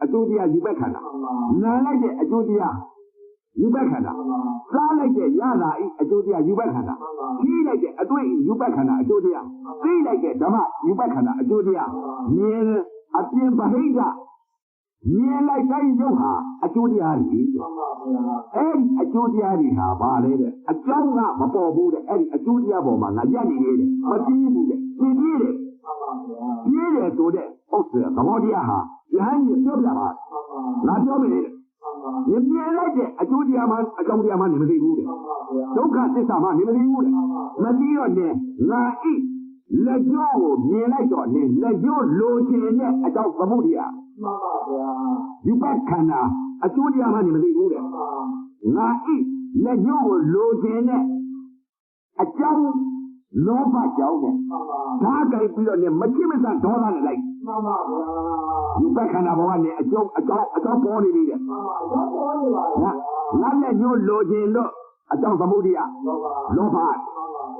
A: အကျိုးတရားယူဘက်ခန္ဓာနားလိုက်တဲ့အကျိုးတရားယူဘက်ခန္ဓာစားလိုက်တဲ့ရတာဤအကျိုးတရားယူဘက်ခန္ဓာကြီးလိုက်တဲ့အတွေ့ယူဘက်ခန္ဓာအကျိုးတရားသိလိုက်တဲ့ဓမ္မယူဘက်ခန္ဓာအကျိုးတရားမြင်အပြင်ဗဟိတမြင်လိုက်တဲ့ရုပ်ဟာအကျိုးတရားကြီးအဲ့ဒီအကျိုးတရားတွေဟာဘာလဲတဲ့အကြောင်းကမပေါ်ဘူးတဲ့အဲ့ဒီအကျိုးတရားပေါ်မှာငါရက်နေတယ်မကြည့်ဘူးတဲ့ပြည့်တယ်ပြည့်တယ်ဆိုတဲ့ဟုတ်တယ်သဘောတရားဟာယဟန်ကြီးပြောပြပါငါပြောမယ်တဲ့မြင်လိုက်တဲ့အကျိုးတရားမှအကြောင်းတရားမှနေမသိဘူးတဲ့ဒုက္ခသစ္စာမှနေမသိဘူးတဲ့မသိတော့နဲ့ငါဣလက်ကျောကိုမြင်လိုက်တော့နဲ့လက်ကျောလိုချင်တဲ့အကြောင်းသမှုတရား
B: မှန်ပါဗျာ
A: ယူပခန္ဓာအကျိုးတရားမှနေမသိဘူးတဲ့ငါဣလက်ကျောကိုလိုချင်တဲ့အကြောင်းလောဘကြောင့်နဲ့ဓာတ်ကြိုက်ပြီးတော့နဲ့မချစ်မဆန်ဒေါသနဲ့လိုက်
B: မှန်ပါဗျာ
A: ယူပခန္ဓာဘောကနေအကြောင်းပေါ်နေပြီတဲ့
B: မှန်ပါအကြောင်းပေါ်နေပါဗျာ
A: ငါလက်ကျောလိုချင်လို့အကြောင်းသမုဒိယလောဘ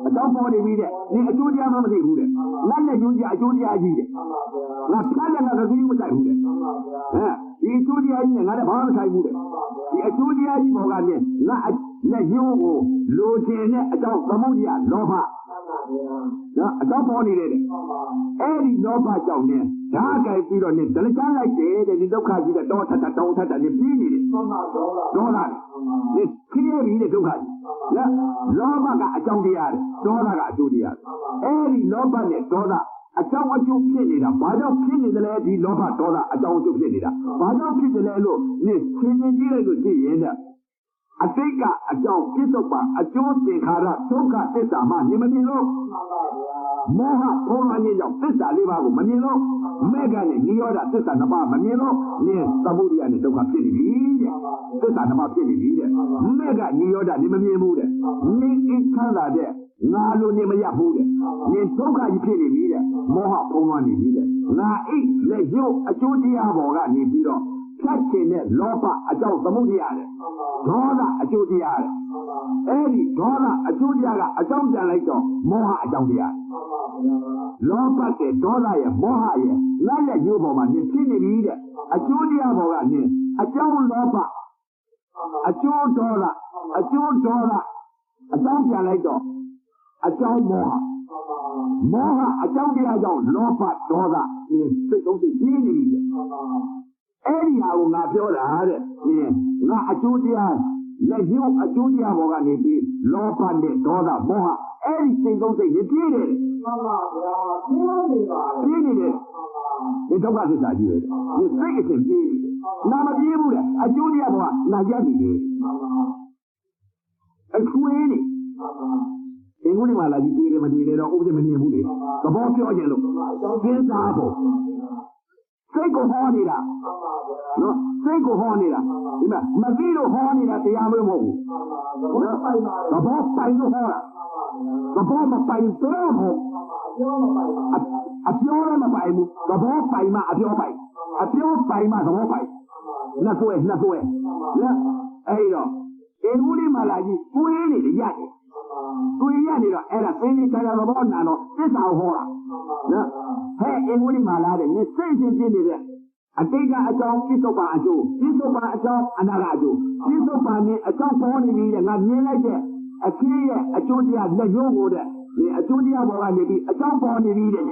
A: အကြောင်းပေါ်နေပြီတဲ့ဒီအကျိုးတရားမှမသိဘူးတဲ့လက်နဲ့ကျိုးတရားအကျိုးတရားကြီးတဲ့ငါဖျက်လည်းငါသတိမဆိုင်ဘူးတဲ့ဒီအကျိုးတရားကြီးနဲ့ငါလည်းဘာမှမဆိုင်ဘူးတဲ့ဒီအကျိုးတရားကြီးပေါ်ကနေငါလက်ရိုးကိုလိုချင်တဲ့အကြောင်းသမုဒိယလောဘနော်အကြောင်းပေါ်နေတယ်တဲ့အဲ့ဒီလောဘကြောင့်နဲ့ဓာတ်ကြိုက်ပြီးတော့နဲ့ဒလချမ်းလိုက်တယ်တဲ့ဒီဒုက္ခကြီးတဲ့တောထထတောထထနဲ့ပြီးနေတယ်
B: ဒေါသ
A: ဒီခင်းရပြီးတဲ့ဒုက္ခကြီးနော်လောဘကအကြောင်းတရားတဲ့ဒေါသကအကျိုးတရားအဲ့ဒီလောဘနဲ့ဒေါသအကြောင်းအကျိုးဖြစ်နေတာဘာကြောင့်ဖြစ်နေတယ်လဲဒီလောဘဒေါသအကြောင်းအကျိုးဖြစ်နေတာဘာကြောင့်ဖြစ်တယ်လဲလို့နင်ရှင်းကြည့်လိုက်လို့သိရင်တဲ့အတိတ်ကအကြောင်းပြစ္ဆုတ်ပါအကျိုးသင်္ခါရဒုက္ခသစ္စာမှနေမမြင်လို့မောဟဖုံးလွှမ်းခြင်းကြောင့်သစ္စာ၄ပါးကိုမမြင်လို့မဲ့ကနေနိရောဓသစ္စာ၂ပါးမမြင်လို့နင်သမုဒိယနဲ့ဒုက္ခဖြစ်နေပြီတဲ့သစ္စာ၂ပါးဖြစ်နေပြီတဲ့မဲ့ကနိရောဓနေမမြင်ဘူးတဲ့နင်အိခန္ဓာတဲ့ငါလိုနေမရဘူးတဲ့နင်ဒုက္ခကြီးဖြစ်နေပြီတဲ့မောဟဖုံးလွှမ်းနေပြီတဲ့ငါအိလက်ရုပ်အကျိုးတရားပေါ်ကနေပြီးတော့ဖြတ်ခြင်းနဲ့လောဘအကြောင်းသမုဒိယတဲ့ဒေါသအကျိုးတရားတဲ့အဲ့ဒီဒေါသအကျိုးတရားကအကြောင်းပြန်လိုက်တော့မောဟအကြောင်းတရားလောဘတဲ့ဒေါသရဲ့မောဟရဲ့လက်လက်ညိုးပေါ်မှာနင်ဖြစ်နေပြီတဲ့အကျိုးတရားပေါ်ကနင်အကြောင်းလောဘအကျိုးဒေါသအကျိုးဒေါသအကြောင်းပြန်လိုက်တော့အကြောင်းမောဟအကြောင်းတရားကြောင့်လောဘဒေါသနင်စိတ်သုံးစိတ်ပြင်းနေပြီအဲ့ဒီဟာကိုငါပြောတာတဲ့ငါအကျိုးတရားလက်ရုပ်အကျိုးတရားပေါ်ကနေပြီးလောဘနဲ့ဒေါသမောဟအဲ့ဒီစိတ်သုံးစိတ်ပြည့်တယ်
B: မှန်ပါဗျာပြည့်နေပါ
A: ပြည့်နေတယ်ဒီဒုက္ခသစ္စာကြီးပဲဒီစိတ်အစဉ်ပြည့်နာမပြည့်ဘူးတဲ့အကျိုးတရားပေါ်ကငါရပ်နေတယ်အခွေးနေအင်္ဂုလိမာလာကြီးတွေ့တယ်မတွေ့တယ်တော့ဥပဒေမမြင်ဘူးလေသဘောပြောကြလို့စဉ်းစားဖို့စိတ်ကိုဟောနေတာနော်စိတ်ကိုဟောနေတာဒီမှာမသိလို့ဟောနေတာတရားမဟုတ်ဘူးသဘောပိုင်လို့ဟောတာသဘောမပိုင်တော့ဟုတ်အပြောလည်းမပိုင်ဘူးသဘောပိုင်မှအပြောပိုင်အပြောပိုင်မှသဘောပိုင်နှစ်ဆွဲနော်အဲ့တော့အင်္ဂုလိမာလာကြီးတွေးနေတယ်ရတယ်တွေးရနေတော့အဲ့ဒါသင်္ချာသဘောနာတော့သစ္စာဟောတာနော်ဟဲ့အင်္ဂုလိမာလာတဲ့စိတ်ချင်းဖြစ်နေတဲ့အတိတ်ကအကြောင်းပြစ္ဆုတ်ပါအကျိုးပြစ္ဆုတ်ပါအကြောင်းအနာကအကျိုးပြစ္ဆုတ်ပါနဲ့အကြောင်းပေါ်နေပြီတဲ့ငါမြင်လိုက်တဲ့အချင်းရဲ့အကျိုးတရားလက်ရုံးကိုတဲ့
C: 你啊，就这样我讲你的，讲包你的呢，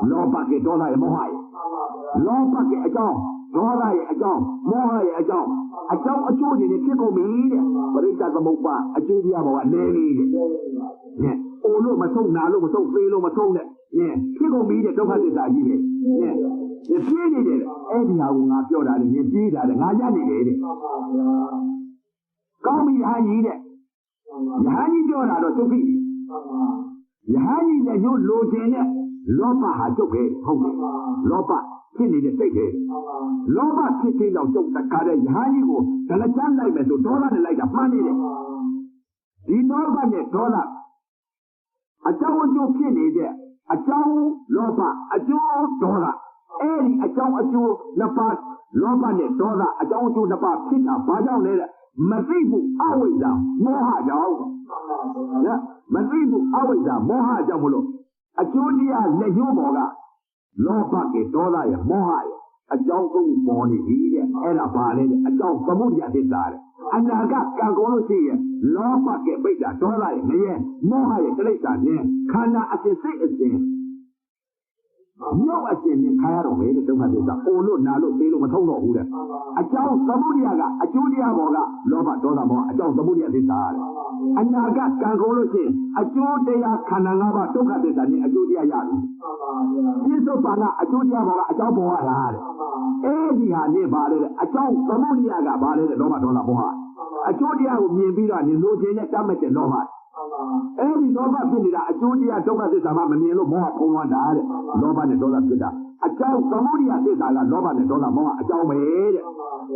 C: 老八给多大也没坏，老八给讲多大也讲，没坏也讲，啊讲啊就你的这个米的，我的家怎么办？啊就这样我讲你的，呢，欧路嘛冲，南路嘛冲，非路嘛冲的，呢，这个米的都看得啥意思？呢，你别你的，哎，你还我俺表达的，你别的，俺家你的，刚米还你的，还你表达的都可以。ရဟန်းကြီးလည်းညို့လိုချင်တဲ့လောဘဟာကျုပ်ပဲဟုတ်တယ်လောဘဖြစ်နေတဲ့စိတ်ပဲလောဘဖြစ်ခြင်းကြောင့်ကျုပ်တခါတဲ့ရဟန်းကြီးကိုဒလချမ်းလိုက်မယ်ဆိုဒေါသနဲ့လိုက်တာမှန်နေတယ်ဒီလောဘနဲ့ဒေါသအကြောင်းအကျိုးဖြစ်နေတဲ့အကြောင်းလောဘအကျိုးဒေါသအဲ့ဒီအကြောင်းအကျိုးနှစ်ပါးလောဘနဲ့ဒေါသအကြောင်းအကျိုးနှစ်ပါးဖြစ်တာဘာကြောင့်လဲတဲ့မသိဘူးအဝိဇ္ဇာမောဟကြောင့်နော်မသိဘူးအဝိဇ္ဇာမောဟကြောင့်မလို့အကျိုးတရားလက်ညှိုးပေါ်ကလောဘကဒေါသရမောဟရအကြောင်းကုန်ပေါ်နေပြီတဲ့အဲ့ဒါပါလေတဲ့အကြောင်းသမုဒ္ဒရာသစ္စာတဲ့အနာကကံကုန်လို့ရှိရင်လောဘကပိဋကဒေါသရငရဲမောဟရတိဋ္ဌာနဲ့ခန္ဓာအစဉ်စိတ်အစဉ်မြောက်အစဉ်နဲ့ခါရတော့မယ်တဲ့ဒုက္ခသစ္စာအိုလို့နာလို့သေးလို့မထုံးတော့ဘူးတဲ့အကြောင်းသမုဒ္ဒရာကအကျိုးတရားပေါ်ကလောဘဒေါသမောဟအကြောင်းသမုဒ္ဒရာသစ္စာတဲ့အနာကကံကုန်လို့ရှိရင်အကျိုးတရားခန္ဓာ၅ပါးဒုက္ခသစ္စာနဲ့အကျိုးတရားရပြီပြစ္ဆုတ်ပါကအကျိုးတရားပေါ်ကအကြောင်းပေါ်ရတာတဲ့အဲဒီဟာနဲ့ပါလေတဲ့အကြောင်းသမုဒ္ဒရာကပါလေတဲ့လောဘဒေါသမောဟအကျိုးတရားကိုမြင်ပြီးတော့နေလို့ခြင်းနဲ့တတ်မဲ့တဲ့လောဘအဲဒီလောဘဖြစ်နေတာအကျိုးတရားဒုက္ခသစ္စာမှမမြင်လို့မောဟဖုံးသွားတာတဲ့လောဘနဲ့ဒေါသဖြစ်တာအကြောင်းသမုဒ္ဒရာသစ္စာကလောဘနဲ့ဒေါသမောဟအကြောင်းပဲတဲ့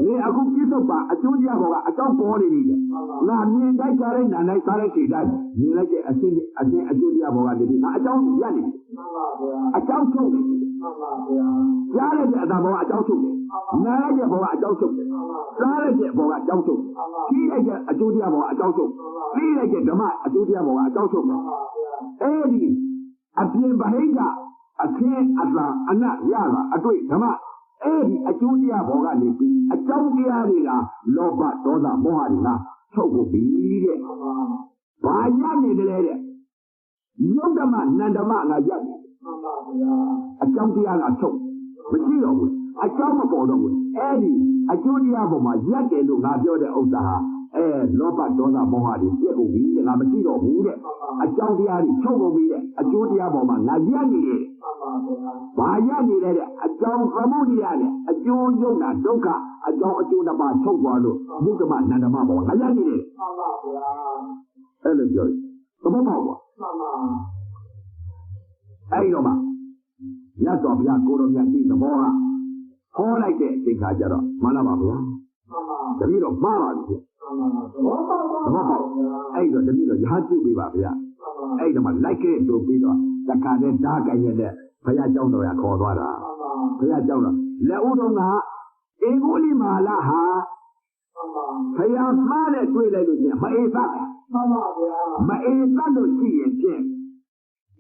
C: ဒီအခုပြစ္ဆုတ်ပါအကျိုးတရားပေါ်ကအကြောင်းပေါ်နေပြီတဲ့ငါမြင်တိုက်ကြတဲ့နာလိုက်စားတဲ့ခြေတိုင်းမြင်လိုက်တဲ့အချင်းအကျိုးတရားပေါ်ကနေပြီးငါအကြောင်းရနေပြီအကြောင်းချုပ်နေပြီကြားလိုက်တဲ့အသာပေါ်ကအကြောင်းချုပ်တယ်နားလိုက်တဲ့ပေါ်ကအကြောင်းချုပ်တယ်စားလိုက်တဲ့ပေါ်ကအကြောင်းချုပ်တယ်ကြီးလိုက်တဲ့အကျိုးတရားပေါ်ကအကြောင်းချုပ်ပြီးလိုက်တဲ့ဓမ္မအကျိုးတရားပေါ်ကအကြောင်းချုပ်တယ်အဲဒီအပြင်ဗဟိကအခင်းအသာအနတ်ရတာအတွေ့ဓမ္မအဲ့ဒီအကျိုးတရားဘောကနေပြီးအကြောင်းတရားတွေကလောဘဒေါသမောဟတွေကထုတ်ဖို့ပြီးတဲ့ဘာရနေတယ်လဲတဲ့ယုတ်ဓမ္မနန္ဓမ္မငါရက်နေအကြောင်းတရားကထုတ်မရှိတော့ဘူးအကြောင်းမပေါ်တော့ဘူးအဲ့ဒီအကျိုးတရားပေါ်မှာရက်တယ်လို့ငါပြောတဲ့ဥစ္စာဟာလောဘဒေါသမောဟတွေပြည့်ကုန်ပြီတဲ့ငါမရှိတော့ဘူးတဲ့အကြောင်းတရားတွေချုပ်ကုန်ပြီတဲ့အကျိုးတရားပေါ်မှာငါရက်နေတယ်ဘာရနေလဲတဲ့အကြောင်းသမုဒ္ဒရာနဲ့အကျိုးယုံနာဒုက္ခအကြောင်းအကျိုးတစ်ပါးချုပ်သွားလို့ဘုဒ္ဓမနန္ဒမပေါ်ငါရနေတယ်မှန်ပါဗျာအဲ့လိုပြောရင်သဘောပေါက်ပါမှန်ပါအဲ့တော့မှရသော်ဗျာကိုတော်မြတ်ဒီသဘောကဟောလိုက်တဲ့အချိန်ခါကျတော့မှန်လားပါဗျာမှန်ပါတပည့်တော်မှားပါပြီမှန်ပါသဘောပေါက်အဲ့တော့တပည့်တော်ရဟန်းပြုပေးပါဗျာအဲ့တော့မှလိုက်ခဲ့လို့ပြီးတော့တခါနဲ့ဓာတ်ကြရတဲ့ဘုရားကျောင်းတော်ရခေါ်သွားတာဘုရားကျောင်းတော်လက်ဦးတော်ကအင်္ဂုလိမာလာဟာဘုရားမှားတဲ့တွေ့လိုက်လို့ချင်းမအေးသတ်မှန်ပါဗျာမအေးသတ်လို့ရှိရင်ဖြင့်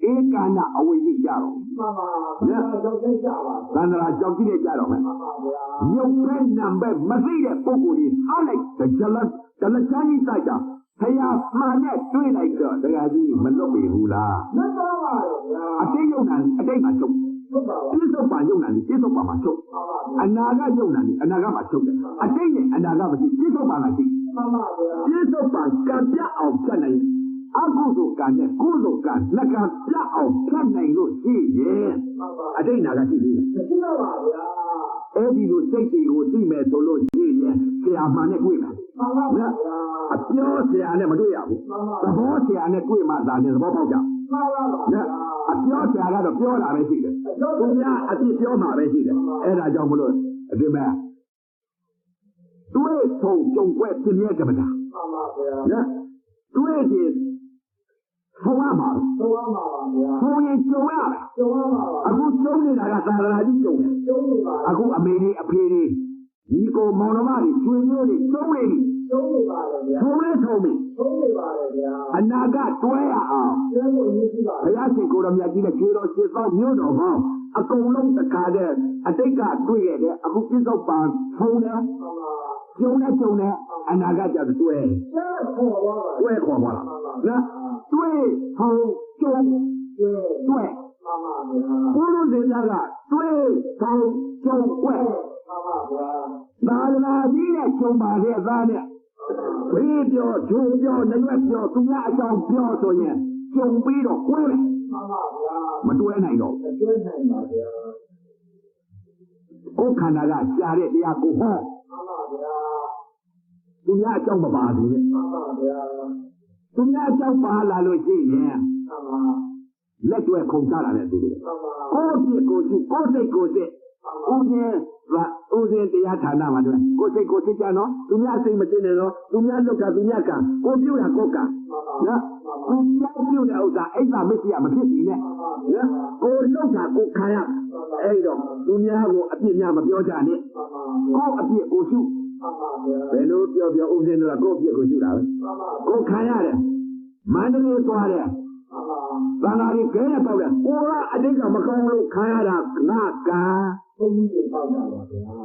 C: ဧကနာအဝိဇ္ဇကြတော့မှန်ပါဗျာကြောက်ကြကြပါသန္တရာကြောက်ကြည့်ကြတော့မယ်မှန်ပါဗျာမြုပ်ပဲနံပဲမသိတဲ့ပုဂ္ဂိုလ်ကြီးအားလိုက်ကြလတ်ချမ်းကြီးတိုက်တာဘုရားမှန်နဲ့တွေ့လိုက်တော့တရားကြီးမလွတ်ပြီဘူးလားလွတ်ပါပါဗျာအတိတ်ယုံနာအတိတ်မှာချုပ်ပြစ္ဆုတ်ပါယုံနာပြစ္ဆုတ်ပါမှာချုပ်အနာဂတ်ယုံနာအနာဂတ်မှာချုပ်တယ်အတိတ်နဲ့အနာဂတ်မရှိပြစ္ဆုတ်ပါလားရှိမှန်ပါဗျာပြစ္ဆုတ်ပါကံပြအောင်ဖြတ်နိုင်အကုသိုလ်ကံနဲ့ကုသိုလ်ကံလက်ကပြအောင်ဖြတ်နိုင်လို့ရှိရဲ့အတိတ်နာဂတ်ရှိသေးတယ်ရှိပါပါဗျာအဲ့ဒီလိုစိတ်တွေကိုသိမဲ့ဆိုလို့ရှိရင်ဆရာမှန်နဲ့တွေ့မှာမှန်ပါဗျာအပြောဆရာနဲ့မတွေ့ရဘူးသဘောဆရာနဲ့တွေ့မှသာနဲ့သဘောပေါက်ကြမှန်ပါဗျာအပြောဆရာကတော့ပြောတာပဲရှိတယ်သူများအပြစ်ပြောမှာပဲရှိတယ်အဲ့ဒါကြောင့်မလို့အပြင်မှာတွေ့ဆုံးကြုံွက်ပြင်းရဲ့ကမ္ဘာမှန်ပါဗျာတွေ့ရင်ဖုံးရမှာဖုံးရမှာပါဗျာဖုံးရင်ကြုံရမှာကြုံရမှာပါအခုကြုံနေတာကသာသနာကြီးကြုံတယ်ကြုံနေပါအခုအမေတွေအဖေတွေဒီကိုမောင်နှမတွေကျွေမျိုးတွေကြုံနေပြီကြုံနေပါလေဗျာဖုံးလေးထုံးပြီကြုံနေပါလေဗျာအနာကတွဲရအောင်တွဲဖို့ရည်ရှိပါဘုရားရှင်ကိုယ်တော်မြတ်ကြီးနဲ့ခြေတော်ရှင်းသောမြို့တော်ဟောအကုန်လုံးတခါတည်းအတိတ်ကတွေ့ခဲ့တဲ့အခုပြစ္ဆုတ်ပံဖုံးတယ်ကျုံနဲ့အနာကကြတွဲခေါ်ပါလားတွဲခေါ်ပါလားနော်တွေ့ဖုံး中对，不如这那个对中中会，哪个哪里的中把这咱的，会标中标那个标中亚标标说呢，中背着会了，没对那个。我看那个家里的呀不好，中亚标不巴的，中亚标巴来了几年。လက်တွေခုန်ကြတာနဲ့တူတယ်။ကိုယ့်ပြစ်ကိုစုကိုယ့်စိတ်ကိုစစ်ဦးစင်းတရားဌာနမှာတွေ့ကိုယ်စိတ်ကိုစစ်ကြနော်သူများစိတ်မစစ်နဲ့နော်သူများလုတ်တာသူများကကိုပြုတ်တာကိုကနော်သူများပြုတ်တဲ့ဥစ္စာအိမ်သာမရှိရမဖြစ်စီနဲ့နော်ကိုလုတ်တာကိုခံရအဲ့တော့သူများကိုအပြစ်များမပြောကြနဲ့ကိုအပြစ်ကိုစုဘယ်လိုပြောဦးစင်းတို့ကကိုအပြစ်ကိုစုတာပဲကိုခံရတယ်မန္တလေးသွားတယ်ဘာသာရေးကျဲတဲ့ပေါ့လေ။ကိုကအတိတ်ကမကောင်းလို့ခံရတာငါကဘုန်းကြီးတွေပေါ့တာပါဗျာ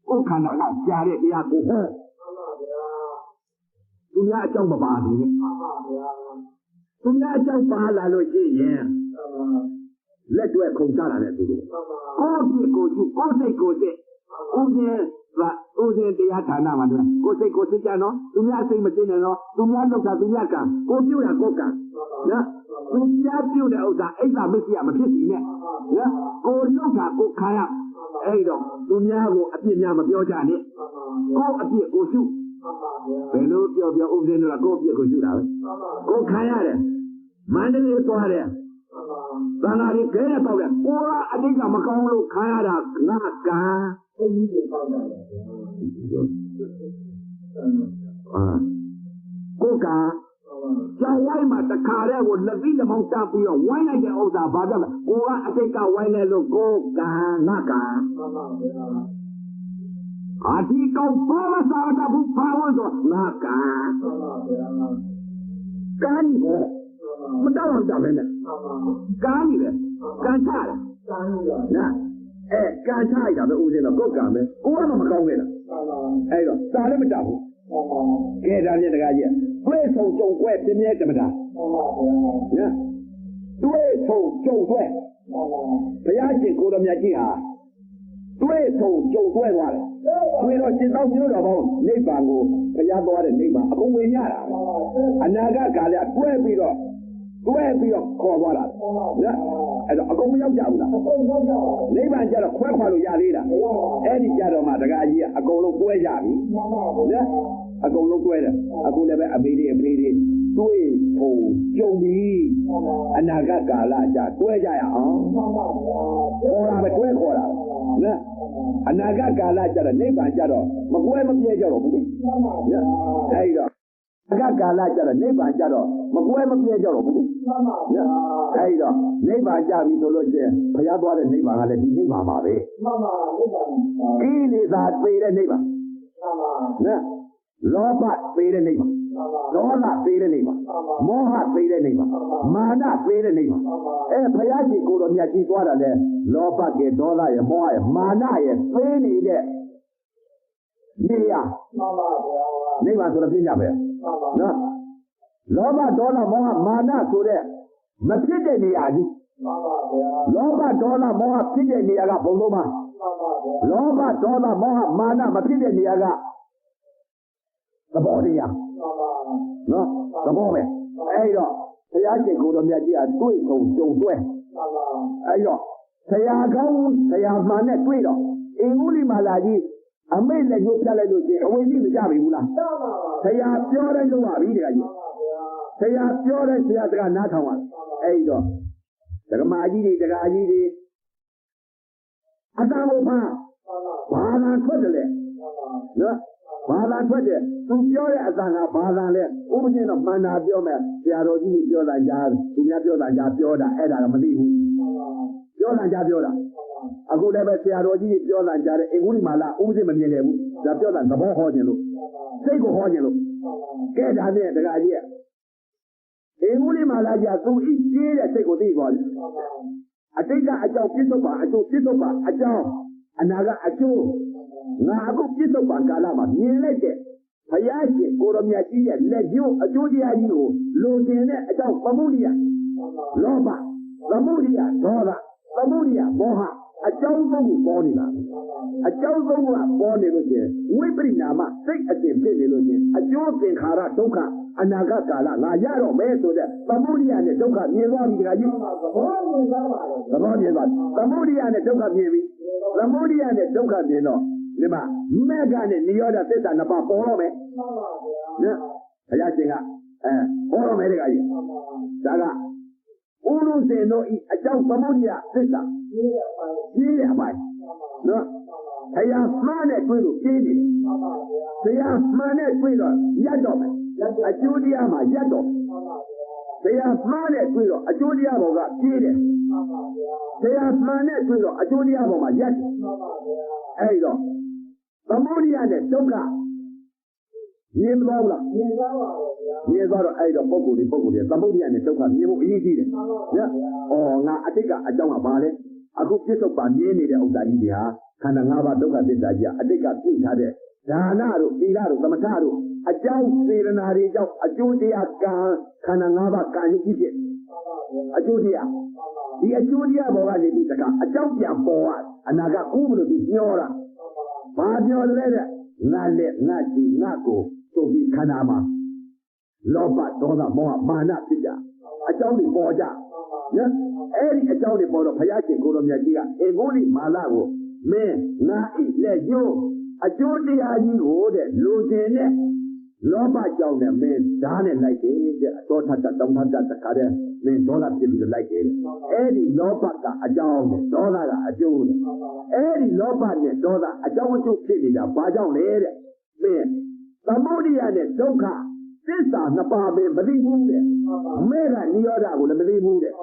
C: ။ကိုခန္ဓာကကြားတဲ့တရားကိုဟော။မှန်ပါဗျာ။သူများအကြောင်းမပါဘူးလေ။မှန်ပါဗျာ။သူများအကြောင်းပါလာလို့ရှိရင်လက်တွေခုန်ချလာတဲ့သူတို့။ကိုယ့်ပြစ်ကိုကြည့်ကိုယ့်စိတ်ကိုစစ်ဦးစင်းတရားဌာနမှာတွေ့ကိုယ်စိတ်ကိုစစ်ကြနော်သူများစိတ်မသိနဲ့နော်သူများလောက်တာသူများကံကိုပြုတ်တာကိုကံနော်သူများပြုတ်တဲ့ဥစ္စာအိမ်သာမရှိရမဖြစ်စီနဲ့နော်ကိုလောက်တာကိုခံရအဲ့တော့သူများကိုအပြစ်များမပြောကြနဲ့ကိုအပြစ်ကိုရှုဘယ်လိုပြောဦးစင်းတို့ကကိုအပြစ်ကိုရှုတာပဲကိုခံရတယ်မန္တလေးသွားတယ်ဘာသာရေးကျဲတဲ့ပေါ့လေကိုကအတိတ်ကမကောင်းလို့ခံရတာငါကံဘုန်းကြီးတွေပေါ့တာပါကိုကကြာဝိုင်းမှာတခါတည်းကိုလက်ပြီးလက်မောင်းတပ်ပြီးတော့ဝိုင်းလိုက်တဲ့ဥစ္စာဘာကြောင့်လဲကိုကအတိတ်ကဝိုင်းလဲလို့ကိုကငါကအာဒီကောပေါ်မစားတာဘူးပါလို့ဆိုငါကကန်ကိုမတောင်းတာပဲနဲ့ကန်နေတယ်ကန်ချတယ်နာကန်ချရတာပဲဦးစင်းတော့ကိုကမယ်ကိုကတော့မကောင်းခဲ့တာအဲ့တော့စားလည်းမတောက်ဘူးကဲဒါနဲ့တကားကြီးတွေ့ဆုံကြုံကွဲပြင်းပြတမတာနော်တွေ့ဆုံကြုံကွဲဘုရားရှင်ကိုတော်မြတ်ကြီးဟာတွေ့ဆုံကြုံကွဲသွားတယ်တွေ့တော့ရှင်တော်မျိုးတော်ပေါင်းနိဗ္ဗာန်ကိုဘုရားသွားတဲ့နိဗ္ဗာန်အကုန်ဝင်ရတာအနာဂတ်ကာလတွဲပြီးတော့ခေါ်သွားတာနော်အဲ့တော့အကုန်မရောက်ကြဘူးလားနိဗ္ဗာန်ကျတော့ခွဲခွာလို့ရသေးတာအဲ့ဒီကြတော့မှတကားကြီးကအကုန်လုံးတွဲကြပြီနော်အကုန်လုံးတွဲတယ်အခုလည်းပဲအမေတွေတွေ့ဖို့ကြုံပြီးအနာဂတ်ကာလကြာတွဲကြရအောင်ခေါ်တာပဲတွဲခေါ်တာနော်အနာဂတ်ကာလကြာတော့နိဗ္ဗာန်ကျတော့မကွဲမပြဲကြတော့ဘူးနော်အဲ့တော့အကကာလကျတော့နိဗ္ဗာန်ကျတော့မကွဲမပြဲကြတော့ဘူးအဲ့တော့နိဗ္ဗာန်ကြပြီဆိုလို့ချင်းဘုရားသွားတဲ့နိဗ္ဗာန်ကလည်းဒီနိဗ္ဗာန်ပါပဲမှန်ပါနိဗ္ဗာန်ကိလေသာသိတဲ့နိဗ္ဗာန်မှန်ပါနော်လောဘသိတဲ့နိဗ္ဗာန်ဒေါသသိတဲ့နိဗ္ဗာန်မောဟသိတဲ့နိဗ္ဗာန်မာနသိတဲ့နိဗ္ဗာန်ဘုရားရှင်ကိုယ်တော်မြတ်ကြီးသွားတာလဲလောဘကဒေါသရဲ့မောဟရဲ့မာနရဲ့သိနေတဲ့နေရာမှန်ပါဗျာနိဗ္ဗာန်ဆိုတော့ပြည့်ညပဲနော်လောဘဒေါသမောဟမာနဆိုတဲ့မဖြစ်တဲ့နေရာကြီးမှန်ပါဗျာလောဘဒေါသမောဟဖြစ်တဲ့နေရာကဘုံလုံးမှာမှန်ပါဗျာလောဘဒေါသမောဟမာနမဖြစ်တဲ့နေရာကသဘောတရားမှန်ပါနော်သဘောပဲအဲ့တော့ဘုရားရှင်ကိုယ်တော်မြတ်ကြီးကတွေ့ဆုံကြုံတွဲမှန်ပါအဲ့တော့ဆရာကောင်းဆရာမှန်နဲ့တွေ့တော့အင်္ဂုလိမာလာကြီးအမိတ်လည်းညှို့ပြလိုက်လို့ချင်းအဝိဇ္ဇိမကြပြီဘူးလားဆရာပြောတဲ့လို့ပါပြီတခါကြီးဆရာပြောတဲ့ဆရာတကနားထောင်ပါအဲ့တော့ဒကမာကြီးတွေဒကာကြီးတွေအတန်ဘုဖာဘာသာထွက်တယ်လေနော်ဘာသာထွက်တယ်သူပြောတဲ့အတန်ကဘာသာလဲဥပဒေတော့မှန်တာပြောမယ်ဆရာတော်ကြီးပြောတာကြားသူများပြောတာကြားပြောတာအဲ့ဒါကမသိဘူးပြောတာကြားပြောတာအခုလည်းပဲဆရာတော်ကြီးပြောတာကြားတယ်အင်္ဂုလိမာလာဥပဒေမမြင်တယ်ဘူးဒါပြောတာသဘောဟောခြင်းလို့စိတ်ကိုဟောခြင်းလို့ကဲဒါနဲ့ဒကာကြီးအင်္ဂုလိမာလာကြီးသူဤကျေးတဲ့စိတ်ကိုသိသွားတယ်အတိတ်ကအကြောင်းပြစ္ဆုတ်ပါအကျိုးပြစ္ဆုတ်ပါအကြောင်းအနာကအကျိုးငါအခုပြစ္ဆုတ်ပါကာလမှာမြင်လိုက်တဲ့ ဘုရားရှင်ကိုရမြတ်ကြီးရဲ့လက်ကျိုးအကျိုးတရားကြီးကိုလိုချင်တဲ့အကြောင်းသမုဒိယလောဘသမုဒိယဒေါသသမုဒိယမောဟအကြောင်းဆုံးကိုပေါ်နေတာအကြောင်းဆုံးကပေါ်နေလို့ချင်းဝိပရိနာမစိတ်အစဉ်ဖြစ်နေလို့ချင်းအကျိုးသင်္ခါရဒုက္ခအနာဂတ်ကာလငါရတော့မဲဆိုတဲ့သမုဒိယနဲ့ဒုက္ခမြင်သွားပြီတခါကြီးသဘောမြင်သွားသမုဒိယနဲ့ဒုက္ခမြင်ပြီသမုဒိယနဲ့ဒုက္ခမြင်တော့ဒီမှာမက်ကနဲ့နိရောဓသစ္စာနှစ်ပါးပေါ်တော့မယ်နော်ဘုရားရှင်ကပေါ်တော့မယ်တခါကြီးဒါကဥရုဇေတို့ဤအကြောင်းသမုဒိယသစ္စာကြီးရပါနော်ဘုရားမှန်နဲ့တွေ့လို့ကြီးတယ်ဘုရားမှန်နဲ့တွေ့တော့ရက်တော့မယ်အကျိုးတရားမှာရက်တော့ဘုရားမှန်နဲ့တွေ့တော့အကျိုးတရားဘောကကြီးတယ်ဘုရားမှန်နဲ့တွေ့တော့အကျိုးတရားဘောမှာရက်တယ်အဲ့တော့သမုဒိယနဲ့ဒုက္ခမြင်သွားဘူးလားမြင်သွားပါဘူးဗျာမြင်သွားတော့အဲ့တော့ပုဂ္ဂိုလ်တွေသမုဒိယနဲ့ဒုက္ခမြင်ဖို့အရေးကြီးတယ်နော်ငါအတိတ်ကအကြောင်းကဘာလဲအခုပြစ္ဆုတ်ပါမြင်နေတဲ့ဥစ္စာကြီးတွေဟာခန္ဓာ၅ပါးဒုက္ခသစ္စာကြီးအတိတ်ကပြုထားတဲ့ဒါနတို့သီလတို့သမထတို့အကြောင်းစေတနာတွေကြောင့်အကျိုးတရားကံခန္ဓာ၅ပါးကံကြီးဖြစ်အကျိုးတရားဒီအကျိုးတရားဘောကနေပြီးတကအကြောင်းပြန်ပေါ်ရအနာကကူးမလို့သူပြောတာဘာပြောလဲတဲ့ငါလက်ငါကြည်ငါကိုသို့ပြီးခန္ဓာမှာလောဘဒေါသမောဟမာနဖြစ်ကြအကြောင်းတွေပေါ်ကြနော်အဲ့ဒီအကြောင်းတွေပေါ်တော့ဘုရားရှင်ကိုတော်မြတ်ကြီးကအေဂုလိမာလကိုမင်းငါဣလက်ကျိုးအကျိုးတရားကြီးကိုတဲ့လူကျင်တဲ့လောဘကြောင့်နဲ့မင်းဓာတ်နဲ့လိုက်တယ်တဲ့အတော်ထပ်တောင်းထပ်တခါတည်းမင်းဒေါသဖြစ်ပြီးလိုက်တယ်အဲ့ဒီလောဘကအကြောင်းနဲ့ဒေါသကအကျိုးနဲ့အဲ့ဒီလောဘနဲ့ဒေါသအကြောင်းအကျိုးဖြစ်နေတာဘာကြောင့်လဲတဲ့မင်းသမုဒိယနဲ့ဒုက္ခသစ္စာနှစ်ပါးပဲမသိဘူးတဲ့မဲ့ကနိရောဓကိုလည်းမသိဘူးတဲ့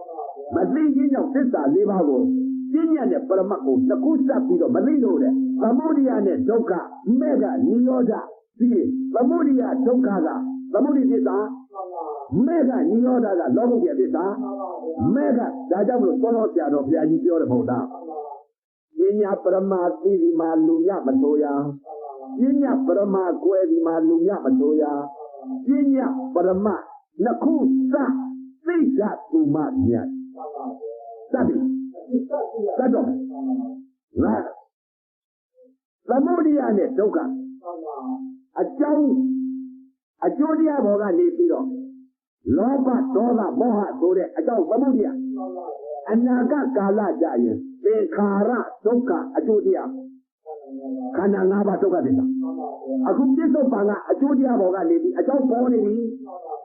C: မသိခြင်းကြောင့်သစ္စာ၄ပါးကိုပြဉ္ညာနဲ့ပရမတ်ကိုတစ်ခုစပ်ပြီးတော့မသိလို့တဲ့သမုဒိယနဲ့ဒုက္ခမဲ့ကနိရောဓဒီသမုဒိယဒုက္ခကသမုဒိသစ္စာမဲ့ကနိရောဓကလောကုတ္တရာသစ္စာမဲ့ကဒါကြောင့်မလို့သောတော်ဆရာတော်ဘုရားကြီးပြောတယ်မဟုတ်လားပြဉ္ညာပရမတ်သီဒီမှာလူရမဆိုရပြဉ္ညာပရမတ်ကွယ်ဒီမှာလူရမဆိုရပြဉ္ညာပရမတ်နှစ်ခုစသိကြသူမမြတ်သတ်ပြီသတ်တော့ငါသမုဒိယနဲ့ဒုက္ခအကြောင်းအကျိုးတရားဘောကနေပြီးတော့လောဘဒေါသမောဟဆိုတဲ့အကြောင်းသမုဒိယအနာဂတ်ကာလကြရင်သင်္ခါရဒုက္ခအကျိုးတရားခန္ဓာ၅ပါးဒုက္ခသစ္စာအခုပြစ္ဆုတ်ပံကအကျိုးတရားဘောကနေပြီးအကြောင်းပေါ်နေပြီ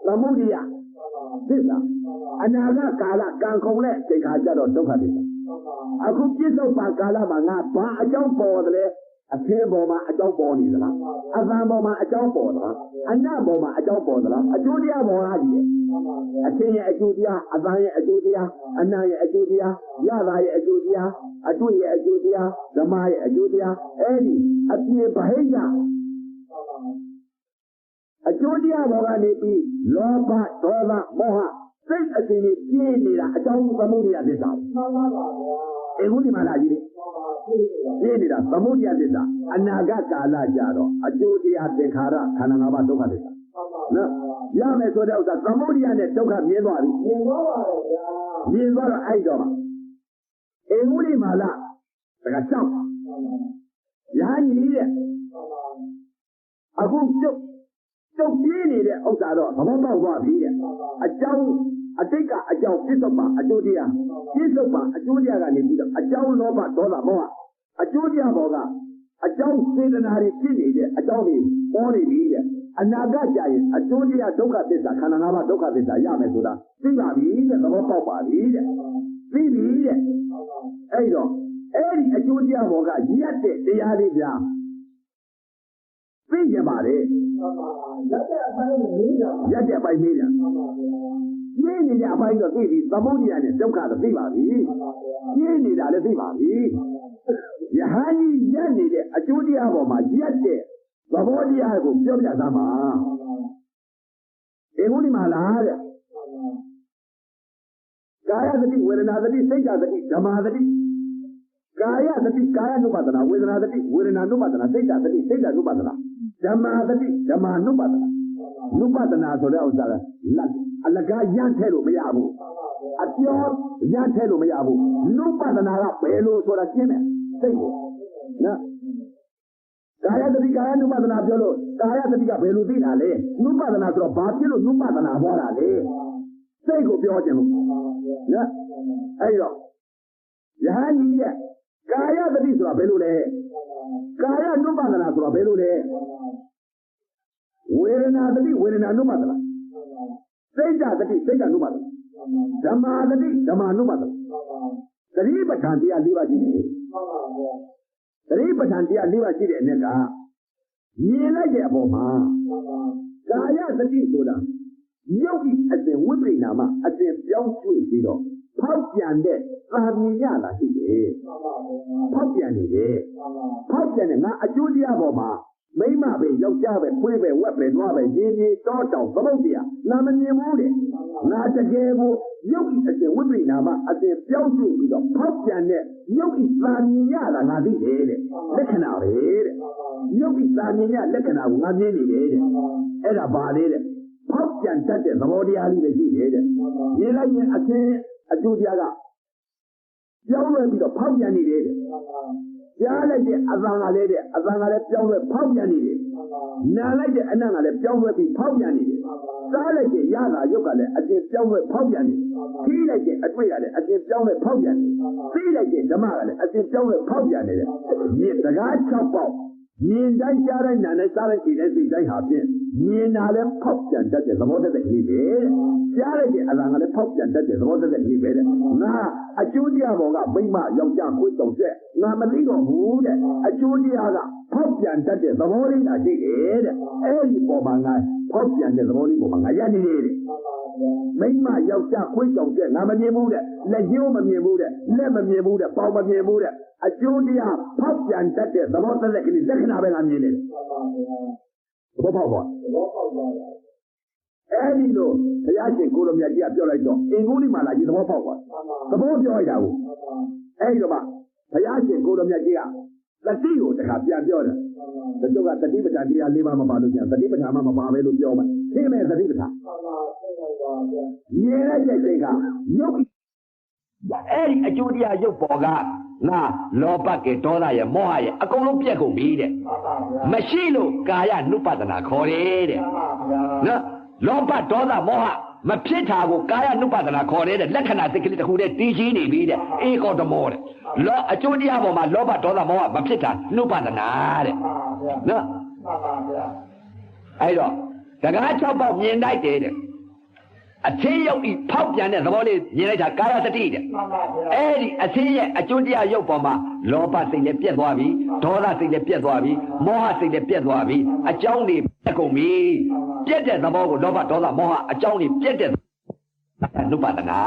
C: သမုဒိယသစ္စာအနာဂတ်ကာလကံကုန်တဲ့ချိန်ခါကျတော့ဒုက္ခသစ္စာအခုပြစ္ဆုတ်ပံကာလမှာငါဘာအကြောင်းပေါ်တယ်အသင်းပေါ်မှာအကြောင်းပေါ်နေသလားအသံပေါ်မှာအကြောင်းပေါ်သလားအနတ်ပေါ်မှာအကြောင်းပေါ်သလားအကျိုးတရားပေါ်လာကြီးအသင်းရဲ့အကျိုးတရားအသံရဲ့အကျိုးတရားအနတ်ရဲ့အကျိုးတရားရတာရဲ့အကျိုးတရားအတွေ့ရဲ့အကျိုးတရားဓမ္မရဲ့အကျိုးတရားအဲ့ဒီအပြင်ဗဟိယအကျိုးတရားပေါ်ကနေပြီးလောဘဒေါသမောဟစိတ်အစဉ်ကြီးပြင်းနေတာအကြောင်းသမုဒိယသစ္စာမှန်ပါပါဗျာအေဂုလိမာလာကြီးပြင်းနေတာသမုဒိယသစ္စာအနာဂတ်ကာလကြတော့အကျိုးတရားသင်္ခါရခန္ဓာ၅ပါးဒုက္ခသစ္စာနော်ရမယ်ဆိုတဲ့ဥစ္စာသမုဒိယနဲ့ဒုက္ခမြင်သွားပြီမြင်သွားပါရဲ့ဗျာမြင်သွားတော့အဲ့တော့အေဂုလိမာလာတကချောက်ရာကြီးတဲ့အခုကျုပ်ပြင်းနေတဲ့ဥစ္စာတော့သဘောပေါက်သွားပြီတဲ့အကြောင်းအတိတ်ကအကြောင်းပြစ္ဆုတ်ပါအကျိုးတရားပြစ္ဆုတ်ပါအကျိုးတရားကနေပြီးတော့အကြောင်းလောဘဒေါသမောဟအကျိုးတရားဘောကအကြောင်းစေတနာတွေဖြစ်နေတဲ့အကြောင်းတွေပေါ်နေပြီတဲ့အနာဂတ်ကြရင်အကျိုးတရားဒုက္ခသစ္စာခန္ဓာ၅ပါးဒုက္ခသစ္စာရမယ်ဆိုတာသိပါပြီတဲ့သဘောပေါက်ပါပြီတဲ့သိပြီတဲ့အဲ့တော့အဲ့ဒီအကျိုးတရားဘောကရက်တဲ့တရားလေးဗျာသိကြပါလေရက်တဲ့အပိုင်းမေးတာရက်တဲ့အပိုင်းမေးတာပြင်းနေတဲ့အပိုင်းတော့သိပြီသမုဒိယနဲ့ဒုက္ခတော့သိပါပြီပြင်းနေတာလည်းသိပါပြီယဟန်ကြီးရက်နေတဲ့အကျိုးတရားပေါ်မှာရက်တဲ့သဘောတရားကိုပြောပြသားမှာအေဂုလိမာလာတဲ့ကာယသတိဝေဒနာသတိစိတ်ဓာတ်သတိဓမ္မသတိကာယသတိကာယ ानु ပါဒနာဝေဒနာသတိဝေဒနာ ानु ပါဒနာစိတ်ဓာတ်သတိစိတ်ဓာတ် ानु ပါဒနာ ဓမ္မသတိဓမ္မနုပဒနာနုပဒနာဆိုတဲ့ဥစ္စာကလက်အလကားရမ်းထဲလို့မရဘူးအပြောရမ်းထဲလို့မရဘူးနုပဒနာကဘယ်လိုဆိုတာရှင်းတယ်သိတယ်နော်ကာယတတိကာယနုပဒနာပြောလို့ကာယတတိကဘယ်လိုသိတာလဲနုပဒနာဆိုတော့ဘာဖြစ်လို့နုပဒနာဟောတာလဲစိတ်ကိုပြောခြင်းလို့နော်အဲ့တော့ယဟန်ကြီးရဲ့ကာယတတိဆိုတာဘယ်လိုလဲကာယနုပဒနာဆိုတာဘယ်လိုလဲဝေဒနာတတိဝေဒနာနုပဒနာစိတ်ဓာတ်တတိစိတ်ဓာတ်နုပဒနာဓမ္မာတတိဓမ္မာနုပဒနာသတိပဋ္ဌာန်တရား၄ပါးရှိတယ်သတိပဋ္ဌာန်တရား၄ပါးရှိတဲ့အ ਨੇ ကမြင်လိုက်တဲ့အပေါ်မှာကာယတတိဆိုတာရုပ်ဤအစဉ်ဝိပရိနာမအစဉ်ပြောင်းရွှေ့ပြီးတော့ဖောက်ပြန်တဲ့သာမြင်ရတာရှိတယ်ဖောက်ပြန်နေတယ်ဖောက်ပြန်တဲ့ငါအကျိုးတရားပေါ်မှာမိမပဲယောက်ျားပဲခွေးပဲဝက်ပဲနွားပဲရင်းရင်းတောတောင်သမုတ်တရားနာမမြင်ဘူးတဲ့ငါတကယ်ကိုရုပ်ဤအစဉ်ဝိပရိနာမအစဉ်ပြောင်းရွှေ့ပြီးတော့ဖောက်ပြန်တဲ့ရုပ်ဤသာမြင်ရတာငါသိတယ်တဲ့လက္ခဏာပဲတဲ့ရုပ်ဤသာမြင်ရလက္ခဏာကိုငါမြင်နေတယ်တဲ့အဲ့ဒါပါလေတဲ့ဖောက်ပြန်တတ်တဲ့သဘောတရားလေးပဲရှိတယ်တဲ့မြင်လိုက်ရင်အစဉ်အကျိုးတရားကပြောင်းလဲပြီးတော့ဖောက်ပြန်နေတယ်တဲ့ကြားလိုက်တဲ့အသံကလည်းတဲ့အသံကလည်းပြောင်းလဲဖောက်ပြန်နေတယ်နားလိုက်တဲ့အနံ့ကလည်းပြောင်းလဲပြီးဖောက်ပြန်နေတယ်စားလိုက်တဲ့ရတာရုပ်ကလည်းအကျဉ်းပြောင်းလဲဖောက်ပြန်နေထိလိုက်တဲ့အတွေ့ကလည်းအကျဉ်းပြောင်းလဲဖောက်ပြန်နေသိလိုက်တဲ့ဓမ္မကလည်းအကျဉ်းပြောင်းလဲဖောက်ပြန်နေတယ်မြေတကား6ပေါက်မြင်တိုင်းကြားတိုင်းနားနဲ့စားလိုက်တဲ့စိတ်တိုင်းဟာဖြင့်မြင်တာလည်းဖောက်ပြန်တတ်တဲ့သဘောတည်းကလေးပဲကြားလိုက်တဲ့အသံကလည်းဖောက်ပြန်တတ်တဲ့သဘောတည်းကလေးပဲတဲ့ငါအကျိုးတရားပေါ်ကမိမယောက်ျားခွေးတုံချက်ငါမသိတော့ဘူးတဲ့အကျိုးတရားကဖောက်ပြန်တတ်တဲ့သဘောလေးသာရှိတယ်တဲ့အဲ့ဒီပေါ်မှာငါဖောက်ပြန်တဲ့သဘောလေးပေါ်မှာငါရနေတယ်တဲ့မိမယောက်ျားခွေးတုံချက်ငါမမြင်ဘူးတဲ့လက်ရိုးမမြင်ဘူးတဲ့လက်မမြင်ဘူးတဲ့ပေါင်မမြင်ဘူးတဲ့အကျိုးတရားဖောက်ပြန်တတ်တဲ့သဘောတည်းကလေးလက္ခဏာပဲငါမြင်နေတယ်ဘောပေါက်ပါအဲ့ဒီလိုဘုရားရှင်ကိုလိုမြတ်ကြီးကပြောလိုက်တော့အင်္ဂုလိမာလာကြီးသဘောပေါက်ပါသဘောပြောလိုက်တာကိုအဲ့ဒီတော့မှဘုရားရှင်ကိုလိုမြတ်ကြီးကသတိကိုတခါပြန်ပြောတယ်တချို့ကသတိပဋ္ဌာန်တရား၄ပါးမပါလို့ပြန်သတိပဋ္ဌာန်မှမပါပဲလို့ပြောမှသိမယ်သတိပဋ္ဌာန်မြင်လိုက်တဲ့စိတ်ကယုတ်အဲ့ဒီအကျိုးတရားရုပ်ပေါ်ကငါလောဘကေဒေါသရဲ့မောဟရဲ့အကုန်လုံးပြက်ကုန်ပြီတဲ့မရှိလို့ကာယနုပဒနာခေါ်တယ်တဲ့နော်လောဘဒေါသမောဟမဖြစ်တာကိုကာယနုပဒနာခေါ်တယ်တဲ့လက္ခဏာစိတ်ကလေးတစ်ခုတည်းတည်ရှိနေပြီတဲ့အေကောတမောတဲ့အကျိုးတရားပေါ်မှာလောဘဒေါသမောဟမဖြစ်တာနုပဒနာတဲ့နော်အဲ့တော့တကား6ပေါက်မြင်လိုက်တယ်တဲ့အချင်းရုပ်ဤဖောက်ပြန်တဲ့သဘောလေးမြင်လိုက်တာကာယတတိတဲ့အဲ့ဒီအချင်းရဲ့အကျိုးတရားရုပ်ပေါ်မှာလောဘစိတ်လည်းပြက်သွားပြီဒေါသစိတ်လည်းပြက်သွားပြီမောဟစိတ်လည်းပြက်သွားပြီအကြောင်းတွေပြက်ကုန်ပြီပြက်တဲ့သဘောကိုလောဘဒေါသမောဟအကြောင်းတွေပြက်တဲ့နုပဒနာ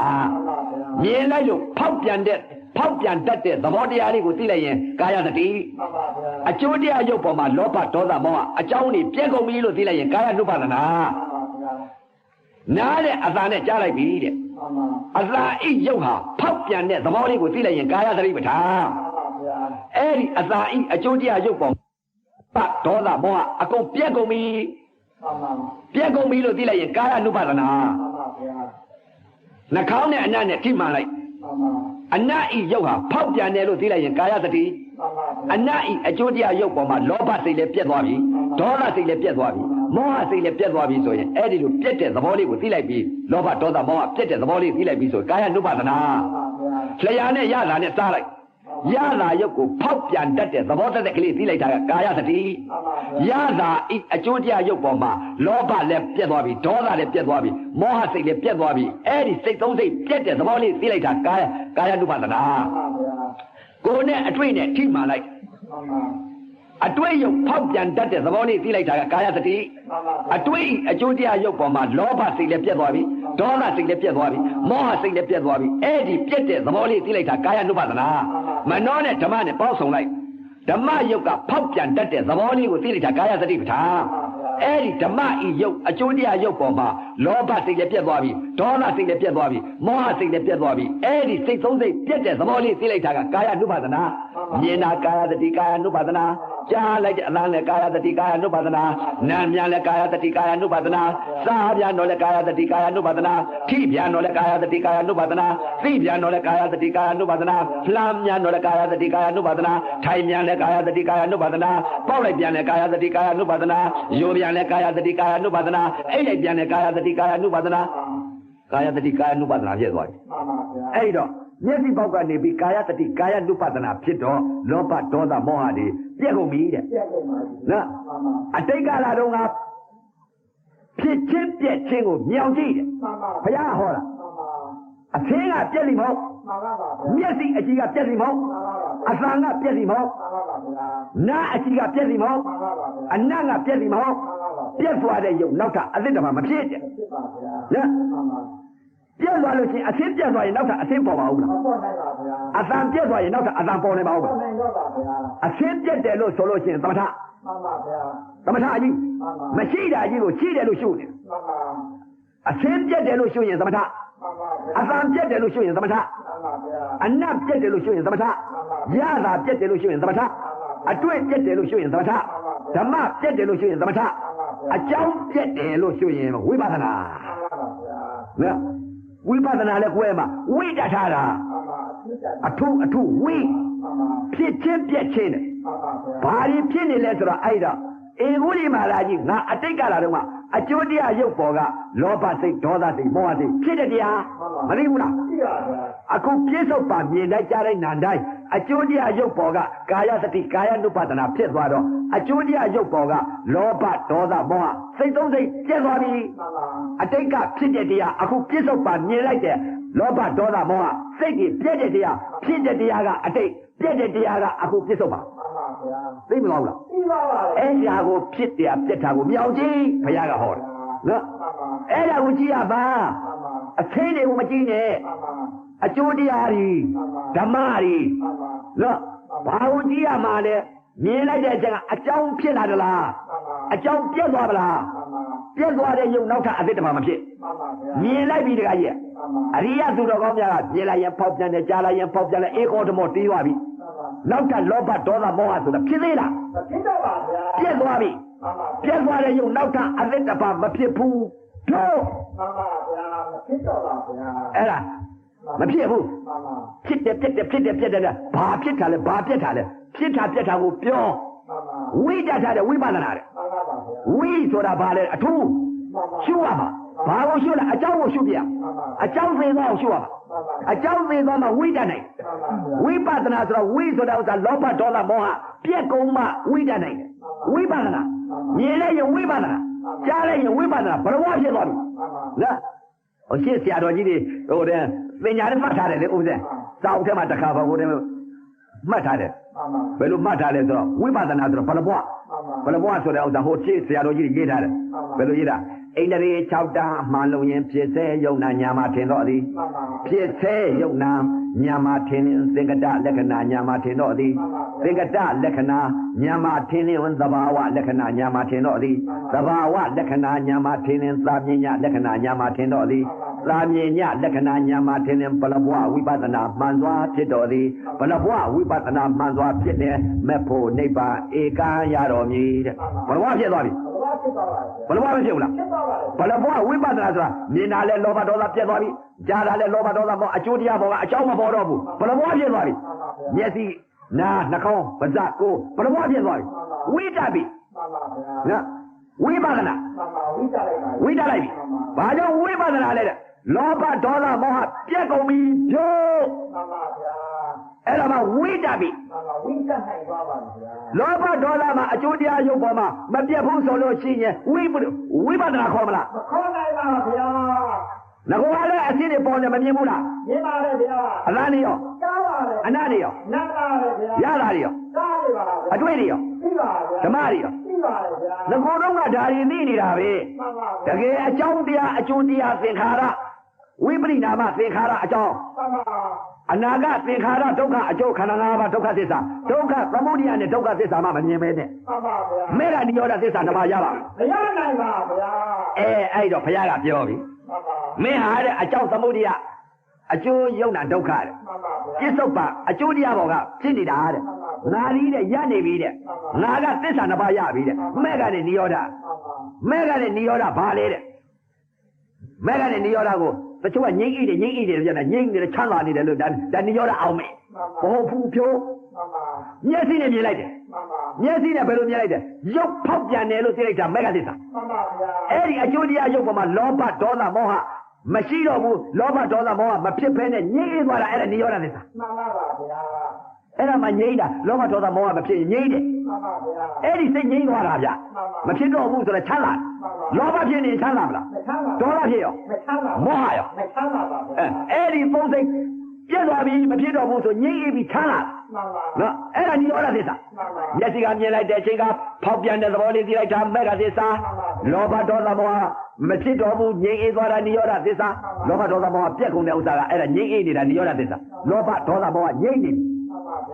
C: မြင်လိုက်လို့ဖောက်ပြန်တတ်တဲ့သဘောတရားလေးကိုသိလိုက်ရင်ကာယတတိအကျိုးတရားရုပ်ပေါ်မှာလောဘဒေါသမောဟအကြောင်းတွေပြက်ကုန်ပြီလို့သိလိုက်ရင်ကာယနုပဒနာနားတဲ့အသာနဲ့ကြားလိုက်ပြီတဲ့အသာအိရုပ်ဟာဖောက်ပြန်တဲ့သဘောလေးကိုသိလိုက်ရင်ကာယသတိပဋ္ဌာန်အဲ့ဒီအသာအိအကျိုးတရားရုပ်ပေါ်ဒေါသမောဟအကုန်ပြက်ကုန်ပြီလို့သိလိုက်ရင်ကာယ ानु ပါဒနာနှာခေါင်းနဲ့အနံ့နဲ့ထိမှန်လိုက်အနံ့ဤရုပ်ဟာဖောက်ပြန်တယ်လို့သိလိုက်ရင်ကာယသတိအနံ့ဤအကျိုးတရားရုပ်ပေါ်မှာလောဘစိတ်လည်းပြက်သွားပြီဒေါသစိတ်လည်းပြက်သွားပြီမောဟစိတ်လည်းပြက်သွားပြီဆိုရင်အဲ့ဒီလိုပြက်တဲ့သဘောလေးကိုသိလိုက်ပြီလောဘဒေါသမောဟပြက်တဲ့သဘောလေးသိလိုက်ပြီဆိုကာယ ानु ပါဒနာလျှာနဲ့ရတာနဲ့စားလိုက်ရတာရုပ်ကိုဖောက်ပြန်တတ်တဲ့သဘောတက်ကလေးသိလိုက်တာကကာယသတိရတာဤအကျိုးတရားရုပ်ပေါ်မှာလောဘလည်းပြက်သွားပြီဒေါသလည်းပြက်သွားပြီမောဟစိတ်လည်းပြက်သွားပြီအဲ့ဒီစိတ်သုံးစိတ်ပြက်တဲ့သဘောလေးသိလိုက်တာကာယ ानु ပါဒနာကိုယ်နဲ့အတွေ့နဲ့ထိမှန်လိုက်အတွေ့ရုပ်ဖောက်ပြန်တတ်တဲ့သဘောလေးသိလိုက်တာကကာယသတိအတွေ့အကျိုးတရားရုပ်ပေါ်မှာလောဘစိတ်လည်းပြက်သွားပြီဒေါသစိတ်လည်းပြက်သွားပြီမောဟစိတ်လည်းပြက်သွားပြီအဲ့ဒီပြက်တဲ့သဘောလေးသိလိုက်တာကာယ ानु ပါဒနာမနောနဲ့ဓမ္မနဲ့ပေါင်းစုံလိုက်ဓမ္မရုပ်ကဖောက်ပြန်တတ်တဲ့သဘောလေးကိုသိလိုက်တာကာယသတိပဋ္ဌာန်အဲ့ဒီဓမ္မဤရုပ်အကျိုးတရားရုပ်ပေါ်မှာလောဘစိတ်လည်းပြက်သွားပြီဒေါသစိတ်လည်းပြက်သွားပြီမောဟစိတ်လည်းပြက်သွားပြီအဲ့ဒီစိတ်သုံးစိတ်ပြက်တဲ့သဘောလေးသိလိုက်တာကကာယ ानु ပါဒနာမြင်တာကာယသတိကာယ ानु ပါဒနာ ကြားလိုက်တဲ့အလားနဲ့ကာယတတိကာယ ानु ပါဒနာနာမ်ပြန်လည်းကာယတတိကာယ ानु ပါဒနာစားပြန်တော့လည်းကာယတတိကာယ ानु ပါဒနာထိပြန်တော့လည်းကာယတတိကာယ ानु ပါဒနာသိပြန်တော့လည်းကာယတတိကာယ ानु ပါဒနာလှမ်းပြန်တော့လည်းကာယတတိကာယ ानु ပါဒနာထိုင်ပြန်လည်းကာယတတိကာယ ानु ပါဒနာပေါက်လိုက်ပြန်လည်းကာယတတိကာယ ानु ပါဒနာယိုပြန်လည်းကာယတတိကာယ ानु ပါဒနာအိတ်လိုက်ပြန်လည်းကာယတတိကာယ ानु ပါဒနာကာယတတိကာယ ानु ပါဒနာဖြစ်သွားပြီအဲ့တော့မျက်စိပေါက်ကနေပြီးကာယတတိကာယ ानु ပါဒနာဖြစ်တော့လောဘဒေါသမောဟတွေပြည့်ကုန်ပြီတဲ့နော်အတိတ်ကာလတုန်းကဖြစ်ချင်းပြည့်ချင်းကိုမြောင်ကြည့်တယ်ဘုရားဟောတာအသင်းကပြည့်လိမ့်မဟုတ်မျက်စိအကြည့်ကပြည့်လိမ့်မဟုတ်အသံကပြည့်လိမ့်မဟုတ်နားအကြည့်ကပြည့်လိမ့်မဟုတ်အနံ့ကပြည့်လိမ့်မဟုတ်ပြည့်သွားတဲ့ယုံနောက်ထပ်အသစ်တမှာမဖြစ်တဲ့နော်ပြည့်သွားလို့ချင်းအသင်းပြည့်သွားရင်နောက်ထပ်အသင်းပေါ်ပါဦးလားအသံပြည့်သွားရင်နောက်ထပ်အသံပေါ်နေပါဦးလားအသင်းပြည့်တယ်လို့ဆိုလို့ချင်းသမထသမထအကြီးမရှိတာကြီးကိုရှိတယ်လို့ရှုနေအသင်းပြည့်တယ်လို့ရှုရင်သမထအသံပြည့်တယ်လို့ရှုရင်သမထအနတ်ပြည့်တယ်လို့ရှုရင်သမထရတာပြည့်တယ်လို့ရှုရင်သမထအတွေ့ပြည့်တယ်လို့ရှုရင်သမထဓမ္မပြည့်တယ်လို့ရှုရင်သမထအကြောင်းပြည့်တယ်လို့ရှုရင်ဝိပဿနာနော်ဝိပဿနာလည်းကိုယ်မှာဝိတ္တထားတာအထုဝိဖြစ်ချင်းပြည့်ချင်းတယ်ဘာတွေဖြစ်နေလဲဆိုတော့အဲ့တော့အေဂုလိမာလာကြီးငါအတိတ်ကလာတော့ကအကျိုးတရားရုပ်ပေါ်ကလောဘစိတ်ဒေါသစိတ်မောဟစိတ်ဖြစ်တဲ့တရားမသိဘူးလားအခုပြစ္ဆုတ်ပါမြင်တိုင်းကြားတိုင်းနာတိုင်းအကျိုးတရားရုပ်ပေါ်ကကာယသတိကာယ ानु ပါဒနာဖြစ်သွားတော့အကျိုးတရားရုပ်ပေါ်ကလောဘဒေါသမောဟစိတ်သုံးစိတ်ပြည့်သွားပြီအတိတ်ကဖြစ်တဲ့တရားအခုပြစ္ဆုတ်ပါမြင်လိုက်တဲ့လောဘဒေါသမောဟစိတ်ကြီးပြည့်တဲ့တရားဖြစ်တဲ့တရားကအတိတ်ပြည့်တဲ့တရားကအခုပြစ္ဆုတ်ပါသိမလားအဲ့ဒါကိုဖြစ်တယ်ပြက်တာကိုမြောင်ကြည့်ဘုရားကဟောတယ်နော်အဲ့ဒါကိုကြည့်ရပါအသိတွေကိုမကြည့်နဲ့အကျိုးတရားတွေဓမ္မတွေနော်ဘာကိုကြည့်ရမှာလဲမြင်လိုက်တဲ့အချိန်ကအကြောင်းဖြစ်လာသလားအကြောင်းပြက်သွားပါလားပြက်သွားတဲ့ယုံနောက်ထပ်အသစ်တမှာမဖြစ်မြင်လိုက်ပြီတခါကြီးအရိယသူတော်ကောင်းများကမြင်လိုက်ရင်ဖောက်ပြန်တယ်ကြားလိုက်ရင်ဖောက်ပြန်တယ်ဧကောဓမောတီးသွားပြီနောက်ထပ်လောဘဒေါသမောဟဆိုတာဖြစ်သေးလား
B: ဖြစ်တော့ပါဗျာ
C: ပြက်သွားပြီပြက်သွားတဲ့ယုံနောက်ထပ်အသစ်တပါမဖြစ်ဘူးတို့
B: မှန်ပါဗျာဖြစ်တော့ပါဗျာ
C: အဲ့ဒါမဖြစ်ဘူးဖြစ်တယ်ဘာဖြစ်တာလဲဘာပြက်တာလဲဖြစ်တာပြက်တာကိုပြောဝိတ္တထားတဲ့ဝိပဿနာတဲ့ဝိဆိုတာဘာလဲအထူးရှုရမှာဘာကိုရှုလဲအကြောင်းကိုရှုပြအကြောင်းသိသွားအောင်ရှုရမှာအကြောင်းသိသွားမှဝိတ္တနိုင်ဝိပဿနာဆိုတော့ဝိဆိုတာဥစ္စာလောဘဒေါသမောဟပြက်ကုန်မှဝိတ္တနိုင်တယ်ဝိပဿနာမြင်လိုက်ရင်ဝိပဿနာကြားလိုက်ရင်ဝိပဿနာဘယ်လိုဖြစ်သွားပြီလားဟိုရှင်းဆရာတော်ကြီးတွေဟိုတဲ့ပညာနဲ့မှတ်ထားတယ်လေဥစ္စာစာအုပ်ထဲမှာတစ်ခါပါဟိုတဲ့မှတ်ထားတယ်ဘယ်လိုမှတ်ထားလဲဆိုတော့ဝိပဿနာဆိုတော့ဘယ်လိုဆိုတဲ့ဥစ္စာဟိုရှင်းဆရာတော်ကြီးရေးထားတယ်ဘယ်လိုရေးတာအိန္ဒြေ6တာမှန်လို့ရင်ဖြစ်စေယုံနာညာမှာထင်တော့သည်ဖြစ်စေယုံနာညာမှာထင်သင်္ကတလက္ခဏာညာမှာထင်တော့သည်သင်္ကတလက္ခဏာညာမှာထင်ရင်သဘာဝလက္ခဏာညာမှာထင်တော့သည်သဘာဝလက္ခဏာညာမှာထင်ရင်သာမြညာလက္ခဏာညာမှာထင်တော့သည်သာမြညာလက္ခဏာညာမှာထင်ရင်ဘလဘဝဝိပဿနာမှန်စွာဖြစ်တော်သည်ဘလဘဝဝိပဿနာမှန်စွာဖြစ်တဲ့မဲ့ဖို့နိဗ္ဗာန်ဧကံရတော်မူတဲ့ဘလဘဝဖြစ်သွားပြီဘလဘဝမဖြစ်ဘူးလားဘလဘဝဝိပဿနာဆိုတာမြင်တာလဲလောဘဒေါသပြတ်သွားပြီကြားတာလဲလောဘဒေါသမောအကျိုးတရားပေါ်ကအကြောင်းမပေါ်တော့ဘူးဘလဘဝဖြစ်သွားပြီမျက်စိနားနှာခေါင်းပါးစပ်ကိုယ်ဘလဘဝဖြစ်သွားပြီဝိတ္တပြီနော်ဝိပဿနာဝိတ္တလိုက်ပြီဘာကြောင့်ဝိပဿနာလဲတဲ့လောဘဒေါသမောဟပြတ်ကုန်ပြီဖြိုးအဲ့ဒါမှဝိတ္တပြီ
B: ဝိတ္တနိုင်သွားပါဗျာ
C: လောဘဒေါသမှာအကျိုးတရားရုပ်ပေါ်မှာမပြတ်ဘူးဆိုလို့ရှိရင်ဝိပဿနာခေါ်မလား
B: မခေါ်နိုင်ပါဗျာ
C: ငါကလည်းအစစ်တွေပေါ်နေမမြင်ဘူးလား
B: မြင်ပါတယ်ဗျာ
C: အလားနေရော
B: ကြားပါတယ်
C: အနာနေရော
B: နားပါတယ်ဗျာ
C: ရတာတွေရော
B: ကြားနေပါဗျာ
C: အတွေ့တွေရော
B: သိပါဗျာ
C: ဓမ္မတွေရော
B: သိပါတယ်ဗျာ
C: ငါကတော့ကဒါတွေသိနေတာပဲ
B: မှန်ပါ
C: တကယ်အကြောင်းတရားအကျိုးတရားသင်္ခါရဝိပရိနာမသင်္ခါရအကြောင်း
B: မှန်ပါ
C: အနာဂတ်သင်္ခါရဒုက္ခအကျိုးခန္ဓာ၅ပါးဒုက္ခသစ္စာဒုက္ခသမုဒယနဲ့ဒုက္ခသစ္စာမှမမြင်ပဲနဲ့
B: မှန်ပါဗျာ
C: မေရဏိယောဒသစ္စာတစ်ပါးရပါ
B: မရနိုင်ပါဗျာ
C: အဲ့တော့ဘုရားကပြောပြီမင်းဟာတဲ့အကြောင်းသမုဒယအကျိုးယုံနာဒုက္ခတဲ့
B: မှန်ပါဗျာ
C: ပြစ္ဆုတ်ပါအကျိုးတရားပေါ်ကဖြစ်နေတာတဲ့ နာရီတဲ့ရနေပြီတဲ့ငါကသစ္စာနှစ်ပါးရပြီတဲ့မဲ့ကနဲ့နိရောဓမဲ့ကနဲ့နိရောဓဘာလဲတဲ့မဲ့ကနဲ့နိရောဓကိုတချို့ကငြိမ့်ဣတယ်ပြန်တာငြိမ့်နေတယ်ချမ်းသာနေတယ်လို့ဒါနိရောဓအောင်မယ်ဘောဖူဖြိုးမျက်စိနဲ့မြင်လိုက်တယ်မျက်စိနဲ့ဘယ်လိုမြင်လိုက်တယ်ရုပ်ဖောက်ပြန်တယ်လို့သိလိုက်တာမဲ့ကသစ္စာအဲ့ဒီအကျိုးတရားရုပ်ပေါ်မှာလောဘဒေါသမောဟမရှိတော့ဘူးလောဘဒေါသမောဟမဖြစ်ဘဲနဲ့ငြိမ့်သွားတာအဲ့ဒါနိရောဓသစ္စာ
B: မှန်ပါပါဗျာ
C: အဲ့ဒါမှငြိမ့်တာလောဘဒေါသမောဟမဖြစ်ငြိမ့်တယ်
B: မှန်ပါဗျာ
C: အဲ့ဒီစိတ်ငြိမ့်သွားတာဗျမဖြစ်တော့ဘူးဆိုတော့ချမ်းသာလောဘဖြစ်နေချမ်းသာမလား
B: မချမ်းသာ
C: ဒေါသဖြစ်ရော
B: မချမ်းသာ
C: မောဟရော
B: မချမ်းသာပါဗျာ
C: အဲ့ဒီပုံစိတ်ပြည့်သွားပြီမဖြစ်တော့ဘူးဆိုငြိမ့်ပြီးချမ်းသာ
B: မှန်ပါ
C: နော်အဲ့ဒါနိရောဓသစ္စာမျက်စိကမြင်လိုက်တဲ့အချိန်ကဖောက်ပြန်တဲ့သဘောလေးသိလိုက်တာမဲ့ကသစ္စာလောဘဒေါသမောဟမဖြစ်တော့ဘူးငြိမ့်အေးသွားတာနိရောဓသစ္စာလောဘဒေါသမောဟပြက်ကုန်တဲ့ဥစ္စာကအဲ့ဒါငြိမ့်အေးနေတာနိရောဓသစ္စာလောဘဒေါသမောဟငြိမ့်နေ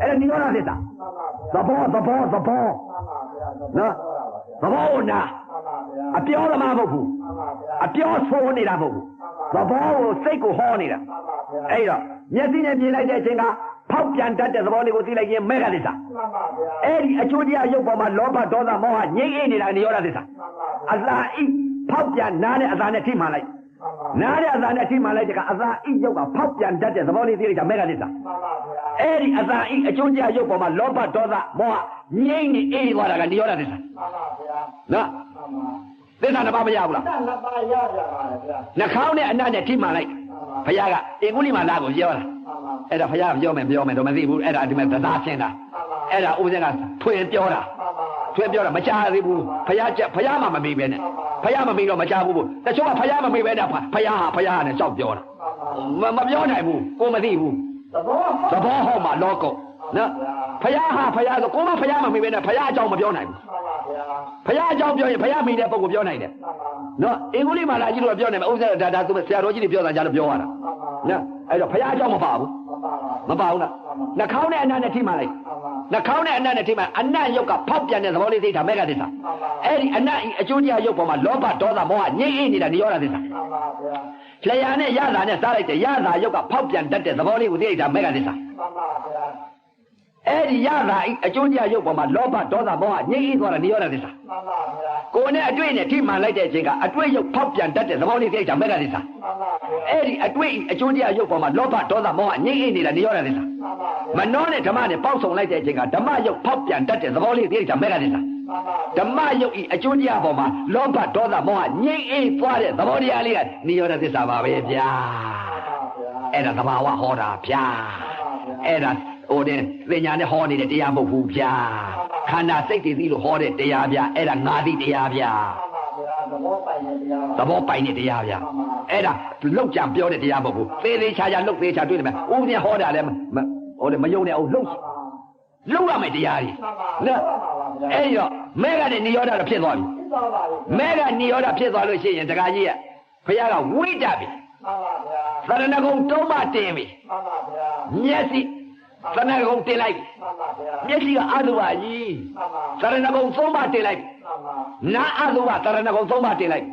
C: အဲ့ဒါနိရောဓသစ္စာသဘောနော်သဘောနာအပြောသမားမဟုတ်ဘူးအပြောဆိုးနေတာမဟုတ်ဘူးသဘောကိုစိတ်ကိုဟောနေတာအဲ့တော့မျက်စိနဲ့မြင်လိုက်တဲ့အချိန်ကဖောက်ပြန်တတ်တဲ့သဘောလေးကိုသိလိုက်ရင်မဲ့ကသစ္စာအဲ့ဒီအကျိုးတရားရုပ်ပေါ်မှာလောဘဒေါသမောဟငြိမ့်အေးနေတာနိရောဓသစ္စာအသာဣဖောက်ပြန်နားနဲ့အသာနဲ့ထိမှန်လိုက်နားနဲ့အသာနဲ့ထိမှန်လိုက်တဲ့ကအသာဣရုပ်ကဖောက်ပြန်တတ်တဲ့သဘောလေးသိလိုက်တာမဲ့ကသစ္စာအဲ့ဒီအသာဣအကျိုးတရားရုပ်ပေါ်မှာလောဘဒေါသမောဟငြိမ့်နေအေးသွားတာကနိရောဓသစ္စာနော်သစ္စာနှစ်ပါးမရဘူးလား
B: သစ္စာနှစ်ပါးရကြပါလေဗျာ
C: နှာခေါင်းနဲ့အနတ်နဲ့ထိမှန်လိုက်ဘုရားကအင်္ဂုလိမာလာကိုပြောတာအဲ့ဒါဘုရားပြောမယ်တော့မသိဘူးအဲ့ဒါဒီမဲ့သသားရှင်းတာအဲ့ဒါဥပဇင်းကထွင်ပြောတာမကြားသေးဘူးဘုရားမှမမေ့ပဲနဲ့ဘုရားမမေ့တော့မကြားဘူးတချို့ကဘုရားမမေ့ပဲနဲ့ဘုရားနဲ့ကြောက်ပြောတာမပြောနိုင်ဘူးကိုမသိဘူးသဘောဟောမှာလောကောနော်ဘုရားဆိုကိုမဘုရားမမေ့ပဲနဲ့ဘုရားအကြောင်းမပြောနိုင်ဘူးဘုရားအကြောင်းပြောရင်ဘုရားမိတဲ့ပုဂ္ဂိုလ်ပြောနိုင်တယ်နော်အင်္ဂုလိမာလာကြီးတို့ပြောနိုင်မယ်ဥစ္စာဒါသူဆရာတော်ကြီးတွေပြောတာကြားလို့ပြောရတာနော်အဲ့တော့ဘုရားအကြောင်းမပါဘူးမပါဘူးလားနှာခေါင်းနဲ့အနံ့နဲ့ထိမှလိုက်နှာခေါင်းနဲ့အနံ့နဲ့ထိမှအနံ့ရုပ်ကဖောက်ပြန်တဲ့သဘောလေးသိတာမဲ့ကသစ္စာအဲ့ဒီအနံ့အကျိုးတရားရုပ်ပေါ်မှာလောဘဒေါသမောဟငြိမ့်အေးနေတာနိရောဓသစ္စာလျာနဲ့ရတာနဲ့စားလိုက်တယ်ရတာရုပ်ကဖောက်ပြန်တတ်တဲ့သဘောလေးကိုသိတာမဲ့ကသစ္စာအဲ့ဒီရတာအကျိုးတရားရုပ်ပေါ်မှာလောဘဒေါသမောဟငြိမ့်အေးသွားတာနိရောဓသစ္စာကိုယ်နဲ့အတွေ့နဲ့ထိမှန်လိုက်တဲ့အချိန်ကအတွေ့ရုပ်ဖောက်ပြန်တတ်တဲ့သဘောလေးသိတာမဲ့ကသစ္စာအဲ့ဒီအတွေ့အကျိုးတရားရုပ်ပေါ်မှာလောဘဒေါသမောဟငြိမ့်အေးနေတာနိရောဓသစ္စာမနှောနဲ့ဓမ္မနဲ့ပေါက်ဆုံလိုက်တဲ့အချိန်ကဓမ္မရုပ်ဖောက်ပြန်တတ်တဲ့သဘောလေးသိတာမဲ့ကသစ္စာဓမ္မရုပ်ဤအကျိုးတရားပေါ်မှာလောဘဒေါသမောဟငြိမ့်အေးသွားတဲ့သဘောတရားလေးကနိရောဓသစ္စာပါပဲဗျာအဲ့ဒါသဘာဝဟောတာဗျာအဲ့ဒါဟိုတဲ့ပညာနဲ့ဟောနေတဲ့တရားမဟုတ်ဘူးဗျာခန္ဓာစိတ်တွေသိလို့ဟောတဲ့တရားဗျာအဲ့ဒါငါသိတရားဗျာ
B: သဘောပိုင်
C: တဲ့တရားဗျာအဲ့ဒါလောက်ကြံပြောတဲ့တရားမဟုတ်ဘူးသေသေးချာချာလောက်သေးချာတွေ့တယ်မဥပဒေဟောတာလည်းဟိုလေမယုံနဲ့အောင်လောက်ရမယ်တရားကြီးနော်အဲ့ရောမဲကနဲ့နိရောဓတော့ဖြစ်သွားပြီမဲကနိရောဓဖြစ်သွားလို့ရှိရင်တခါကြီးကဘုရားကဝိတ္တပြီသရဏဂုံတုံးမတင်ပြီမျက်စိသရဏဂုံတင်လိုက်မျက်စိကအတုပါကြီးသရဏဂုံသုံးပါတင်လိုက်နာအတုပါသရဏဂုံသုံးပါတင်လိုက်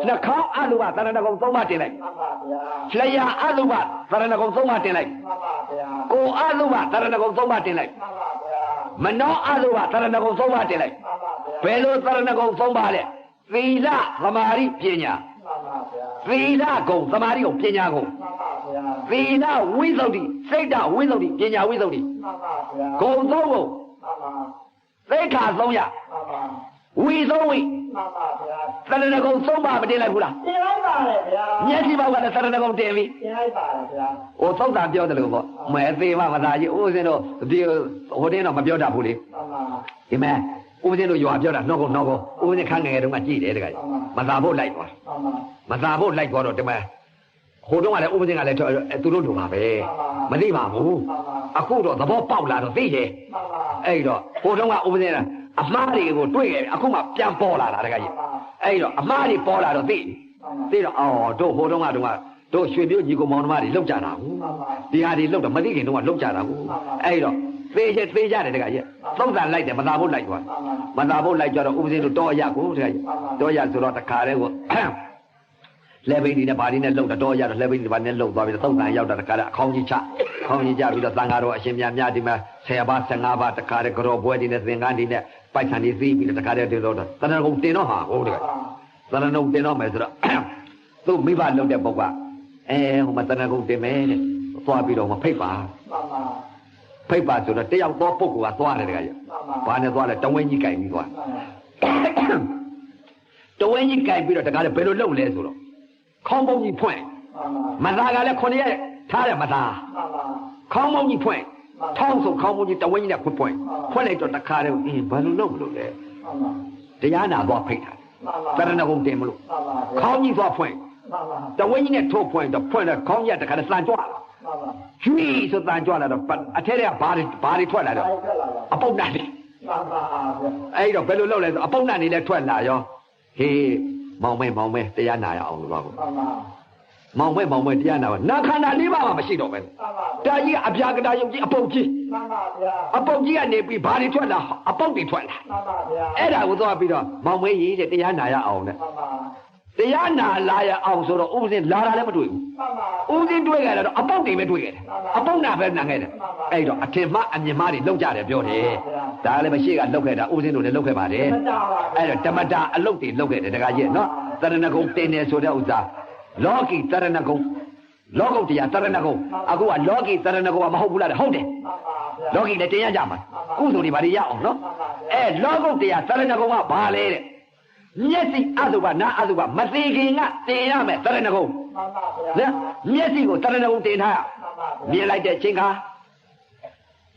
C: နှာခေါင်းအတုပါသရဏဂုံသုံးပါတင်လိုက်လျှာအတုပါသရဏဂုံသုံးပါတင်လိုက်ကိုယ်အတုပါသရဏဂုံသုံးပါတင်လိုက်မနောအတုပါသရဏဂုံသုံးပါတင်လိုက်ဘယ်လိုသရဏဂုံသုံးပါလဲသီလသမာဓိပညာသီလကုံသမာဓိကုံပညာကုံသီလဝိသုဒ္ဓိစိတ်တဝိသုဒ္ဓိပညာဝိသုဒ္ဓိဂုံသုံးကုံသိက္ခာ300ဝီသုံးဝီသရဏဂုံသုံးပါမတင်လိုက်ဘူးလား
B: တင်လိုက်ပါလေဗျာ
C: မျက်စိပေါက်ကလည်းသရဏဂုံတင်ပြီ
B: တင်လိုက်ပါလေဗျာ
C: ဟိုသုတ်တာပြောတယ်လို့ပေါ့မဲသေးမှမသားကြီးဦးစင်းတို့ဒီဟိုတင်းတော့မပြောတတ်ဘူးလေဒီမဲ့ဦးစင်းတို့ရွာပြောတာနှောကောဦးစင်းခန်းငယ်တုန်းကကြည့်တယ်တခါကြီးမသာဖို့လိုက်သွားတော့ဒီမဲ့ဟိုတုန်းကလည်းဦးစင်းကလည်းသူတို့လိုပါပဲမသိပါဘူးအခုတော့သဘောပေါက်လာတော့သိတယ်အဲ့တော့ဟိုတုန်းကဦးစင်းကအမှားတွေကိုတွေ့ခဲ့အခုမှပြန်ပေါ်လာတာတခါကြီးအဲ့တော့အမှားတွေပေါ်လာတော့သိတော့အော်တို့ဟိုတုန်းကတို့ရွှေမျိုးညီကောင်မောင်နှမတွေလောက်ကြတာဘူးဒီဟာတွေလောက်တော့မသိခင်တုန်းကလောက်ကြတာဘူးအဲ့တော့သေးကြတယ်တခါကြီးသုံးတန်လိုက်တယ်မသာဖို့လိုက်သွားမသာဖို့လိုက်ကြတော့ဥပဇင်းတို့တောရကိုတခါကြီးတောရဆိုတော့တခါတည်းကို
D: level in a body and load the door, level in the one and load by the tongue and out of the car, Kongi with the Tangaro, Ashimia Yadima, say about Sangaba, the car, grow wedding as the Gandhi, Python is the car de loader. Then I don't know. Then I know the number. So me by load the Boba. And Matanago de man, for a bit of a paper. Paper to the day of the book was one of the guy. One of the when you came one. The when you came, the guy below low lesson. Combo point. Madaga Conia, Taramada. Combo point. Tonsil combo the when you put point. Point it to the car in Balloon there. Diana bought Peter. Saranago Demo. Call me for point. The when you 2 point, the point of Konya, the kind of Sanjuana. Trees of Sanjuana, but I tell you body toilet. Upon nothing. I don't know, upon nothing, that toilet. He. Mong, Diana on the road. Mong, Diana. Nakana Liva machine open. Dai Abjagada, a pogi. A pogi and they be body to a pogi toilet. And I was all be the Mong, Diana on it. Diana liar also the Uzin Lara never do. Uzin doing it, a pogi doing it. Upon Navan, I don't attempt and your money look at it, beauty. Dale machine and look at Uzin to the look about it. And Tamada, a look at the guy, no? Taranago, 10 years old, Loki, Taranago, Logo, Taranago, I go and Loki, Taranago, a whole blood, hold it. Loki, the Tiajama, who's only young, no? Eh, Logo, Taranago, Ballet. Yesi, Azuba, not Azuba, Masiki, Tiame, Taranago. Yesi, Taranago, Tina. Me like that, Chinga.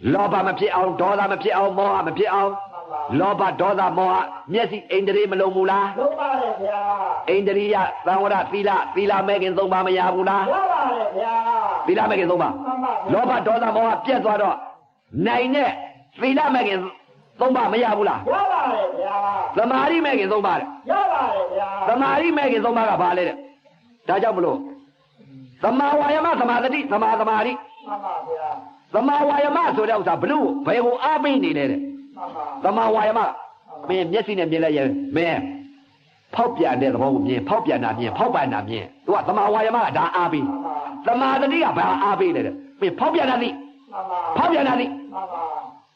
D: Loba, Mapia, Dola, Mapia, Moa, Mapia. Loba dola moa, Messi, Indri Malomula, Indria, Samora, Fila, Megan Zoma, Mayabula, Fila Megan Zoma, Loba dola moa, Piazado, Naine, Fila Megan Zoma, Mayabula, Samari Megan Zoma, Samari Megan Zoma, Vale, Tajabulo, Samawayama, Samadati, Samadamari, Samawayama, so that was a blue, Payo Abin in it. The Mawayama, man, yes, in a million, man. Popia de the home, Popia Namia, Popa Namia. What the Mawayama, da Abi. The Madadia, Abi, me Popia Nami, Popia Nami,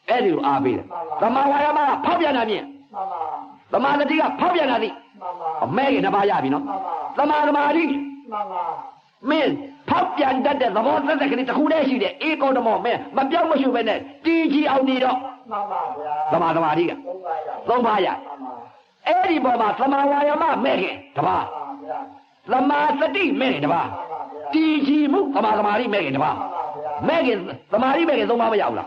D: Edu Abi. The Mawayama, Popia Namia. The Madadia, Popia Nami. A Megan Abayabino. The Madamari. Man, Popia and that the most second is a who they see the echo the more man, but young was you when DG Alnido. The Madamaria. Somaya. Anybody, Samawayama, Megan, Taba. The Masati, Megan, Taba. DG Mook, the Madamari, Megan, Taba. Megan, the Mari Megan, Somaya.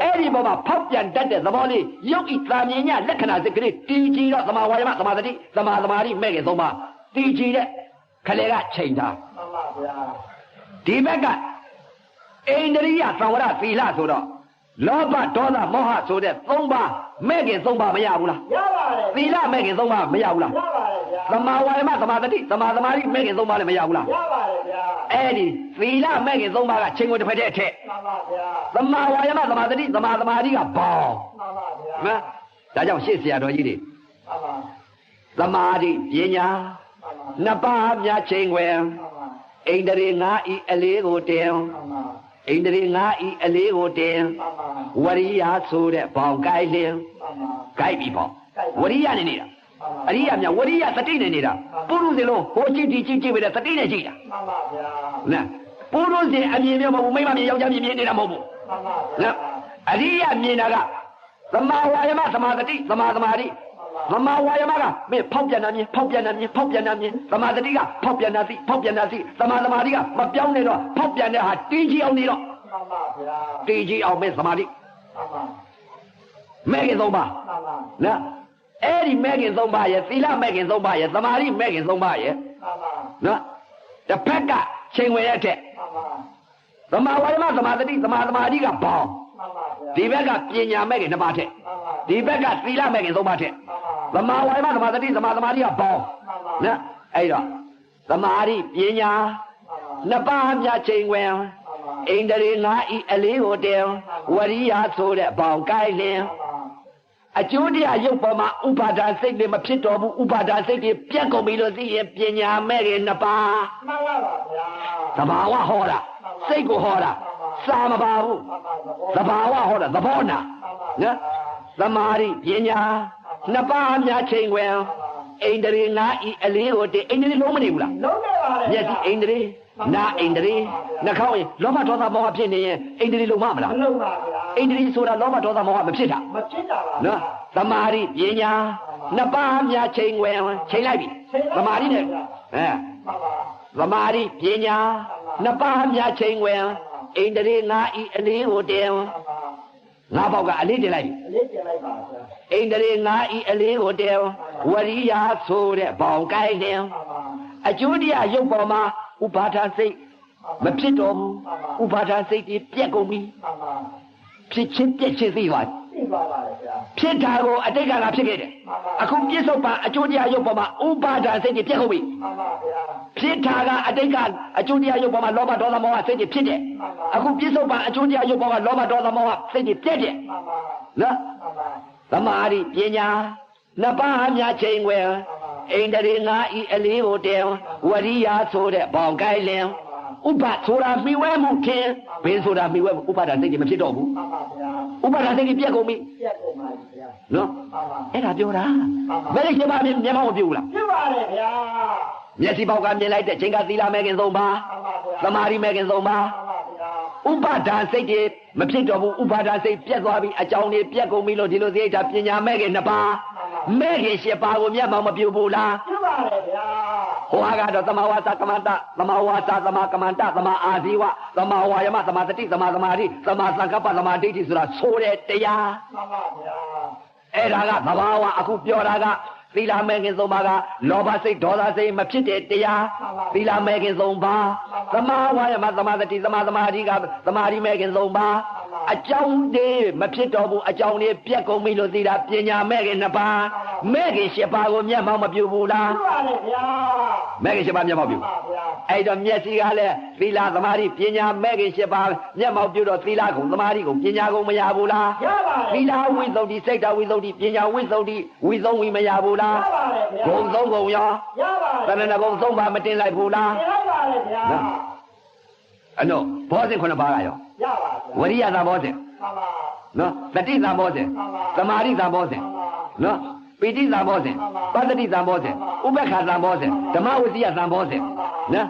D: Anybody, Pop and Dente, the Molly, Yoki, Tlamina, Lekana, the great DG, the Mawayama, the Madati, the Madamari, Megan, Soma. DG, Kalega, Chainta. Dibega. Indria, Samara, Fila, Soda. Loba, Donna, Moha, so that Zomba, Megan Zomba, Mayabula. Villa, Megan Zomba, Mayabula. The Mawayama, the Madati, the Madamari, Megan Zomba, Mayabula. Eddie, Villa, Megan Zomba, Chingo de Pedete. The Mawayama, the Madati, the Madamari, a ball. That's how she's here, don't you? The Madi, Yenya, Nabab, Chingwell, Aindaringa, a little down. Indri ngai a little damn. Waria so that Paul Guy Lim. Guy people. Waria Nina. Aria, Waria Satina Nida. Puruzilo, Hochi with a Satina Gita. Puruzi, and you may Yami Mobu. Aria Minaga. The Mawayama, the Madati, the Madamari. The Mawayamaga, me Popianami, the Madadiga, Popianasi, the Madamadiga, Mapianero, Popiana, DG Oniro, DG of Miss Samadi. Megan Zomba. No, Eddie Megan Zomba, Sila Megan Zomba, Samadi Megan Zomba. No, the Pekka, Chingwayate. The Mawayama, the Madadi, the Madamadiga, Paul. The Vega, Pinya Megan about it. The Vega, Sila Megan Zomba. The Mawayama, the Madadi, the Madamaria ball. No, Ada. The Mari, Yenya, Nabamia Chingwell, Indari Nai, a little down, Waria so that ball guy there. အကျိုးတရားရုပ်ပေါ်မှာဥပါဒာစိတ်တွေမဖြစ်တော်ဘူးဥပါဒာစိတ်တွေပြတ်ကုန်ပြီလို့သိရင်ပညာမဲ့တွေနှစ်ပါး
B: မှန်ပါပါဗျာ
D: သဘာဝဟောတာစိတ်ကိုဟောတာစာမပါဘူးသဘာဝဟောတာသဘောနာနော်သမာဓိပညာနှစ်ပါးများချိန်ခွင်ဣန္ဒြေငါဤအလေးကိုတည်းဣန္ဒြေလုံးမနေဘူးလား
B: လုံးနေပါလေ
D: မျက်စိဣန္ဒြေနာဣန္ဒြေနှာခေါင်းလောဘဒေါသမောဟဖြစ်နေရင်ဣန္ဒြေလုံးမမလား
B: မလုံးပါဗျာ
D: ဣန္ဒြေဆိုတာလောဘဒေါသမောဟမဖြစ်တာ
B: မဖြစ်တာပါ
D: နော်သမာဓိပညာနှစ်ပါးများချိန်ခွင်ချိန်လိုက်ပြီသမာဓိနဲ့
B: မှန်ပါ
D: သမာဓိပညာနှစ်ပါးများချိန်ခွင်ဣန္ဒြေငါဤအလေးကိုတည်းငါပေါက်ကအလေးတင်လိုက်ပြီ
B: အလေးကျင်လိုက်ပါဗျာ
D: ဣန္ဒြေငါဤအလေးကိုတည်းဝရိယဆိုတဲ့ဘောင်ကိုင်းတယ်အကျိုးတရားရုပ်ပေါ်မှာဥပါဒစိတ်မဖြစ်တော်ဘူးဥပါဒစိတ်ကြီးပြက်ကုန်ပြီ
B: မှန်ပါ
D: ဖြစ်ချင်းပြက်ချင်းသိသွား
B: သိပါပါလေဗျာ
D: ဖြစ်တာကိုအတိတ်ကလာဖြစ်ခဲ့တယ်အခုပြစ္ဆုတ်ပံအကျိုးတရားရုပ်ပေါ်မှာဥပါဒစိတ်ကြီးပြက်ကုန်ပြီ
B: မှန်ပါဗျာ
D: ဖြစ်တာကအတိတ်ကအကျိုးတရားရုပ်ပေါ်မှာလောဘဒေါသမောဟစိတ်ကြီးဖြစ်တယ်အခုပြစ္ဆုတ်ပံအကျိုးတရားရုပ်ပေါ်မှာလောဘဒေါသမောဟစိတ်ကြီးပြက်တယ်
B: မှန်ပါ
D: နော်
B: မှန်ပါ
D: သမာဓိပညာနှစ်ပါးများချိန်ွယ်ဣန္ဒြေငါဤအလေးကိုတည်းဝရိယဆိုတဲ့ဘောင်ကိုင်းလင်ဥပဆိုတာမိဝဲမှုခင်ဘင်းဆိုတာမိဝဲမှုဥပါဒစိတ်ကြီးမဖြစ်တော့ဘူး
B: မှန်ပါဗျာ
D: ဥပါဒစိတ်ကြီးပြက်ကုန်ပြီ
B: ပြက်ကုန်ပါဗျာ
D: နော်
B: မှန်ပါ
D: အဲ့ဒါပြောတာဘယ်လိုရှင်ပါမျက်မှောက်မပြုတ်ဘူးလား
B: ပြပါလေဗျာ
D: မျက်စိပေါက်ကမြင်လိုက်တဲ့ချိန်ကသီလမဲခင်သုံးပါ
B: မှန်ပါဗျာ
D: သမာဓိမဲခင်သုံးပါ
B: မှန်ပါဗျာ
D: ဥပါဒစိတ်ကြီးမဖြစ်တော့ဘူးဥပါဒစိတ်ပြက်သွားပြီအကြောင်းတွေပြက်ကုန်ပြီလို့ဒီလိုသိတာပညာမဲခင်နှစ်ပါးမဲခင်ရှစ်ပါးကိုမျက်မှောက်မပြုတ်ဘူးလား
B: ပြပါလေဗျာ
D: ဟောကတော့သမာဝါစာကမန္တသမာဝါစာသမာကမန္တသမာအာဇီဝသမာဝါယမသမာတတိသမာသမာဓိသမာသင်္ကပ္ပသမာဒိဋ္ဌိဆိုတာဆိုတဲ့တရား
B: မှန်ပါဗျာ
D: အဲ့ဒါကသဘာဝအခုပြောတာကသီလမဲခင်သုံးပါးကလောဘစိတ်ဒေါသစိတ်မဖြစ်တဲ့တရားသီလမဲခင်သုံးပါးသမာဝါယမသမာတတိသမာသမာဓိကသမာဓိမဲခင်သုံးပါးအကြောင်းတွေမဖြစ်တော့ဘူးအကြောင်းတွေပြက်ကုန်ပြီလို့သိတာပညာမဲခင်နှစ်ပါးမဲခင်ရှစ်ပါးကိုမျက်မှောက်မပြုဘူးလား
B: ပြပါလေဗျာ
D: မဲခင်ရှစ်ပါးမျက်မှောက်ပြု
B: မှန်ပါဗျာ
D: အဲ့တော့မျက်စိကလည်းသီလသမာဓိပညာမဲ့ခင်၈ပါးမျက်မှောက်ပြုတော့သီလကုံသမာဓိကုံပညာကုံမရဘူးလား
B: ရပါလေ
D: သီလဝိသုဒ္ဓိစိတ်တဝိသုဒ္ဓိပညာဝိသုဒ္ဓိဝိသုံးဝိမရဘူးလား
B: ရပါလေဗျာ
D: ဂုံသုံးကုံရော
B: ရပါလေ
D: သရဏဂုံသုံးပါမတင်လိုက်ဘူးလား
B: ပြလိုက်ပါလေဗျာ
D: အဲ့တော့ဘောဇင်9ပါးကရော
B: ရပါဗျာ
D: ဝရိယသဘောဇင်
B: မှန်ပါ
D: နော်တတိသဘောဇင်သမာဓိသဘောဇင်နော်ပိဋိသဘောဇင်ပတ္တိသဘောဇင်ဥပ္ပခာသဘောဇင်ဓမ္မဝစီယသဘောဇင်နော်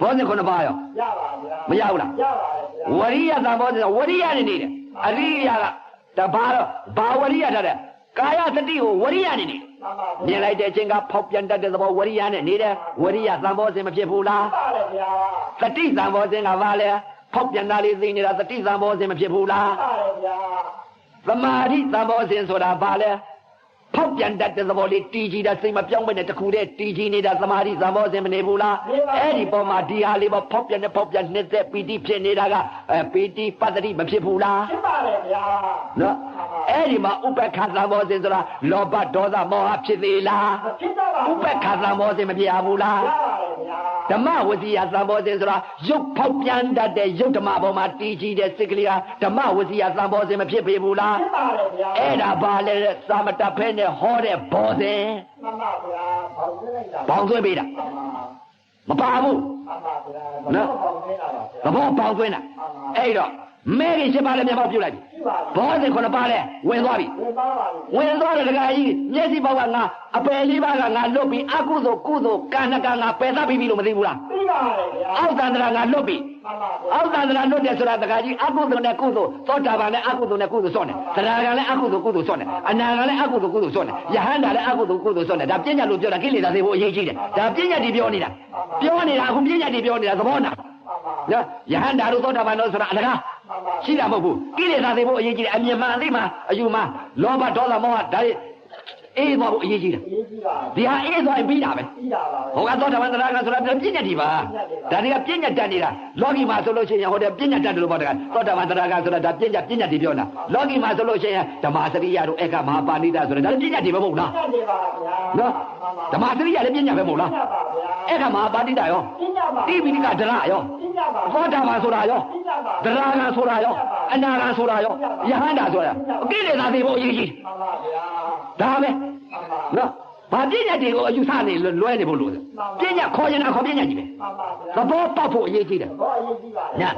D: ဘောဇင်9ပါးရော
B: ရပါဗျာ
D: မရဘူးလား
B: ရပါလေဗျာ
D: ဝရိယသဘောဆိုဝရိယနေနေတယ်အရိယကတဘာတော့ဘာဝရိယထားတဲ့ကာယသတိကိုဝရိယနေနေ
B: မှန်ပါ
D: မြင်လိုက်တဲ့အချိန်ကဖောက်ပြန်တတ်တဲ့သဘောဝရိယနဲ့နေတယ်ဝရိယသံဘောစဉ်မဖြစ်ဘူးလား
B: ပါလေဗျာ
D: သတိသံဘောစဉ်ကဘာလဲဖောက်ပြန်တာလေးသိနေတာသတိသံဘောစဉ်မဖြစ်ဘူးလား
B: ပါလေဗျာ
D: သမာဓိသံဘောစဉ်ဆိုတာဘာလဲဖောက်ပြန်တတ်တဲ့သဘောလေးတည်ကြည်တာစိတ်မပြောင်းမနဲ့တခုတည်းတည်ကြည်နေတာသမာဓိသံဘောစဉ်မနေဘူးလားအဲ့ဒီပေါ်မှာဒီဟာလေးပေါ်ဖောက်ပြန်တဲ့ဖောက်ပြန်နှစ်သက်ပီတိဖြစ်နေတာကပီတိပတ္တိမဖြစ်ဘူးလား
B: ဖြစ်ပါလေဗျာ
D: နော်အဲ့ဒီမှာဥပ္ပခါသံဘောစဉ်ဆိုတာလောဘဒေါသမောဟဖြစ်သေးလား
B: ဖြစ်တော့ပါ
D: ဥပ္ပခါသံဘောစဉ်မဖြစ်ဘူးလား
B: ရပါလေဗျာ
D: ဓမ္မဝစီယသံဘောစဉ်ဆိုတာရုပ်ဖောက်ပြန်တတ်တဲ့ရုပ်ဓမ္မပေါ်မှာတည်ကြည်တဲ့စိတ်ကလေးဟာဓမ္မဝစီယသံဘောစဉ်မဖြစ်ပေဘူးလား
B: ဖြစ်ပါလေဗျာ
D: အဲ့ဒါဘာလဲသာမတဖဲနဲ့ဟောတဲ့ဘောစဉ်
B: မှန်ပါဗျာဘောင်းလိုက်တာ
D: ဘောင်သွင်းပေးတာ
B: မှန်ပါ
D: မပါဘူး
B: မှန်ပါဗျာနော်ဘောင်းနေတာပါဗျာ
D: သဘောပေါင်သွင်းတာအဲ့တော့မဲကြီး7ပါးလည်းမျက်မှောက်ပြုတ်လိုက်ပြီ
B: ဖြစ်ပါ
D: ဘောစဉ်9ပါးလည်းဝင်သွားပြီ
B: ဝင်ပါပါလေ
D: ဝင်သွားတဲ့တခါကြီးမျက်စိပေါက်ကငါအပယ်လေးပါးကငါလွတ်ပြီးအကုသိုလ်ကုသိုလ်ကံနကငါပယ်သပြီးပြီလို့မသိဘူးလား
B: ပြီးပါလေဗျာ
D: အောက်တန်တရာငါလွတ်ပြီ
B: မှန်ပါဗျာ
D: အောက်တန်တရာလွတ်တယ်ဆိုတာတခါကြီးအကုသိုလ်နဲ့ကုသိုလ်သောတာပန်နဲ့အကုသိုလ်နဲ့ကုသိုလ်ဆော့တယ်တရားကလည်းအကုသိုလ်ကုသိုလ်ဆော့တယ်အနာကလည်းအကုသိုလ်ကုသိုလ်ဆော့တယ်ယဟန္တာလည်းအကုသိုလ်ကုသိုလ်ဆော့တယ်ဒါပညာလို့ပြောတာကိလေသာတွေဖို့အရေးကြီးတယ်ဒါပညာတွေပြောနေတာအခုပညာတွေပြောနေတာသဘောနာနော်ယဟန္တာတို့သောတာပန်တို့ဆိုတာအလကားရှိတာမဟုတ်ဘူးကိလေသာတွေဖို့အရေးကြီးတယ်အမြင်မှန်အသိမှအယူမှလောဘဒေါသမောဟဒါတွေ အေးသွားဖို့အရေးကြီးတယ်
B: ရေးကြီးပါ
D: ဒီဟာအေးသွားရင်ပြီးတာပဲ
B: ပြီးတာပါပဲ
D: ဟိုကတော့ဓမ္မသရကဆိုတာပြည့်ညတ်ဒီပါဒါတွေကပြည့်ညတ်တက်နေတာလောကီမှာဆိုလို့ရှိရင်ဟိုတဲ့ပြည့်ညတ်တက်တယ်လို့ပြောတယ်သောတာပန်သရကဆိုတာဒါပြည့်ညတ်ဒီပြောတာလောကီမှာဆိုလို့ရှိရင်ဓမ္မစရိယတို့ဧကမဟာပါဏိတဆိုတာဒါလည်းပြည့်ညတ်ဒီပဲမဟုတ်လား
B: ပြည့်ပါဗျာ
D: နော်ဓမ္မစရိယလည်းပြည့်ညတ်ပဲမဟုတ်လား
B: ပြပါဗျာ
D: ဧကမဟာပါဏိတရော
B: ပြည့်ပါ
D: တိပိဋကဒရရော
B: ပြည့်ပါ
D: သောတာပန်ဆိုတာရော
B: ပြည့်ပါ
D: ဒရာကဆိုတာရောအနာကဆိုတာရောယဟန္တာဆိုတာကိလေသာတွေဘုံအရေးကြီး
B: မှန်ပါဗျာ
D: ဒါပဲ
B: မှန်ပါ
D: နော်ဘာပြည့်ညတ်တွေကိုအယူဆနေလွဲနေဖို့လို့ပြည့်ညတ်ခေါ်ရင်ခေါ်ပြည့်ညတ်ကြီးပဲ
B: မှန်ပါဗျာ
D: သဘောပေါက်ဖို့အရေးကြီးတယ်
B: ဘောအရေးကြီးပါ
D: ညာ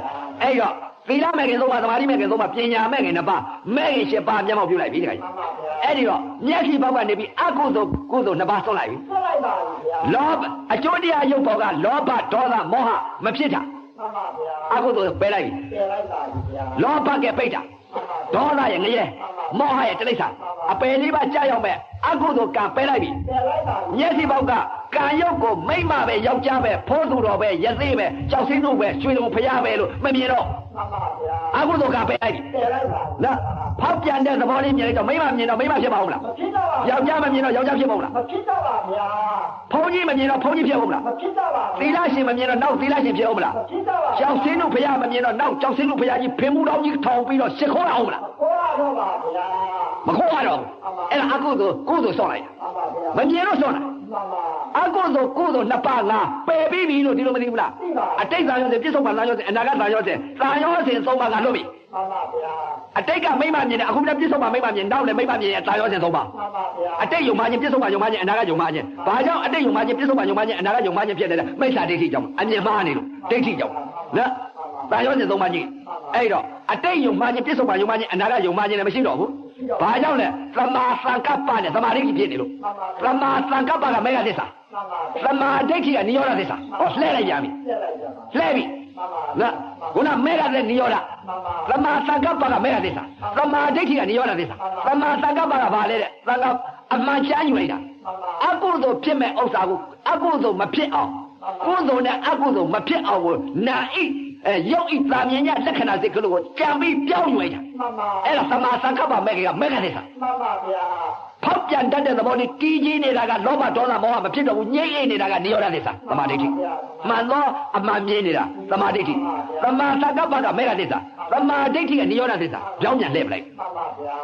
D: အဲ့တော့သီလမဲ့ခင်သုံးပါသမာဓိမဲ့ခင်သုံးပါပညာမဲ့ခင်နှစ်ပါးမဲ့ခင်၈ပါးမျက်မှောက်ပြုလိုက်ပြီတခါကြီး
B: မှန်ပါဗျာ
D: အဲ့ဒီတော့မျက်စိပေါက်ကနေပြီးအကုသိုလ်ကုသိုလ်နှစ်ပါးဆုံးလိုက်ပြီ
B: ဆက်လိုက်ပါဗျာ
D: လောဘအကျိုးတရားရုပ်ပေါ်ကလောဘဒေါသမောဟမဖြစ်တာ
B: မှန်ပါဗျာ
D: အကုသိုလ်ပယ်လိုက်ပြီ
B: ပြလိုက်ပါဗျာ
D: လောဘကပိတ်တာဒေါသရဲ့ငရဲမောဟရဲ့တိရစ္ဆာန်အပယ်လေးပါးကြာရောက်မဲ့အကုသိုလ်ကံပယ်လိုက်ပြီ
B: ပြလိုက်ပါ
D: မျက်စိပေါက်ကကံရုပ်ကိုမိမ့်မပဲယောက်ျားပဲဖိုးသူတော်ပဲရသေးပဲကြောက်စင်းတို့ပဲရွှေလုံးဖျားပဲလို့မမြင်တော့
B: မှန်ပါဗျာ
D: အကုသိုလ်ကပယ်လိုက်ပြီ
B: ပြလိုက်ပါ
D: နော်ဖောက်ပြန်တဲ့သဘောလေးမြင်လိုက်တော့မိမမြင်တော့မိမဖြစ်ပါဦးလား
B: မဖြစ်တော့ပါ
D: ယောက်ျားမမြင်တော့ယောက်ျားဖြစ်ပါဦးလား
B: မဖြစ်တော့ပါဗျာ
D: ဘုန်းကြီးမမြင်တော့ဘုန်းကြီးဖြစ်ဦးလား
B: မဖြစ်တော့ပါ
D: သီလရှင်မမြင်တော့နောက်သီလရှင်ဖြစ်ဦးမလား
B: မဖြစ်တော့ပါ
D: ကြောက်စင်းတို့ဖျားမမြင်တော့နောက်ကြောက်စင်းတို့ဖျားကြီးဖင်မှုတော်ကြီးထောင်ပြီးတော့ရှ िख ခေါ်အောင်မလား
B: ကိုရတော့ပါဗျာ
D: မခေါ်ရတော့အဲ့ဒါအကုသိုလ်ကုသိုလ်ဆော့လိုက်
B: မှန်ပါဗျာ
D: မမြင်တော့ဆော့တာ
B: မှန်ပါ
D: အကုသိုလ်ကုသိုလ်နှစ်ပါးငါပယ်ပြီးပြီလို့ဒီလိုမသိဘူးလားအတိတ်သာရောစဉ်ပြစ္ဆုတ်ပါသာရောစဉ်အနာဂတ်သာရောစဉ်သာရောစဉ်သုံးပါးငါလွတ်ပြီ
B: မှန်ပါဗျာ
D: အတိတ်ကမိမမြင်တယ်အခုလည်းပြစ္ဆုတ်ပါမိမမြင်နောက်လည်းမိမမြင်သာရောစဉ်သုံးပါး
B: မှန်ပါဗျာ
D: အတိတ်ယုံမှချင်းပြစ္ဆုတ်ပါယုံမှချင်းအနာဂတ်ယုံမှချင်းဘာကြောင့်အတိတ်ယုံမှချင်းပြစ္ဆုတ်ပါယုံမှချင်းအနာဂတ်ယုံမှချင်းဖြစ်တယ်လဲမိစ္ဆာဒိဋ္ဌိကြောင့်အမြင်မှားနေလို့ဒိဋ္ဌိကြောင့်နော်သာရောစဉ်သုံးပါးကြီးအဲ့တော့အတိတ်ယုံမှချင်းပြစ္ဆုတ်ပါယုံမှချင်းအနာဂတ်ယုံမှချင်းလည်းမရှိတော့ဘူးဘာကြောင့်လဲသမာသံကပ္ပနဲ့သမာဓိဖြစ်နေလို့သမာသံကပ္ပကမေဃသစ္စာ
B: မှန်ပါ
D: သမာဓိဋ္ဌိကနိရောဓသစ္စာဟောလှဲလိုက်ကြပြီ
B: ပြလိုက်ပါ
D: လှဲပြီ
B: မှန်ပါ
D: နော်ခုနမေဃတဲ့နိရောဓ
B: မှန်ပါ
D: သမာသံကပ္ပကမေဃသစ္စာသမာဓိဋ္ဌိကနိရောဓသစ္စာသမာသံကပ္ပကဘာလဲတဲ့သံကအမှန်ချမ်းယူလိုက်တာ
B: မှန်ပါ
D: အကုသိုလ်ဖြစ်မဲ့ဥစ္စာကိုအကုသိုလ်မဖြစ်အောင်ကုသိုလ်နဲ့အကုသိုလ်မဖြစ်အောင်ကိုနာဣရုပ်ဣသာမြင်ညလက္ခဏာစိတ်ကလေးကိုကြံပြီးပြောင်းယူလိုက်တာ
B: မှန်ပါ
D: အဲ့ဒါသမာသံကပ္ပမေဃကမေဃသစ္စာ
B: မှန်ပါဗျာ
D: ဖောက်ပြန်တတ်တဲ့သဘောလေးတီးကြီးနေတာကလောဘဒေါသမောဟမဖြစ်တော့ဘူးငြိမ့်အိနေတာကနိရောဓသစ္စာသမာဓိဋ္ဌိမှန်သောအမှန်မြင်နေတာသမာဓိဋ္ဌိသမာသကပ္ပကမေဃသစ္စာသမာဓိဋ္ဌိကနိရောဓသစ္စာကြောင်းပြန်လှည့်ပလိုက်
B: မှန်ပါဗျာ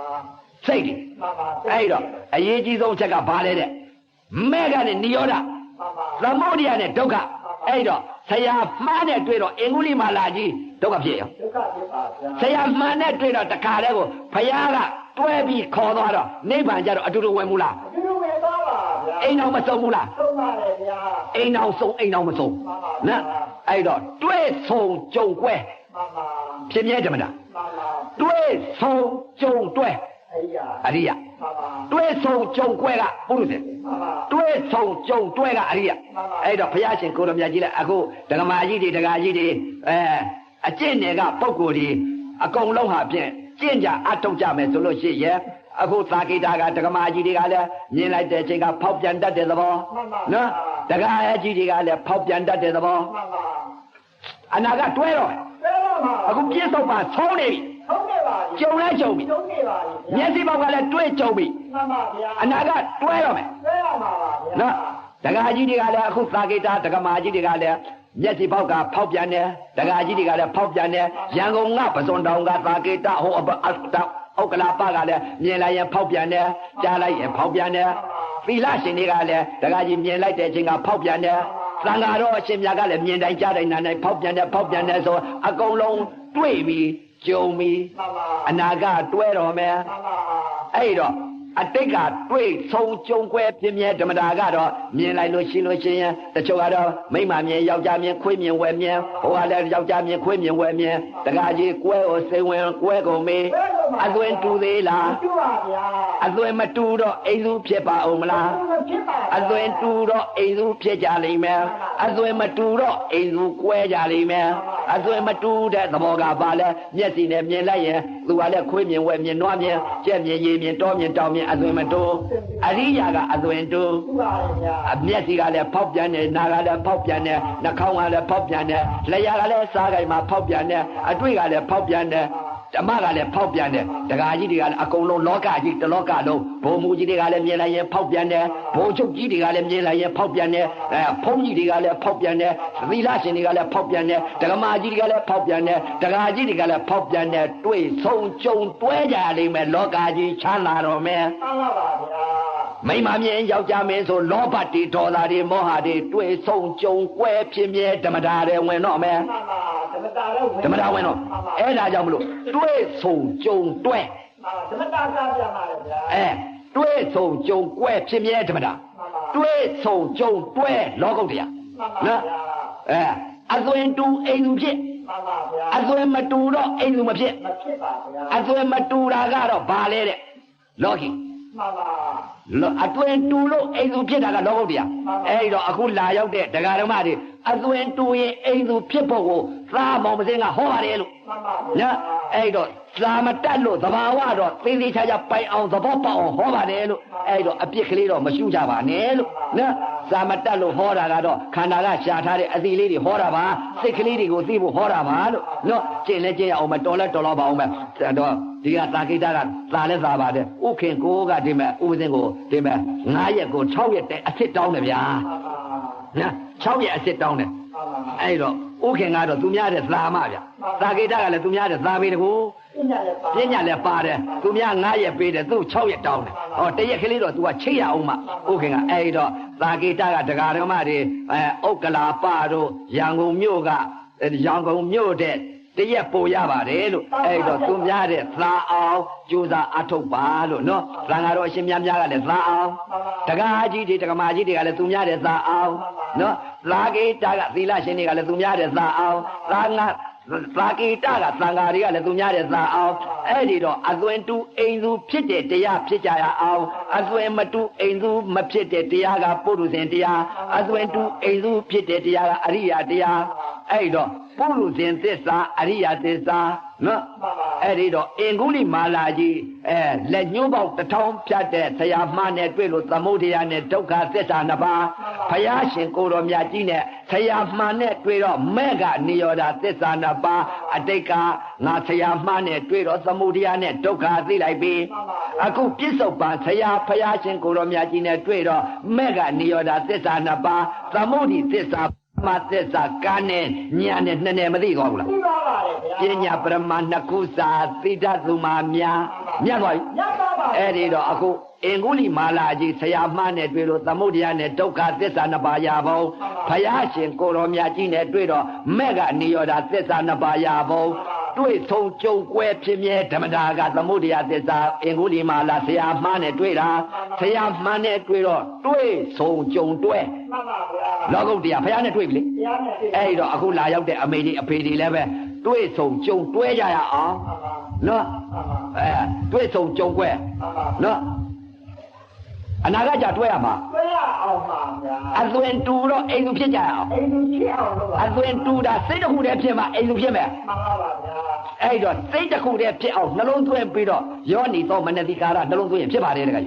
D: စိတ်တွေ
B: မှန်ပါ
D: အဲ့တော့အရေးကြီးဆုံးချက်ကဘာလဲတဲ့မေဃနဲ့နိရောဓ
B: မှန်ပါ
D: သမုဒိယနဲ့ဒုက္ခအဲ့တော့ဆရာမှားနဲ့တွေ့တော့အင်္ဂုလိမာလာကြီးဒုက္ခဖြစ်ရော
B: ဒုက္ခဖြစ်ပါဗျာ
D: ဆရာမှန်နဲ့တွေ့တော့တခါတည်းကိုဘုရားကတွဲပြီးခေါ်သွားတော့နိဗ္ဗာန်ကျတော့အတူတူဝင်မူလား
B: ဒီလိုပဲသွားပါဗျာ
D: အိမ်တော်မဆုံးဘူးလား
B: သုံးပါတယ်ဗျာ
D: အိမ်တော်ဆုံးအိမ်တော်မဆုံးနော်အဲ့တော့တွဲဆုံကြုံကွဲ
B: မှန်ပါ
D: ဖြစ်မြဲတယ်မလား
B: မှန်ပါ
D: တွဲဆုံကြုံတွဲ
B: အဲ့ရ
D: အရိယ
B: မှန်ပါ
D: တွဲဆုံကြုံကွဲကပုရုဇဉ်
B: မှန်ပါ
D: တွဲဆုံကြုံတွဲကအရိယအဲ့တော့ဘုရားရှင်ကိုရမြတ်ကြီးလည်းအခုဒကမာကြီးတွေဒကာကြီးတွေအကျင့်တွေကပုံကိုယ်တွေအကုန်လုံးဟာဖြင့်ကျင့်ကြအထုတ်ကြမယ်ဆိုလို့ရှိရင်အခုသာကိတာကဒကမာကြီးတွေကလည်းမြင်လိုက်တဲ့အချိန်ကဖောက်ပြန်တတ်တဲ့သဘောနော်ဒကာအကြီးတွေကလည်းဖောက်ပြန်တတ်တဲ့သဘော
B: မှန်ပါ
D: အနာကတွဲတော့
B: ဘယ်တော့မှ
D: အခုပြည့်စုံပါဆုံးနေပြီ
B: ထုံးနေပါ
D: ကြုံလဲကြုံပြီ
B: ထုံးနေပါ
D: မျက်စိပေါက်ကလည်းတွဲကြုံပြီ
B: မှန်ပါဗျာ
D: အနာကတွဲတော့မယ်
B: ဘယ်တော့မှပါဗျာ
D: နော်ဒကာကြီးတွေကလည်းအခုသာကိတာဒကမာကြီးတွေကလည်းမျက်စိပေါက်ကဖောက်ပြန်တယ်ဒကာကြီးတွေကလည်းဖောက်ပြန်တယ်ရန်ကုန်ကပစွန်တောင်ကသာကိတာဟိုဥက္ကလာပကလည်းမြင်လိုက်ရင်ဖောက်ပြန်တယ်ကြားလိုက်ရင်ဖောက်ပြန်တယ်သီလရှင်တွေကလည်းဒကာကြီးမြင်လိုက်တဲ့အချိန်ကဖောက်ပြန်တယ်သံဃာတော်အရှင်မြတ်ကလည်းမြင်တိုင်းကြားတိုင်းနားတိုင်းဖောက်ပြန်တယ်ဆိုအကုန်လုံးတွေ့ပြီးကြုံပြီး
B: မှန်ပါ
D: အနာကတွဲတော်မယ်
B: မှန်ပါ
D: အဲ့တော့အတိတ်ကတွေ့ဆုံကြုံကွဲပြင်းမြဲဓမ္မတာကတော့မြင်လိုက်လို့ရှိရင်တချို့ကတော့မိမမြင်ယောက်ျားမြင်ခွေးမြင်ဝဲမြင်ဟိုကလည်းယောက်ျားမြင်ခွေးမြင်ဝဲမြင်တခါကြီးကွဲကိုစိတ်ဝင်ကွဲကုန်မေးအသွင်တူသေးလား
B: တူပါဗျာ
D: အသွင်မတူတော့အိမ်စုဖြစ်ပါအောင်မလား
B: ဖြစ်ပါ
D: အသွင်တူတော့အိမ်စုဖြစ်ကြလိမ့်မယ်အသွင်မတူတော့အိမ်စုကွဲကြလိမ့်မယ်အသွင်မတူတဲ့သဘောကပါလဲမျက်စိနဲ့မြင်လိုက်ရင်သူကလည်းခွေးမြင်ဝဲမြင်နွားမြင်ကြက်မြင်ရေမြင်တောမြင်တောင်မြင်အသွင်မတူအရိယာကအသွင်တူ
B: တူပါဗျာ
D: အမျက်စီကလည်းဖောက်ပြန်တယ်နာကလည်းဖောက်ပြန်တယ်နှာခေါင်းကလည်းဖောက်ပြန်တယ်လျှာကလည်းစားကြိုင်မှာဖောက်ပြန်တယ်အတွေ့ကလည်းဖောက်ပြန်တယ် ဓမ္မကလည်းဖောက်ပြန်တယ်တရားကြီးတွေကလည်းအကုန်လုံးလောကကြီးတလောကလုံးဘုံမူကြီးတွေကလည်းမြင်လိုက်ရင်ဖောက်ပြန်တယ်ဘုံချုပ်ကြီးတွေကလည်းမြင်လိုက်ရင်ဖောက်ပြန်တယ်ဖုံးကြီးတွေကလည်းဖောက်ပြန်တယ်သီလရှင်တွေကလည်းဖောက်ပြန်တယ်ဓမ္မကြီးတွေကလည်းဖောက်ပြန်တယ်တရားကြီးတွေကလည်းဖောက်ပြန်တယ်တွေ့ဆုံကြုံတွဲကြလိမ့်မယ်လောကကြီးချမ်းသာတော်မယ်
B: မှန်ပါပါဗျာ
D: မိမမြင်ယောက်ျားမင်းဆိုလောဘတွေဒေါသတွေမောဟတွေတွေ့ဆုံကြုံကွဲဖြစ်မြဲဓမ္မတာတွေဝင်တော့မယ်
B: မှန်ပါဓမ္မတာ
D: ဝင်တော့အဲ့ဒါကြောင့်မလို့တွေ့ဆုံကြုံတွဲ
B: ဓမ္မတာစားပြပါလေဗျာ
D: တွေ့ဆုံကြုံကွဲဖြစ်မြဲဓမ္မတာတွေ့ဆုံကြုံတွဲလောကုတ္တရာနော်အသွင်တူအိမ်လူဖြစ်
B: မှန်ပါဗျာ
D: အသွင်မတူတော့အိမ်လူမဖြစ်
B: မဖြစ်ပါဗျာ
D: အသွင်မတူတာကတော့ဘာလဲတဲ့လောကီ
B: မှန်ပါ
D: အတွင်တူလို့အိမ်သူဖြစ်တာကလောကုတ္တရာအဲ့တော့အခုလာရောက်တဲ့ဒကာဓမ္မတွေအတွင်တူရင်အိမ်သူဖြစ်ဖို့ကိုသာမောင်မစင်းကဟောပါတယ်လို့
B: မှန်ပါ
D: နော်အဲ့တော့သာမတက်လို့သဘာဝတော့သိသိချာချာပိုင်အောင်သဘောပေါက်အောင်ဟောပါတယ်လို့အဲ့တော့အပြစ်ကလေးတော့မရှုကြပါနဲ့လို့နော်သာမတက်လို့ဟောတာကတော့ခန္ဓာကရှာထားတဲ့အသီလေးတွေဟောတာပါစိတ်ကလေးတွေကိုသိဖို့ဟောတာပါလို့နော်ကျင့်လဲကျင့်ရအောင်မတော်လဲတော်တော့ပါအောင်ပဲတော့ဒီကသာကိတ္တကသာလဲသာပါတယ်ဥခင်ကိုကဒီမဲ့ဥပဇင်းကိုဒီမဲ့9ရက်ကို6ရက်တဲ့အစ်စ်တောင်းတယ်ဗျာနော်6ရက်အစ်စ်တောင်းတယ်အဲ့တော့ဥခင်ကတော့သူများတဲ့သာမဗျာသာကိတ္တကလည်းသူများတဲ့သာပေတကူပညာလည်းပါတယ်သူများ9ရက်ပေးတယ်သူ6ရက်တောင်းတယ်ဟောတရက်ကလေးတော့ तू ကချိတ်ရအောင်မှဥခင်ကအဲ့တော့သာကိတ္တကဒကာဓမ္မတွေဥက္ကလာပတို့ရန်ကုန်မြို့ကရန်ကုန်မြို့တဲ့တရက်ပို့ရပါတယ်လို့အဲ့တော့သူများတဲ့သာအောင်ကြိုးစားအထုတ်ပါလို့နော်သံဃာတော်အရှင်များများကလည်းသာအောင်ဒကာကြီးတွေဒကာမကြီးတွေကလည်းသူများတဲ့သာအောင်နော်သာကိတ္တကသီလရှင်တွေကလည်းသူများတဲ့သာအောင်သာကိတ္တကသံဃာတွေကလည်းသူများတဲ့သာအောင်အဲ့ဒီတော့အသွင်တူအိမ်သူဖြစ်တဲ့တရားဖြစ်ကြရအောင်အသွင်မတူအိမ်သူမဖြစ်တဲ့တရားကပုရုဇဉ်တရားအသွင်တူအိမ်သူဖြစ်တဲ့တရားကအရိယာတရားအဲ့တော့ပုရုဇဉ်သစ္စာအရိယသစ္စာနော်အဲ့ဒီတော့အင်္ဂုလိမာလာကြီးလက်ညှိုးပေါက်1000ဖြတ်တဲ့ဆရာမနဲ့တွေ့လို့သမုဒိယနဲ့ဒုက္ခသစ္စာ2ပါးဘုရားရှင်ကိုတော်မြတ်ကြီးနဲ့ဆရာမှန်နဲ့တွေ့တော့မဲ့ကနိရောဓသစ္စာ2ပါးအတိတ်ကငါဆရာမှန်နဲ့တွေ့တော့သမုဒိယနဲ့ဒုက္ခသိလိုက်ပြီအခုပြစ္ဆုတ်ပန်ဆရာဘုရားရှင်ကိုတော်မြတ်ကြီးနဲ့တွေ့တော့မဲ့ကနိရောဓသစ္စာ2ပါးသမုဒိသစ္စာမသစ္စာကန်းနဲ့ညာနဲ့နှစ်နယ်မသိသွားဘူးလား
B: သိပါပါတယ်ဗျာ
D: ပညာပရမနှစ်ခုစာသိတတ်သူမှာများမြတ်သွားပြီ
B: မြတ်ပါပါ
D: အဲ့ဒီတော့အခုအင်္ဂုလိမာလာကြီးဆရာမနဲ့တွေ့လို့သမုဒိယနဲ့ဒုက္ခသစ္စာ2ပါးရပုံဘုရားရှင်ကိုတော်မြတ်ကြီးနဲ့တွေ့တော့မဲ့ကနိရောဓသစ္စာ2ပါးရပုံတွေ့ဆုံးကြုံကွဲဖြစ်မြဲဓမ္မတာကသမုဒိယသစ္စာအင်္ဂုလိမာလာဆရာမနဲ့တွေ့တာဆရာမနဲ့တွေ့တော့တွေ့ဆုံးကြုံတွဲ
B: မှန်ပါဗျာ
D: လောကုတ္တရာဘုရားနဲ့တွေ့ပြီလေ
B: ဘုရားနဲ့တွေ့
D: အဲ့တော့အခုလာရောက်တဲ့အမေကြီးအဖေကြီးလည်းပဲတွေ့ဆုံကြုံတွဲကြရအောင်နော်တွေ့ဆုံကြုံကွဲနော်အနာဂတ်ကြတွဲရမှာ
B: တွဲရအောင်ပါဗျာ
D: အသွင်တူတော့အိမ်လူဖြစ်ကြရအောင်
B: အိမ်လူဖြစ်အောင်လို့
D: အသွင်တူတာစိတ်တစ်ခုတည်းဖြစ်မှအိမ်လူဖြစ်မယ်
B: မှန်ပါပါဗျာ
D: အဲ့တော့စိတ်တစ်ခုတည်းဖြစ်အောင်နှလုံးသွင်းပြီးတော့ယောနီသောမနတိကာရနှလုံးသွင်းရင်ဖြစ်ပါတယ်တကယ်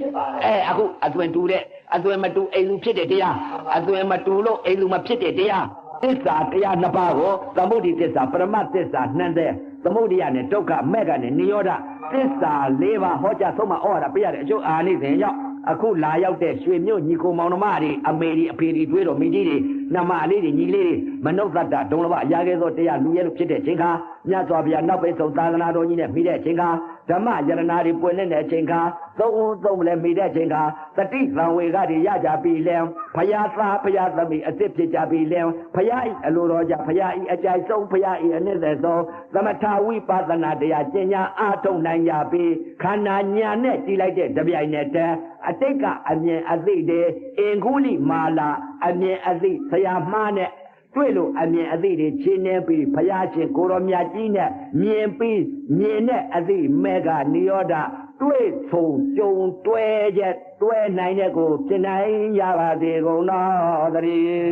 D: အခုအသွင်တူတဲ့အသွင်မတူအိမ်လူဖြစ်တဲ့တရားအသွင်မတူလို့အိမ်လူမဖြစ်တဲ့တရားသစ္စာတရား2ပါးကိုသမုဒိသစ္စာပရမသစ္စာနှံတဲ့သမုဒိယနဲ့ဒုက္ခမဲ့ကနဲ့နိရောဓသစ္စာ4ပါးဟောကြားဆုံးမဩဝါဒပေးရတဲ့အကျိုးအာနိသင်ကြောင့်အခုလာရောက်တဲ့ရွှေမြို့ညီကိုမောင်နှမတွေအမေတွေအဖေတွေတွေးတော်မိကြီးတွေနှမလေးတွေညီလေးတွေမနုဿတ္တဒုံလဘအရာကဲသောတရားလူရဲလို့ဖြစ်တဲ့ချိန်ခါမြတ်စွာဘုရားနောက်ပိတ်ဆုံးသာသနာတော်ကြီးနဲ့မိတဲ့ချိန်ခါဓမ္မယရနာတွေပွင့်တဲ့ချိန်ခါသုံးဦးသုံးလည်းမိတဲ့ချိန်ခါတတိသံဝေကတွေရကြပြီလဲဘုရားသားဘုရားသမီးအစ်စ်ဖြစ်ကြပြီလဲဘုရားဤအလိုတော်ကြဘုရားဤအကြိုက်ဆုံးဘုရားဤအနှစ်သက်ဆုံးသမထဝိပဿနာတရားကျင့်ညာအားထုတ်နိုင်ကြပြီခန္ဓာညာနဲ့ကြည်လိုက်တဲ့တပြိုင်နက်တည်းအတိတ်ကအမြင်အသိတဲ့အင်္ဂုလိမာလာအမြင်အသိဆရာမှားနဲ့တွေ့လို့အမြင်အသိတွေချင်းနေပြီးဘုရားရှင်ကိုရောမြတ်ကြီးနဲ့မြင်ပြီးမြင်တဲ့အသိမေဃနိရောဓတွေ့ဆုံကြုံတွဲချက်တွဲနိုင်တဲ့ကိုပြင်နိုင်ရပါသေးကုန်တော်သတည်း